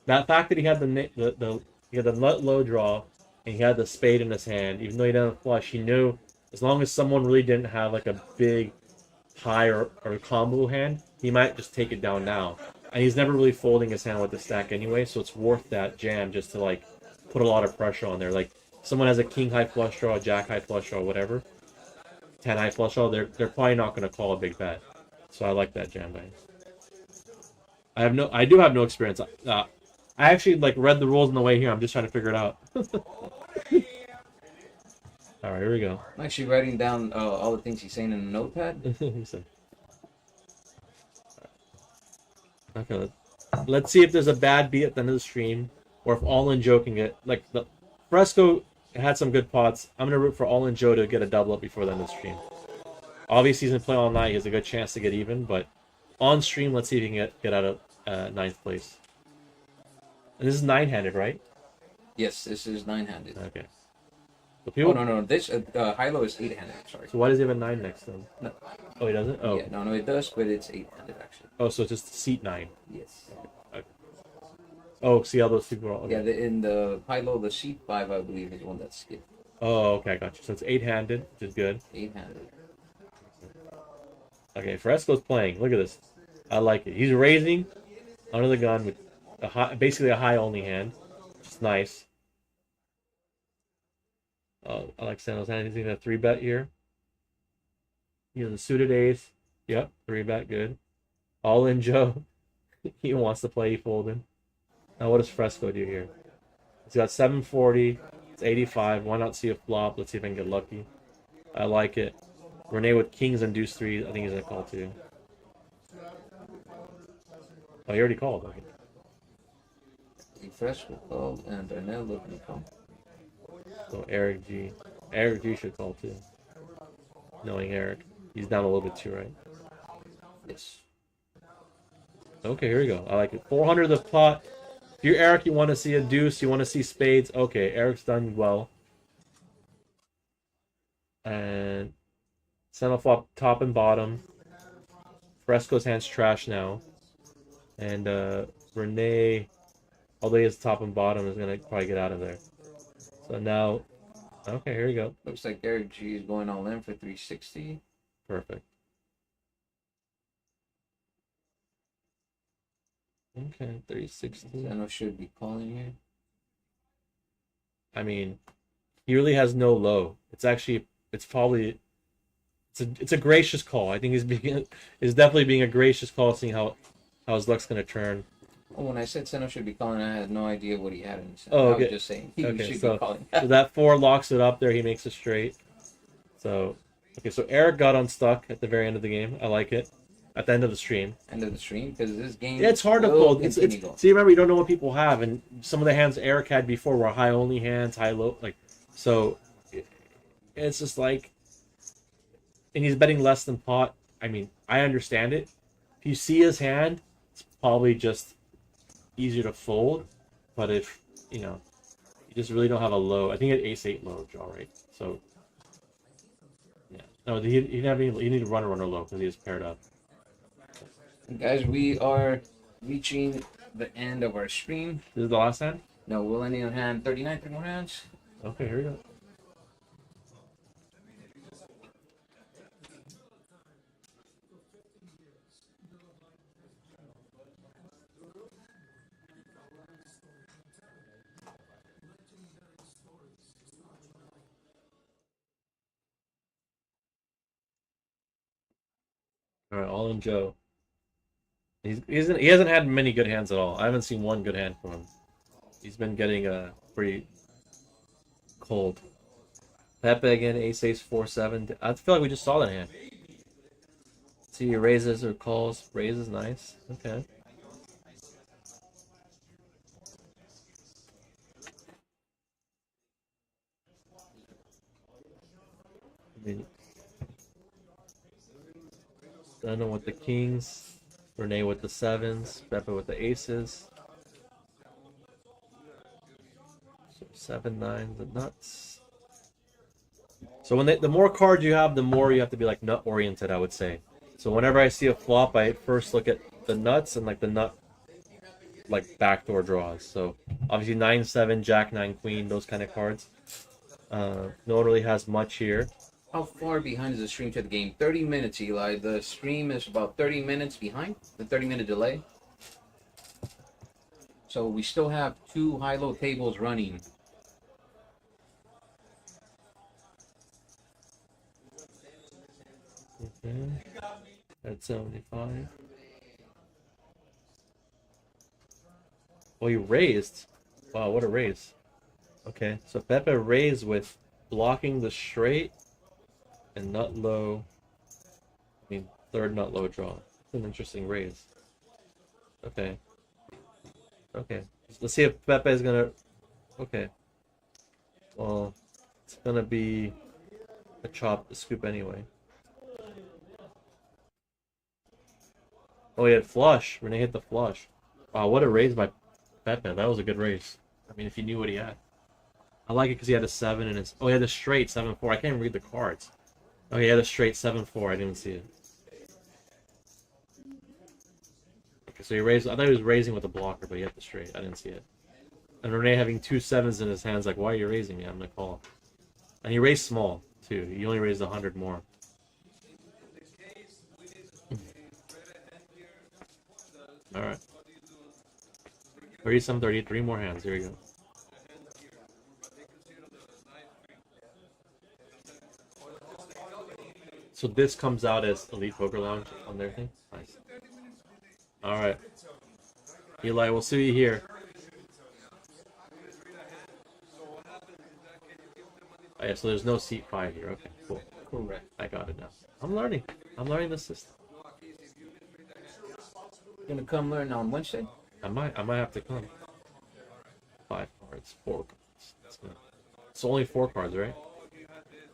That fact that he had he had the nut low draw and he had the spade in his hand, even though he didn't flush, he knew as long as someone really didn't have like a big high or combo hand, he might just take it down now. And he's never really folding his hand with the stack anyway, so it's worth that jam just to like put a lot of pressure on there. Like someone has a king high flush draw, jack high flush draw, whatever, 10 high flush draw, they're probably not going to call a big bet. So I like that jam by him. I do have no experience. I actually like read the rules on the way here. I'm just trying to figure it out. All right, here we go. I'm actually writing down all the things he's saying in a notepad. Okay, let's see if there's a bad beat at the end of the stream, or if All In Joe can get like the Fresco had some good pots. I'm gonna root for All In Joe to get a double up before the end of the stream. Obviously, he's gonna play all night. He has a good chance to get even, but on stream, let's see if he can get out of 9th place. And this is 9-handed, right? Yes, this is 9-handed. Okay. So people... Oh, no. This HiLo is 8-handed. Sorry. So why does he have a 9 next to him? No. Oh, he doesn't? Oh. Yeah, no, it does, but it's 8-handed actually. Oh, so it's just seat 9. Yes. Okay. Oh, see how those people are all... Okay. Yeah, in the HiLo, the seat 5, I believe, is one that's skipped. Oh, okay, I got you. So it's 8-handed, which is good. 8-handed. Okay, Fresco's playing. Look at this. I like it. He's raising under the gun with basically a high only hand. It's nice. Oh, I like Sano's hand. He's going to 3-bet here. He has a suited ace. Yep, 3-bet, good. All In Joe. He wants to play, he folded. Now what does Fresco do here? He's got 740. It's 85. Why not see a flop? Let's see if I can get lucky. I like it. Renee with kings and deuce 3. I think he's going to call too. Oh, he already called. Okay. Fresco called and Darnell looking to come. So Eric G. Eric G should call too. Knowing Eric. He's down a little bit too, right? Yes. Okay, here we go. I like it. 400 the pot. If you're Eric, you want to see a deuce, you want to see spades. Okay, Eric's done well. And center flop top and bottom. Fresco's hand's trash now. And Renee, although he has top and bottom, is going to probably get out of there. So now, okay, here we go. Looks like Eric G is going all in for 360. Perfect. Okay, 360. Zeno should be calling here. I mean, he really has no low. It's actually, it's probably, it's a gracious call. I think he's definitely being a gracious call, seeing how his luck's going to turn. Well, when I said Zeno should be calling, I had no idea what he had in his hand. Oh, I okay. was just saying he Okay, should so, be calling. so that 4 locks it up there. He makes it straight. So, okay, so Eric got unstuck at the very end of the game. I like it. At the end of the stream. End of the stream, because this game. Yeah, it's hard to will fold. It's, continue going. see, remember, you don't know what people have, and some of the hands Eric had before were high only hands, high low, like, so it's just like, and he's betting less than pot. I mean, I understand it. If you see his hand, it's probably just easier to fold, but if you know, you just really don't have a low. I think he had ace-8 low draw, right? So yeah, no, he didn't have any. He needed to run a runner low because he was paired up. Guys, we are reaching the end of our stream. This is the last hand. No, we'll end on hand 39, 3 more hands. Okay, here we go. All right, all in Joe. He hasn't had many good hands at all. I haven't seen one good hand from him. He's been getting pretty cold. Pepe again, ace 4-7. I feel like we just saw that hand. See, he raises or calls. Raises, nice. Okay. I mean, Dano with the kings, Renee with the sevens, Pepe with the aces. So 7-9, the nuts. So when the more cards you have, the more you have to be like nut oriented, I would say. So whenever I see a flop, I first look at the nuts and like the nut like backdoor draws. So obviously 9-7, Jack 9 Queen, those kind of cards. No one really has much here. How far behind is the stream to the game? 30 minutes, Eli. The stream is about 30 minutes behind, the 30-minute delay. So we still have 2 HiLo tables running. Okay. At 75. Oh, you raised. Wow, what a raise. Okay, so Pepe raised with blocking the straight and nut low. I mean, third nut low draw. It's an interesting raise. Okay. Okay. Let's see if Pepe is gonna. Okay. Well, it's gonna be a chop, a scoop anyway. Oh, he had flush. Renee hit the flush. Wow, what a raise by Pepe. That was a good raise. I mean, if he knew what he had. I like it because he had a 7 and it's. Oh, he had a straight 7-4. I can't even read the cards. Oh, he had a straight 7-4. I didn't even see it. Okay, so he raised. I thought he was raising with a blocker, but he had the straight. I didn't see it. And Renee having 2 7s in his hands, like, why are you raising me? I'm gonna call. And he raised small too. He only raised 100 more. All right. 37, 33 more hands. Here we go. So this comes out as Elite Poker Lounge on their thing? Nice. Alright. Eli, we'll see you here. Oh, yeah, so there's no seat 5 here. Okay, cool. Correct. I got it now. I'm learning. I'm learning the system. Gonna come learn on Wednesday? I might have to come. 5 cards, 4 cards. That's good. It's only 4 cards, right?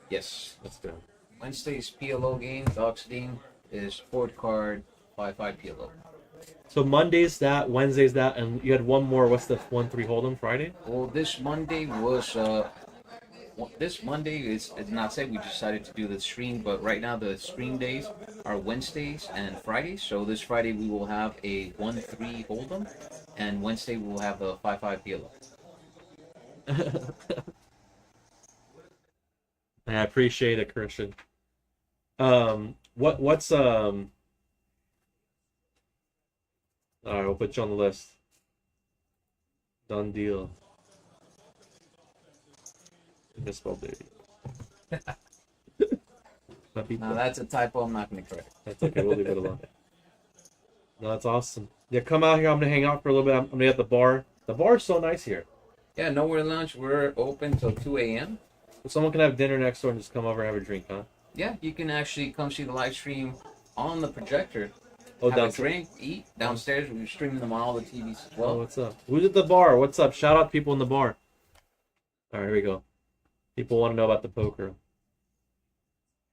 Yes. That's good. Wednesday's PLO game, Docs game, is 4th card, 5-5 PLO. So Monday's that, Wednesday's that, and you had one more. What's the 1-3 hold'em Friday? Well, this Monday was this Monday is not said. We decided to do the stream, but right now the stream days are Wednesdays and Fridays. So this Friday we will have a 1-3 hold'em, and Wednesday we will have the 5-5 PLO. I appreciate it, Christian. What's all right, we'll put you on the list. Done deal. Misspelled baby. Now that's a typo. I'm not gonna correct. That's okay. We'll leave it alone. No, that's awesome. Yeah, come out here. I'm gonna hang out for a little bit. I'm gonna be at the bar. The bar is so nice here. Yeah, Nowhere Lounge. We're open till 2 a.m. So someone can have dinner next door and just come over and have a drink, huh? Yeah, you can actually come see the live stream on the projector. Oh, have a downstairs. drink, eat downstairs. We're streaming them on all the TVs as Oh, well. what's up? Who's at the bar? What's up? Shout out people in the bar. All right, here we go. People want to know about the poker.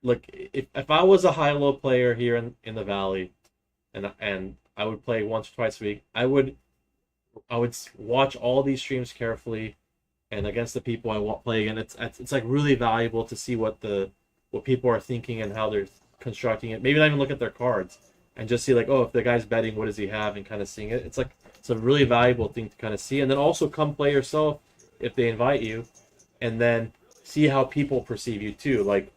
Look, if I was a high-low player here in the Valley, and I would play once or twice a week, I would watch all these streams carefully, and against the people I play against, it's like really valuable to see what people are thinking and how they're constructing it. Maybe not even look at their cards and just see like, oh, if the guy's betting, what does he have, and kind of seeing it. It's a really valuable thing to kind of see, and then also come play yourself if they invite you, and then see how people perceive you too. Like,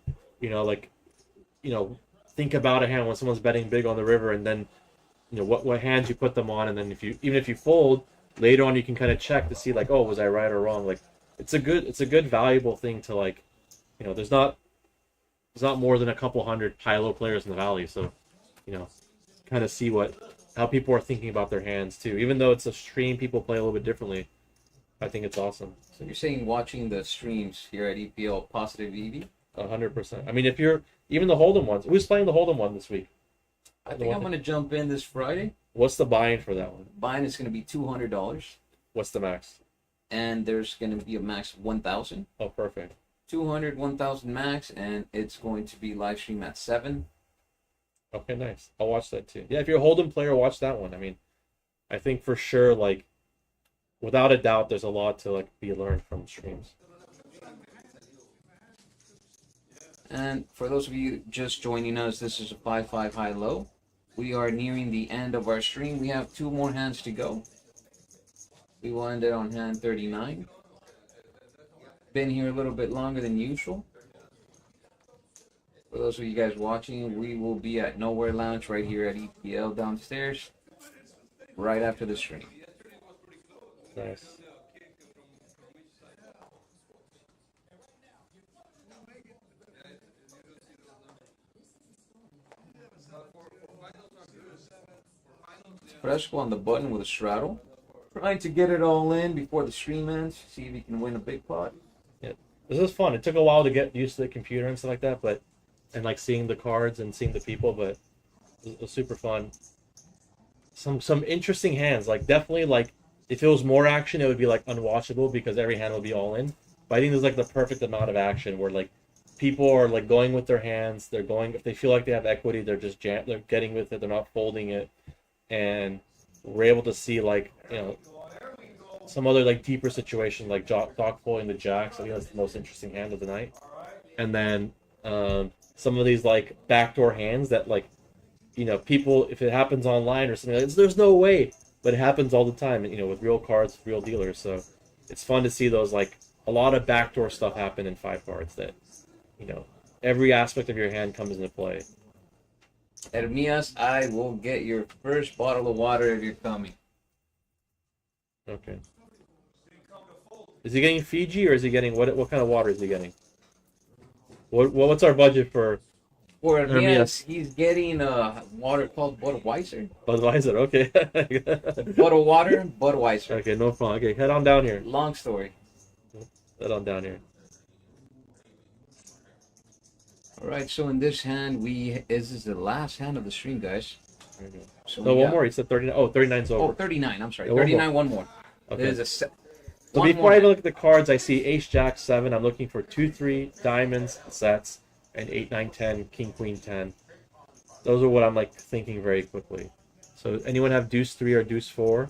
think about a hand when someone's betting big on the river, and then, what hands you put them on, and then even if you fold later on, you can kind of check to see like, oh, was I right or wrong? Like, it's a good valuable thing to like, there's not more than a couple hundred HiLo players in the Valley, so you know, kind of see how people are thinking about their hands too. Even though it's a stream, people play a little bit differently. I think it's awesome. So you're saying watching the streams here at EPL positive EV? 100%. I mean, if you're even the Hold'em ones, who's playing the Hold'em one this week? I think I'm going to jump in this Friday. What's the buy-in for that one? Buying is going to be $200. What's the max? And there's going to be a max of 1,000. Oh, perfect. 200, 1,000 max, and it's going to be live stream at 7. Okay, nice. I'll watch that too. Yeah, if you're a Hold'em player, watch that one. I mean, I think for sure, like, without a doubt, there's a lot to like be learned from streams. And for those of you just joining us, this is a 5-5 high-low. We are nearing the end of our stream. We have 2 more hands to go. We will end it on hand 39. Been here a little bit longer than usual. For those of you guys watching, we will be at Nowhere Lounge right here at EPL downstairs right after the stream. Nice. Fresco on the button with a straddle. Trying to get it all in before the stream ends. See if he can win a big pot. Yeah, this is fun. It took a while to get used to the computer and stuff like that, and like seeing the cards and seeing the people, but it was super fun. Some interesting hands. Like definitely, like if it was more action, it would be like unwatchable because every hand would be all in. But I think there's like the perfect amount of action where like people are like going with their hands. They're going if they feel like they have equity, they're just they're getting with it. They're not folding it. And we're able to see like some other like deeper situation like Doc folding the jacks. I think that's the most interesting hand of the night. And then some of these like backdoor hands that like people, if it happens online or something, like, there's no way, but it happens all the time. And with real cards, real dealers. So it's fun to see those like a lot of backdoor stuff happen in 5 cards that every aspect of your hand comes into play. Hermias, I will get your first bottle of water if you're coming. Okay. Is he getting Fiji or is he getting what kind of water is he getting? What's our budget for Hermias? He's getting water called Budweiser. Budweiser, okay. Bottle water, Budweiser. Okay, no problem. Okay, head on down here. Long story. Head on down here. Alright, so in this hand, this is the last hand of the stream, guys. So one more. He said 39. Oh, 39's over. Oh, 39. I'm sorry. Yeah, 39, one more. Okay. There's a So before I even look at the cards, I see Ace, Jack, 7. I'm looking for 2, 3 diamonds sets and 8, 9, 10, King, Queen, 10. Those are what I'm like thinking very quickly. So anyone have Deuce 3 or Deuce 4?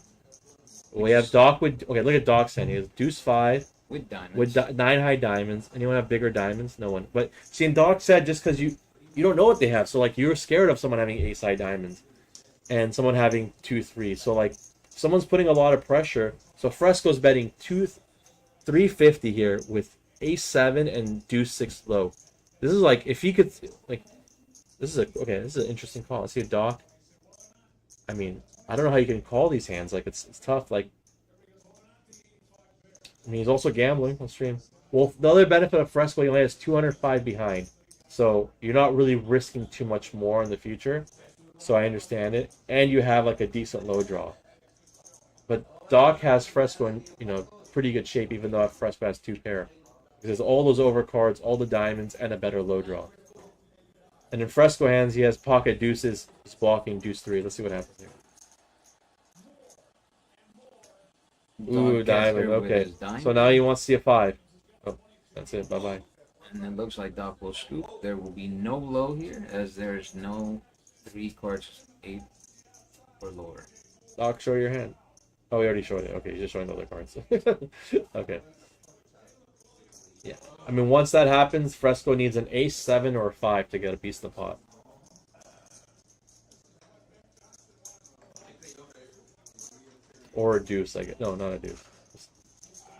We have Doc with. Okay, look at Doc's hand. He has Deuce 5. with diamonds. With 9 high diamonds. Anyone have bigger diamonds? No one. But see, and Doc said just because you don't know what they have, so like you're scared of someone having ace high diamonds, and someone having 2, 3. So like someone's putting a lot of pressure. So Fresco's betting 350 here with ace 7 and deuce 6 low. This is like if he could like. This is an interesting call. Let's see a Doc. I mean, I don't know how you can call these hands. Like it's tough. Like. I mean, he's also gambling on stream. Well, the other benefit of Fresco, he only has 205 behind. So you're not really risking too much more in the future. So I understand it. And you have like a decent low draw. But Doc has Fresco in, pretty good shape, even though Fresco has 2 pair. He has all those overcards, all the diamonds, and a better low draw. And in Fresco hands, he has pocket deuces. He's blocking deuce 3. Let's see what happens here. Ooh, diamond. Okay. So now he wants to see a 5. Oh, that's it. Bye-bye. And it looks like Doc will scoop. There will be no low here, as there's no 3 cards 8 or lower. Doc, show your hand. Oh, we already showed it. Okay, he's just showing the other cards. Okay. Yeah. I mean, once that happens, Fresco needs an ace, 7, or a 5 to get a piece of the pot. Or a deuce, I guess. No, not a deuce. Just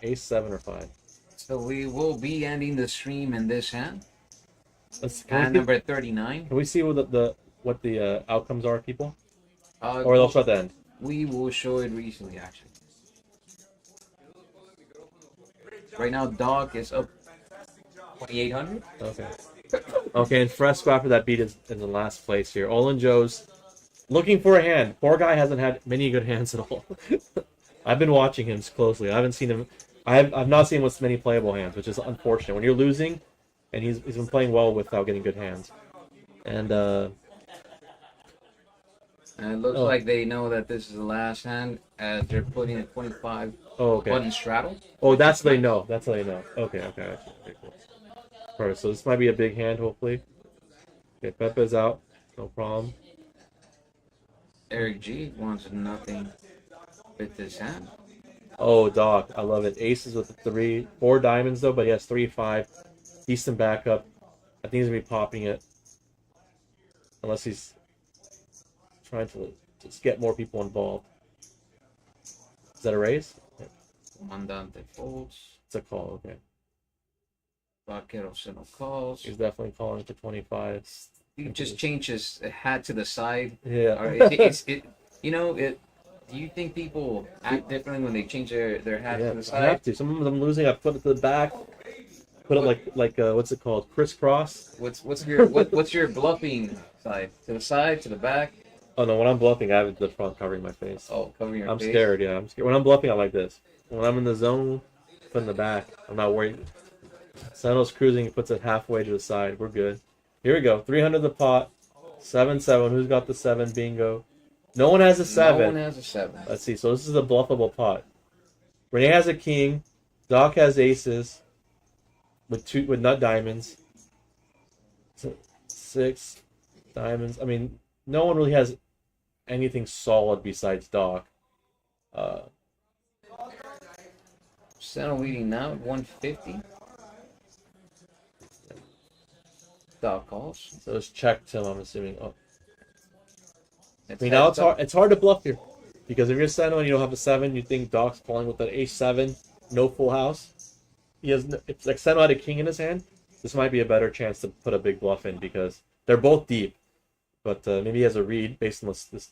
ace, 7, or 5. So we will be ending the stream in this hand. Hand Hand number 39. Can we see what the outcomes are, people? Or Or they'll show at the end. We will show it recently, actually. Right now, Doc is up 2,800. Okay. Okay, and Fresco after that beat is in the last place here. Olin Joe's looking for a hand. Poor guy hasn't had many good hands at all. I've been watching him closely. I haven't seen him. I've not seen him with many playable hands, which is unfortunate. When you're losing, and he's been playing well without getting good hands. And And it looks like they know that this is the last hand as they're putting a 25 okay. button straddle. Oh, that's how they know. That's how they know. Okay. Okay, cool. Perfect. So this might be a big hand, hopefully. Okay, Pepe's out. No problem. Eric G wants nothing with this hand. Oh, Doc, I love it. Aces with 4 diamonds though, but he has 3, 5. Decent backup. I think he's gonna be popping it, unless he's trying to just get more people involved. Is that a raise? Comandante folds. It's a call. Okay. Vaquero Seno calls. He's definitely calling for 25. He just changed his hat to the side. Yeah. Or it, you know, it. Do you think people act differently when they change their hat Yeah, to the I side? have to. Some of them losing, I put it to the back. Put it like what's it called? Crisscross. What's your bluffing side? To the side, to the back? Oh no, when I'm bluffing, I have it to the front covering my face. Oh, covering your I'm face. scared, yeah. I'm scared. When I'm bluffing, I'm like this. When I'm in the zone, put in the back. I'm not worried. Sano's cruising, he puts it halfway to the side. We're good. Here we go. 300 the pot. 7-7. Who's got the 7? Bingo. No one has a 7. No one has a 7. Let's see. So this is a bluffable pot. Renee has a king. Doc has aces with nut diamonds. 6 diamonds. I mean, no one really has anything solid besides Doc. Seno leading now at 150. Dog calls. So it's checked him, I'm assuming. Oh. I It's mean, now heads up. it's hard to bluff here. Because if you're Seno and you don't have a 7, you think Doc's calling with an ace-7, no full house. He has, if like Seno had a king in his hand, this might be a better chance to put a big bluff in because they're both deep. But maybe he has a read based on this,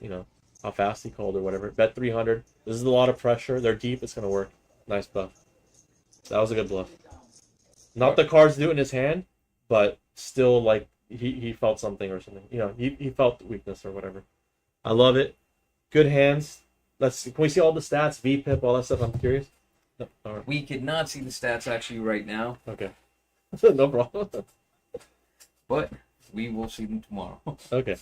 how fast he called or whatever. Bet 300. This is a lot of pressure. They're deep. It's going to work. Nice bluff. That was a good bluff. Not the cards do it in his hand, but still, like, he felt something or something. He felt weakness or whatever. I love it. Good hands. Can we see all the stats? VPIP, all that stuff? I'm curious. No, all right. We could not see the stats actually right now, Okay. No problem. but we will see them tomorrow. Okay.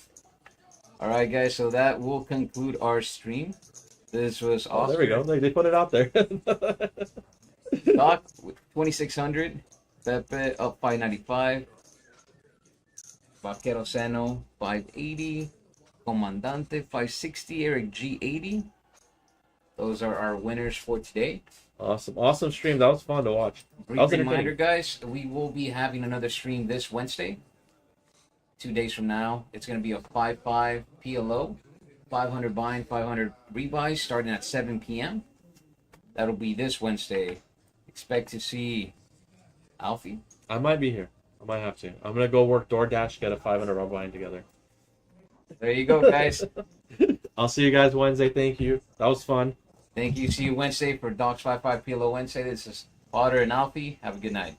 All right, guys. So that will conclude our stream. This was Oh, awesome. there we go. They put it out there. Doc with 2,600. Pepe up 595. Vaquero Seno 580. Comandante 560. Eric G 80. Those are our winners for today. Awesome stream. That was fun to watch. That Brief was reminder, entertaining. guys, we will be having another stream this Wednesday. 2 days from now. It's going to be a 5-5 PLO. 500 buying, 500 rebuys starting at 7 p.m. That'll be this Wednesday. Expect to see Alfie. I might be here. I might have to. I'm gonna go work DoorDash, get a 500 rubber band together. There you go, guys. I'll see you guys Wednesday. Thank you. That was fun. Thank you. See you Wednesday for Docs 5-5 PLO Wednesday. This is Otter and Alfie. Have a good night.